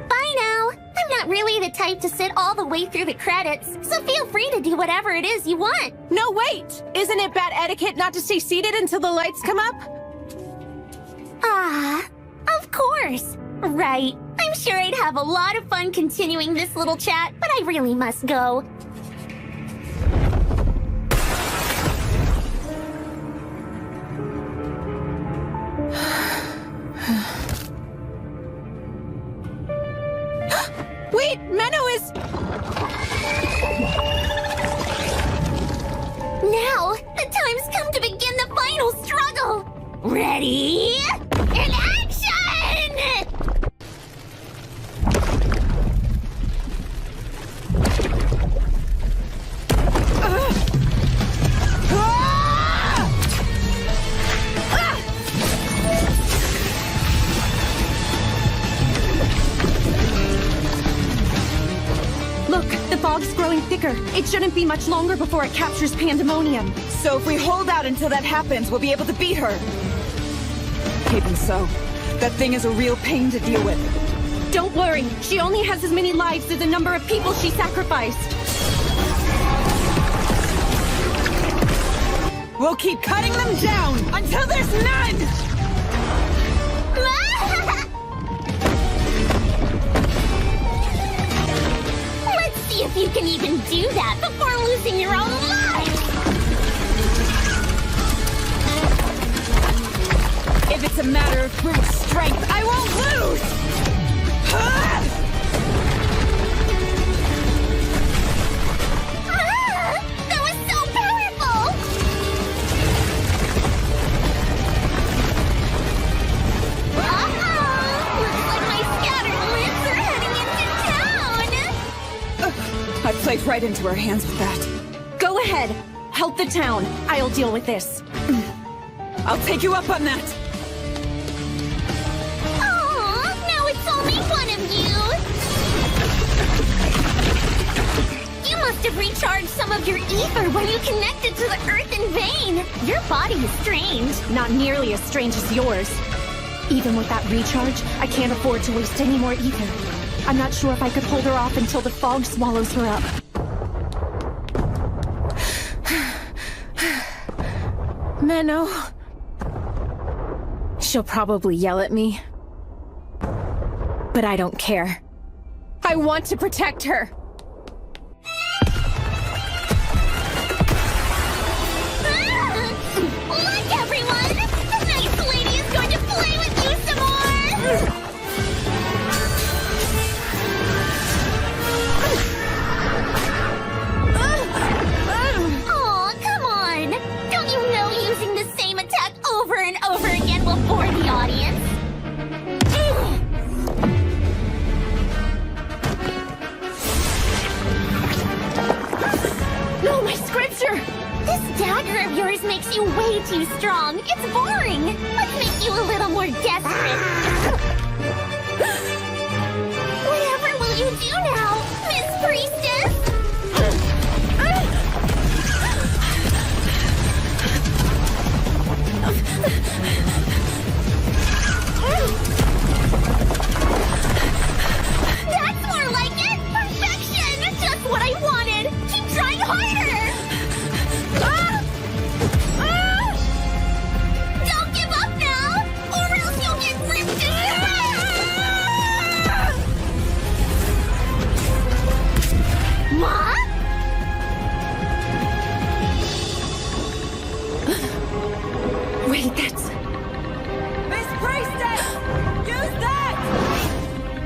[SPEAKER 6] Bye now. I'm not really the type to sit all the way through the credits, so feel free to do whatever it is you want.
[SPEAKER 11] No, wait! Isn't it bad etiquette not to stay seated until the lights come up?
[SPEAKER 6] Ah, of course. Right. I'm sure I'd have a lot of fun continuing this little chat, but I really must go.
[SPEAKER 11] Wait, Menno is...
[SPEAKER 6] Now, the time's come to begin the final struggle. Ready? And action!
[SPEAKER 1] Look, the fog's growing thicker. It shouldn't be much longer before it captures Pandemonium.
[SPEAKER 7] So if we hold out until that happens, we'll be able to beat her. Even so, that thing is a real pain to deal with.
[SPEAKER 1] Don't worry, she only has as many lives as the number of people she sacrificed.
[SPEAKER 7] We'll keep cutting them down until there's none!
[SPEAKER 6] Let's see if you can even do that before losing your own life!
[SPEAKER 7] If it's a matter of brute strength, I won't lose!
[SPEAKER 6] That was so powerful! Looks like my scattered limbs are heading into town!
[SPEAKER 7] I played right into her hands with that.
[SPEAKER 1] Go ahead, help the town. I'll deal with this.
[SPEAKER 7] I'll take you up on that!
[SPEAKER 6] Now it's only one of you! You must have recharged some of your ether when you connected to the earthen vein! Your body is strange.
[SPEAKER 1] Not nearly as strange as yours. Even with that recharge, I can't afford to waste any more ether. I'm not sure if I could hold her off until the fog swallows her up. Menno. She'll probably yell at me. But I don't care. I want to protect her!
[SPEAKER 6] Look, everyone! The nice lady is going to play with you some more! Aw, come on! Don't you know using the same attack over and over again will bore the audience?
[SPEAKER 1] No, my scripture!
[SPEAKER 6] This dagger of yours makes you way too strong. It's boring. Let's make you a little more desperate. Whatever will you do now, Miss Priestess? That's more like it! Perfection! Just what I wanted! Keep trying harder! Don't give up now, or else you'll get ripped to shreds! What?
[SPEAKER 1] Wait, that's...
[SPEAKER 7] Miss Priestess! Use that!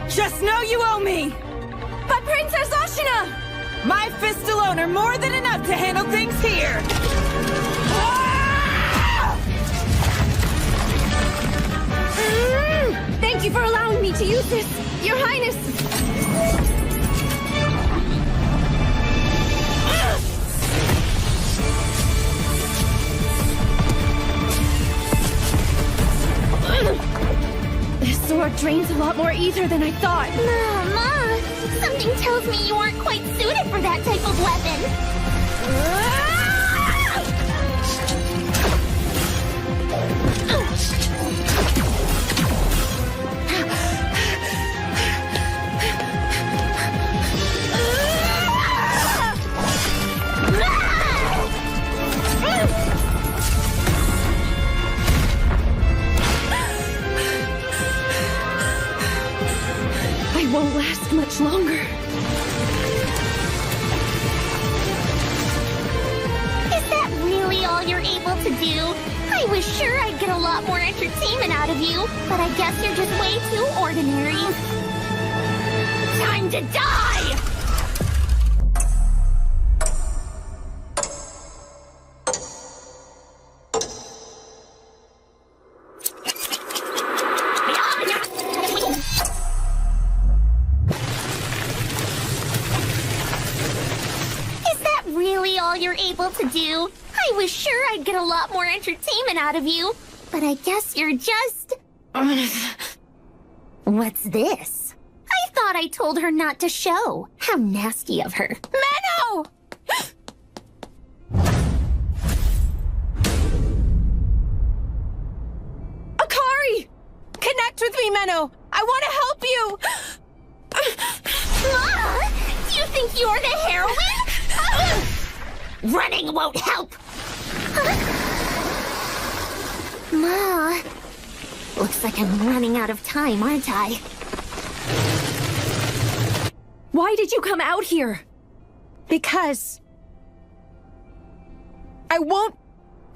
[SPEAKER 7] Just know you owe me!
[SPEAKER 1] But Princess Ashina!
[SPEAKER 7] My fists alone are more than enough to handle things here!
[SPEAKER 1] Thank you for allowing me to use this, Your Highness!
[SPEAKER 11] This sword drains a lot more ether than I thought.
[SPEAKER 6] Mama, something tells me you aren't quite suited for that type of weapon.
[SPEAKER 11] I won't last much longer.
[SPEAKER 6] Is that really all you're able to do? I was sure I'd get a lot more entertainment out of you, but I guess you're just way too ordinary. Time to die! You're able to do. I was sure I'd get a lot more entertainment out of you, but I guess you're just... What's this? I thought I told her not to show. How nasty of her.
[SPEAKER 11] Menno! Akari! Connect with me, Menno! I want to help you!
[SPEAKER 6] Do you think you're the heroine? Running won't help! Ma... Looks like I'm running out of time, aren't I?
[SPEAKER 11] Why did you come out here? Because... I won't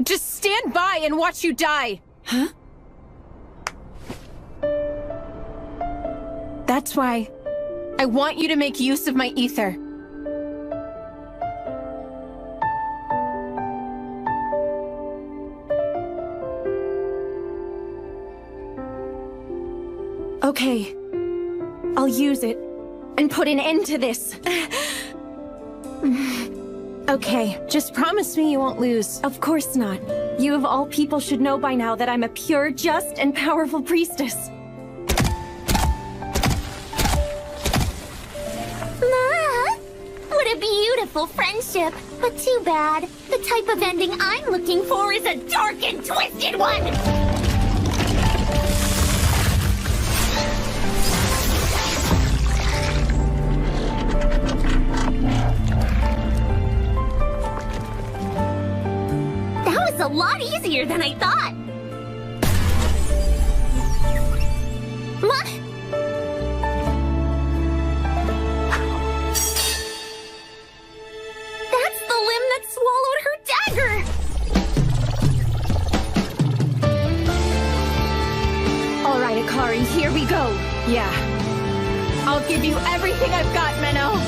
[SPEAKER 11] just stand by and watch you die. Huh? That's why I want you to make use of my ether. Okay, I'll use it and put an end to this. Okay, just promise me you won't lose. Of course not. You of all people should know by now that I'm a pure, just, and powerful priestess.
[SPEAKER 6] Ma! What a beautiful friendship. But too bad. The type of ending I'm looking for is a dark and twisted one! A lot easier than I thought. What? That's the limb that swallowed her dagger.
[SPEAKER 11] All right, Akari, here we go. Yeah. I'll give you everything I've got, Menno.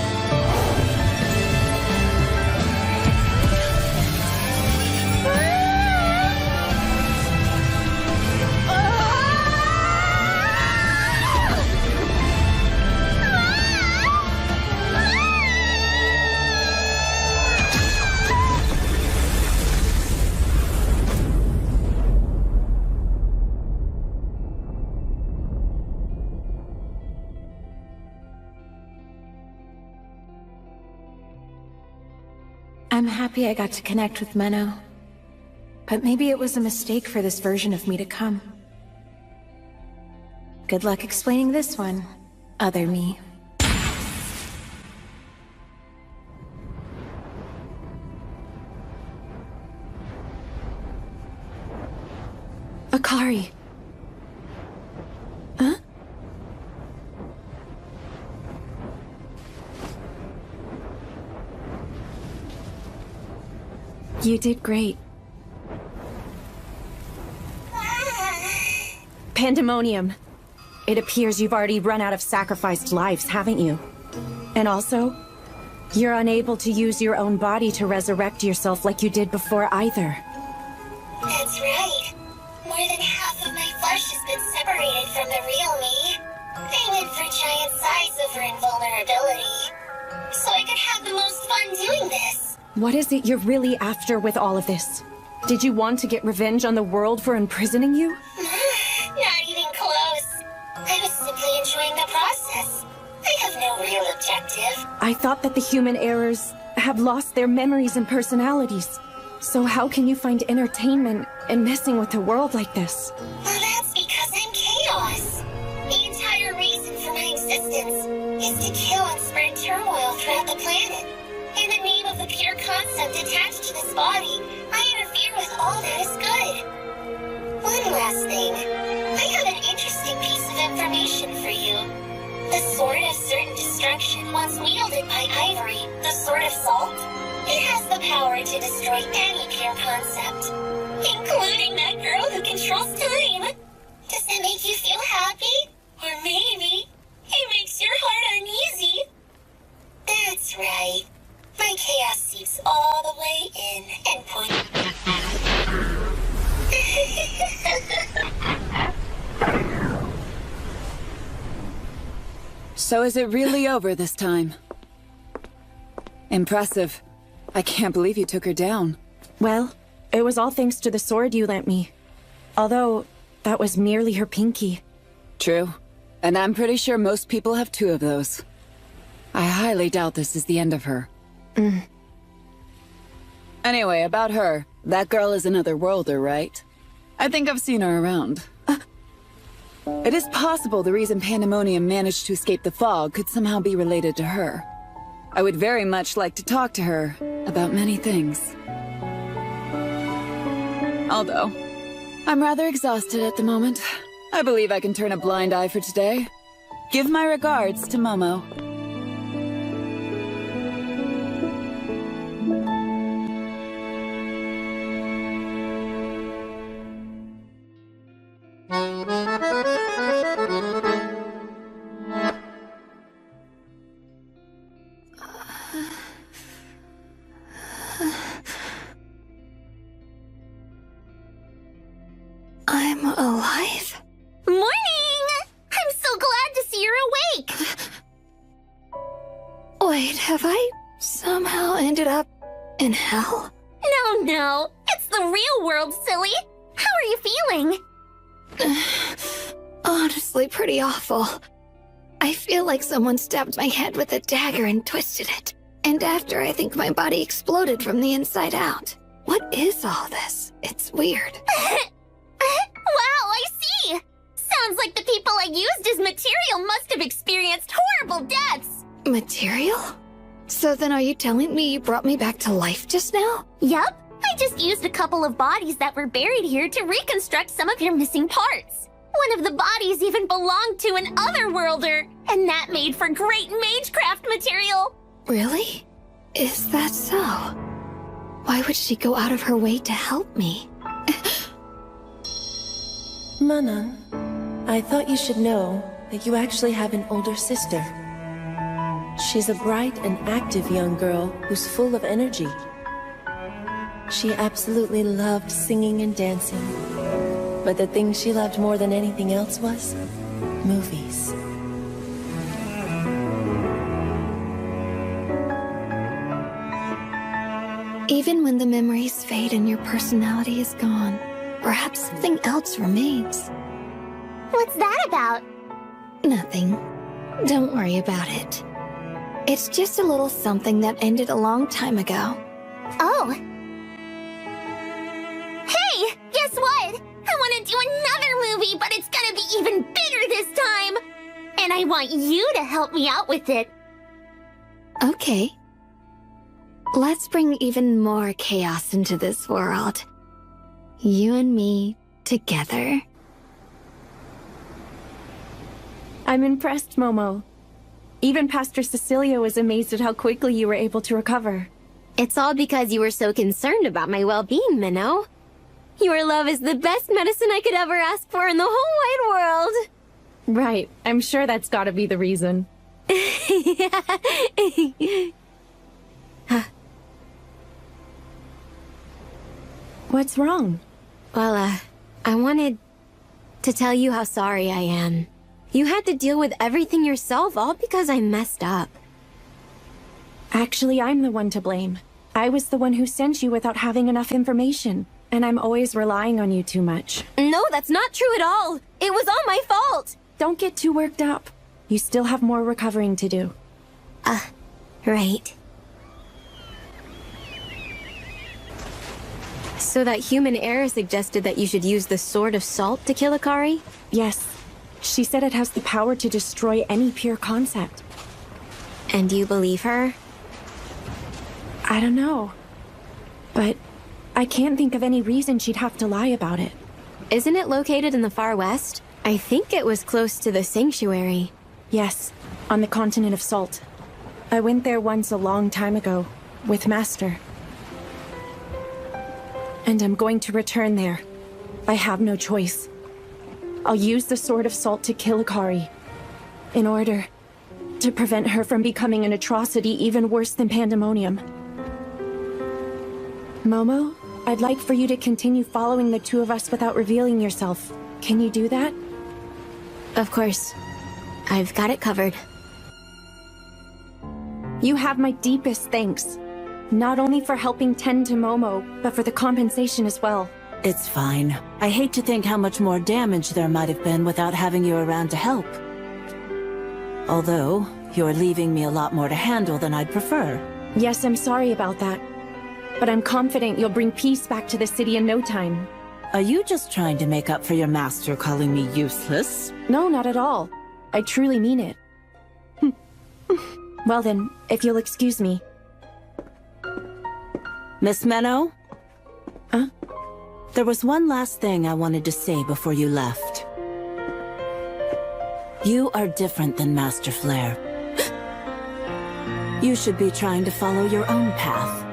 [SPEAKER 11] I'm happy I got to connect with Menno. But maybe it was a mistake for this version of me to come. Good luck explaining this one, other me. Akari. Huh? You did great. Pandemonium. It appears you've already run out of sacrificed lives, haven't you? And also, you're unable to use your own body to resurrect yourself like you did before either.
[SPEAKER 6] That's right. More than half of my flesh has been separated from the real me. I went for giant size over invulnerability, so I could have the most fun doing this.
[SPEAKER 11] What is it you're really after with all of this? Did you want to get revenge on the world for imprisoning you?
[SPEAKER 6] Not even close. enjoying the process. I have no real objective.
[SPEAKER 1] I thought that the human errors have lost their memories and personalities. So how can you find entertainment in messing with a world like this?
[SPEAKER 6] Well, that's because I'm chaos. The entire reason for my existence is to kill and spread turmoil throughout the planet. In the name of the pure concept attached to this body, I interfere with all that is good. One last thing. I have an interesting piece of information for you. The Sword of Certain Destruction, once wielded by Ivory, the Sword of Salt, it has the power to destroy any pure concept, including that girl who controls time. Does that make you feel happy? Or maybe it makes your heart uneasy? That's right. My chaos seeps all the way in and
[SPEAKER 7] So is it really over this time? Impressive. I can't believe you took her down.
[SPEAKER 1] Well, it was all thanks to the sword you lent me. Although, that was merely her pinky.
[SPEAKER 7] True. And I'm pretty sure most people have 2 of those. I highly doubt this is the end of her. Anyway, about her. That girl is another worlder, right? I think I've seen her around. It is possible the reason Pandemonium managed to escape the fog could somehow be related to her. I would very much like to talk to her about many things. Although, I'm rather exhausted at the moment. I believe I can turn a blind eye for today. Give my regards to Momo.
[SPEAKER 16] I'm alive?
[SPEAKER 6] Morning! I'm so glad to see you're awake!
[SPEAKER 16] Wait, have I somehow ended up in hell?
[SPEAKER 6] No, it's the real world, silly! How are you feeling?
[SPEAKER 16] Honestly, pretty awful. I feel like someone stabbed my head with a dagger and twisted it. And after, I think my body exploded from the inside out. What is all this? It's weird.
[SPEAKER 6] Wow, I see! Sounds like the people I used as material must have experienced horrible deaths!
[SPEAKER 16] Material? So then are you telling me you brought me back to life just now?
[SPEAKER 6] Yup. I just used a couple of bodies that were buried here to reconstruct some of your missing parts. One of the bodies even belonged to an otherworlder, and that made for great magecraft material!
[SPEAKER 16] Really? Is that so? Why would she go out of her way to help me?
[SPEAKER 5] Manan, I thought you should know that you actually have an older sister. She's a bright and active young girl who's full of energy. She absolutely loved singing and dancing. But the thing she loved more than anything else was movies.
[SPEAKER 16] Even when the memories fade and your personality is gone, perhaps something else remains.
[SPEAKER 6] What's that about?
[SPEAKER 16] Nothing. Don't worry about it. It's just a little something that ended a long time ago.
[SPEAKER 6] Oh. Hey, guess what? I want to do another movie, but it's gonna be even bigger this time! And I want you to help me out with it.
[SPEAKER 16] Okay. Let's bring even more chaos into this world. You and me together.
[SPEAKER 1] I'm impressed, Momo. Even Pastor Cecilia was amazed at how quickly you were able to recover.
[SPEAKER 15] It's all because you were so concerned about my well-being, Minnow. Your love is the best medicine I could ever ask for in the whole wide world.
[SPEAKER 1] Right. I'm sure that's gotta be the reason. What's wrong?
[SPEAKER 15] Well, I wanted to tell you how sorry I am. You had to deal with everything yourself, all because I messed up.
[SPEAKER 1] Actually, I'm the one to blame. I was the one who sent you without having enough information, and I'm always relying on you too much.
[SPEAKER 15] No, that's not true at all. It was all my fault.
[SPEAKER 1] Don't get too worked up. You still have more recovering to do.
[SPEAKER 15] Right. So that human heir suggested that you should use the Sword of Salt to kill Akari?
[SPEAKER 1] Yes. She said it has the power to destroy any pure concept.
[SPEAKER 15] And you believe her?
[SPEAKER 1] I don't know. But I can't think of any reason she'd have to lie about it.
[SPEAKER 15] Isn't it located in the far west? I think it was close to the Sanctuary.
[SPEAKER 1] Yes, on the continent of Salt. I went there once a long time ago, with Master. And I'm going to return there. I have no choice. I'll use the Sword of Salt to kill Akari, in order to prevent her from becoming an atrocity even worse than Pandemonium. Momo, I'd like for you to continue following the two of us without revealing yourself. Can you do that?
[SPEAKER 15] Of course. I've got it covered.
[SPEAKER 1] You have my deepest thanks. Not only for helping tend to Momo, but for the compensation as well.
[SPEAKER 19] It's fine. I hate to think how much more damage there might have been without having you around to help. Although, you're leaving me a lot more to handle than I'd prefer.
[SPEAKER 1] Yes, I'm sorry about that. But I'm confident you'll bring peace back to the city in no time.
[SPEAKER 19] Are you just trying to make up for your master calling me useless?
[SPEAKER 1] No, not at all. I truly mean it. Well then, if you'll excuse me.
[SPEAKER 19] Miss Menno?
[SPEAKER 1] Huh?
[SPEAKER 19] There was one last thing I wanted to say before you left. You are different than Master Flare. You should be trying to follow your own path,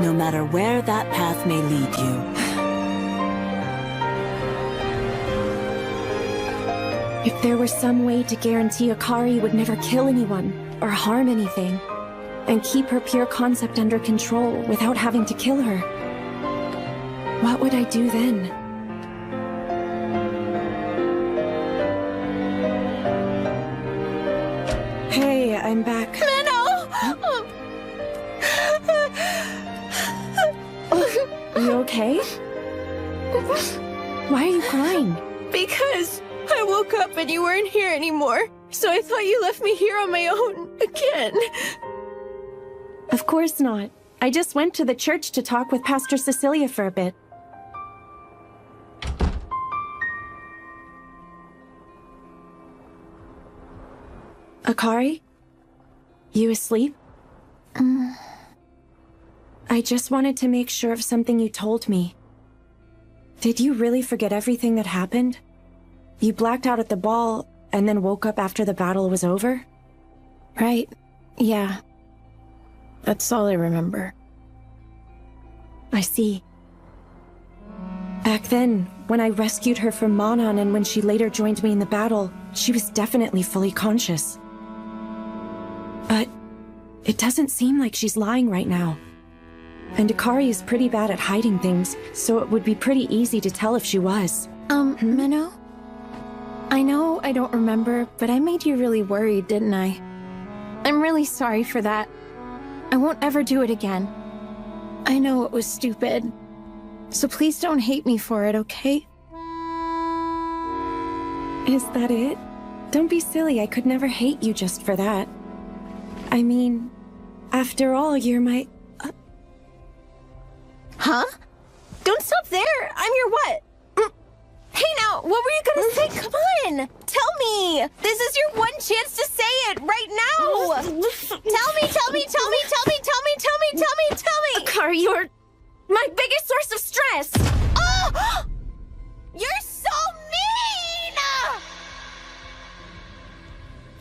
[SPEAKER 19] no matter where that path may lead
[SPEAKER 1] you. If there were some way to guarantee Akari would never kill anyone or harm anything, and keep her pure concept under control without having to kill her, what would I do then? Hey, I'm back.
[SPEAKER 18] Menno!
[SPEAKER 1] Are you okay? Why are you crying?
[SPEAKER 18] Because I woke up and you weren't here anymore, so I thought you left me here on my own again.
[SPEAKER 1] Of course not. I just went to the church to talk with Pastor Cecilia for a bit. Akari? You asleep? I just wanted to make sure of something you told me. Did you really forget everything that happened? You blacked out at the ball and then woke up after the battle was over?
[SPEAKER 11] Right. Yeah. That's all I remember.
[SPEAKER 1] I see. Back then, when I rescued her from Manon and when she later joined me in the battle, she was definitely fully conscious. But it doesn't seem like she's lying right now. And Akari is pretty bad at hiding things, so it would be pretty easy to tell if she was.
[SPEAKER 11] Menno? I know I don't remember, but I made you really worried, didn't I? I'm really sorry for that. I won't ever do it again. I know it was stupid. So please don't hate me for it, okay?
[SPEAKER 1] Is that it? Don't be silly, I could never hate you just for that. I mean, after all, you're my...
[SPEAKER 11] Huh? Don't stop there! I'm your what? Hey now, what were you gonna say? Come on! Tell me! This is your one chance to say it right now! Tell me! Akari, you're my biggest source of stress! Oh! You're so mean!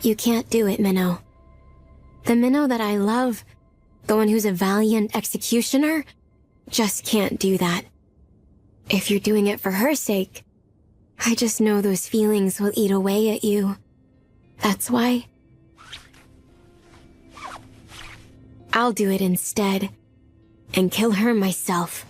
[SPEAKER 15] You can't do it, Menno. The Menno that I love, the one who's a valiant executioner, just can't do that. If you're doing it for her sake, I just know those feelings will eat away at you. That's why. I'll do it instead, and kill her myself.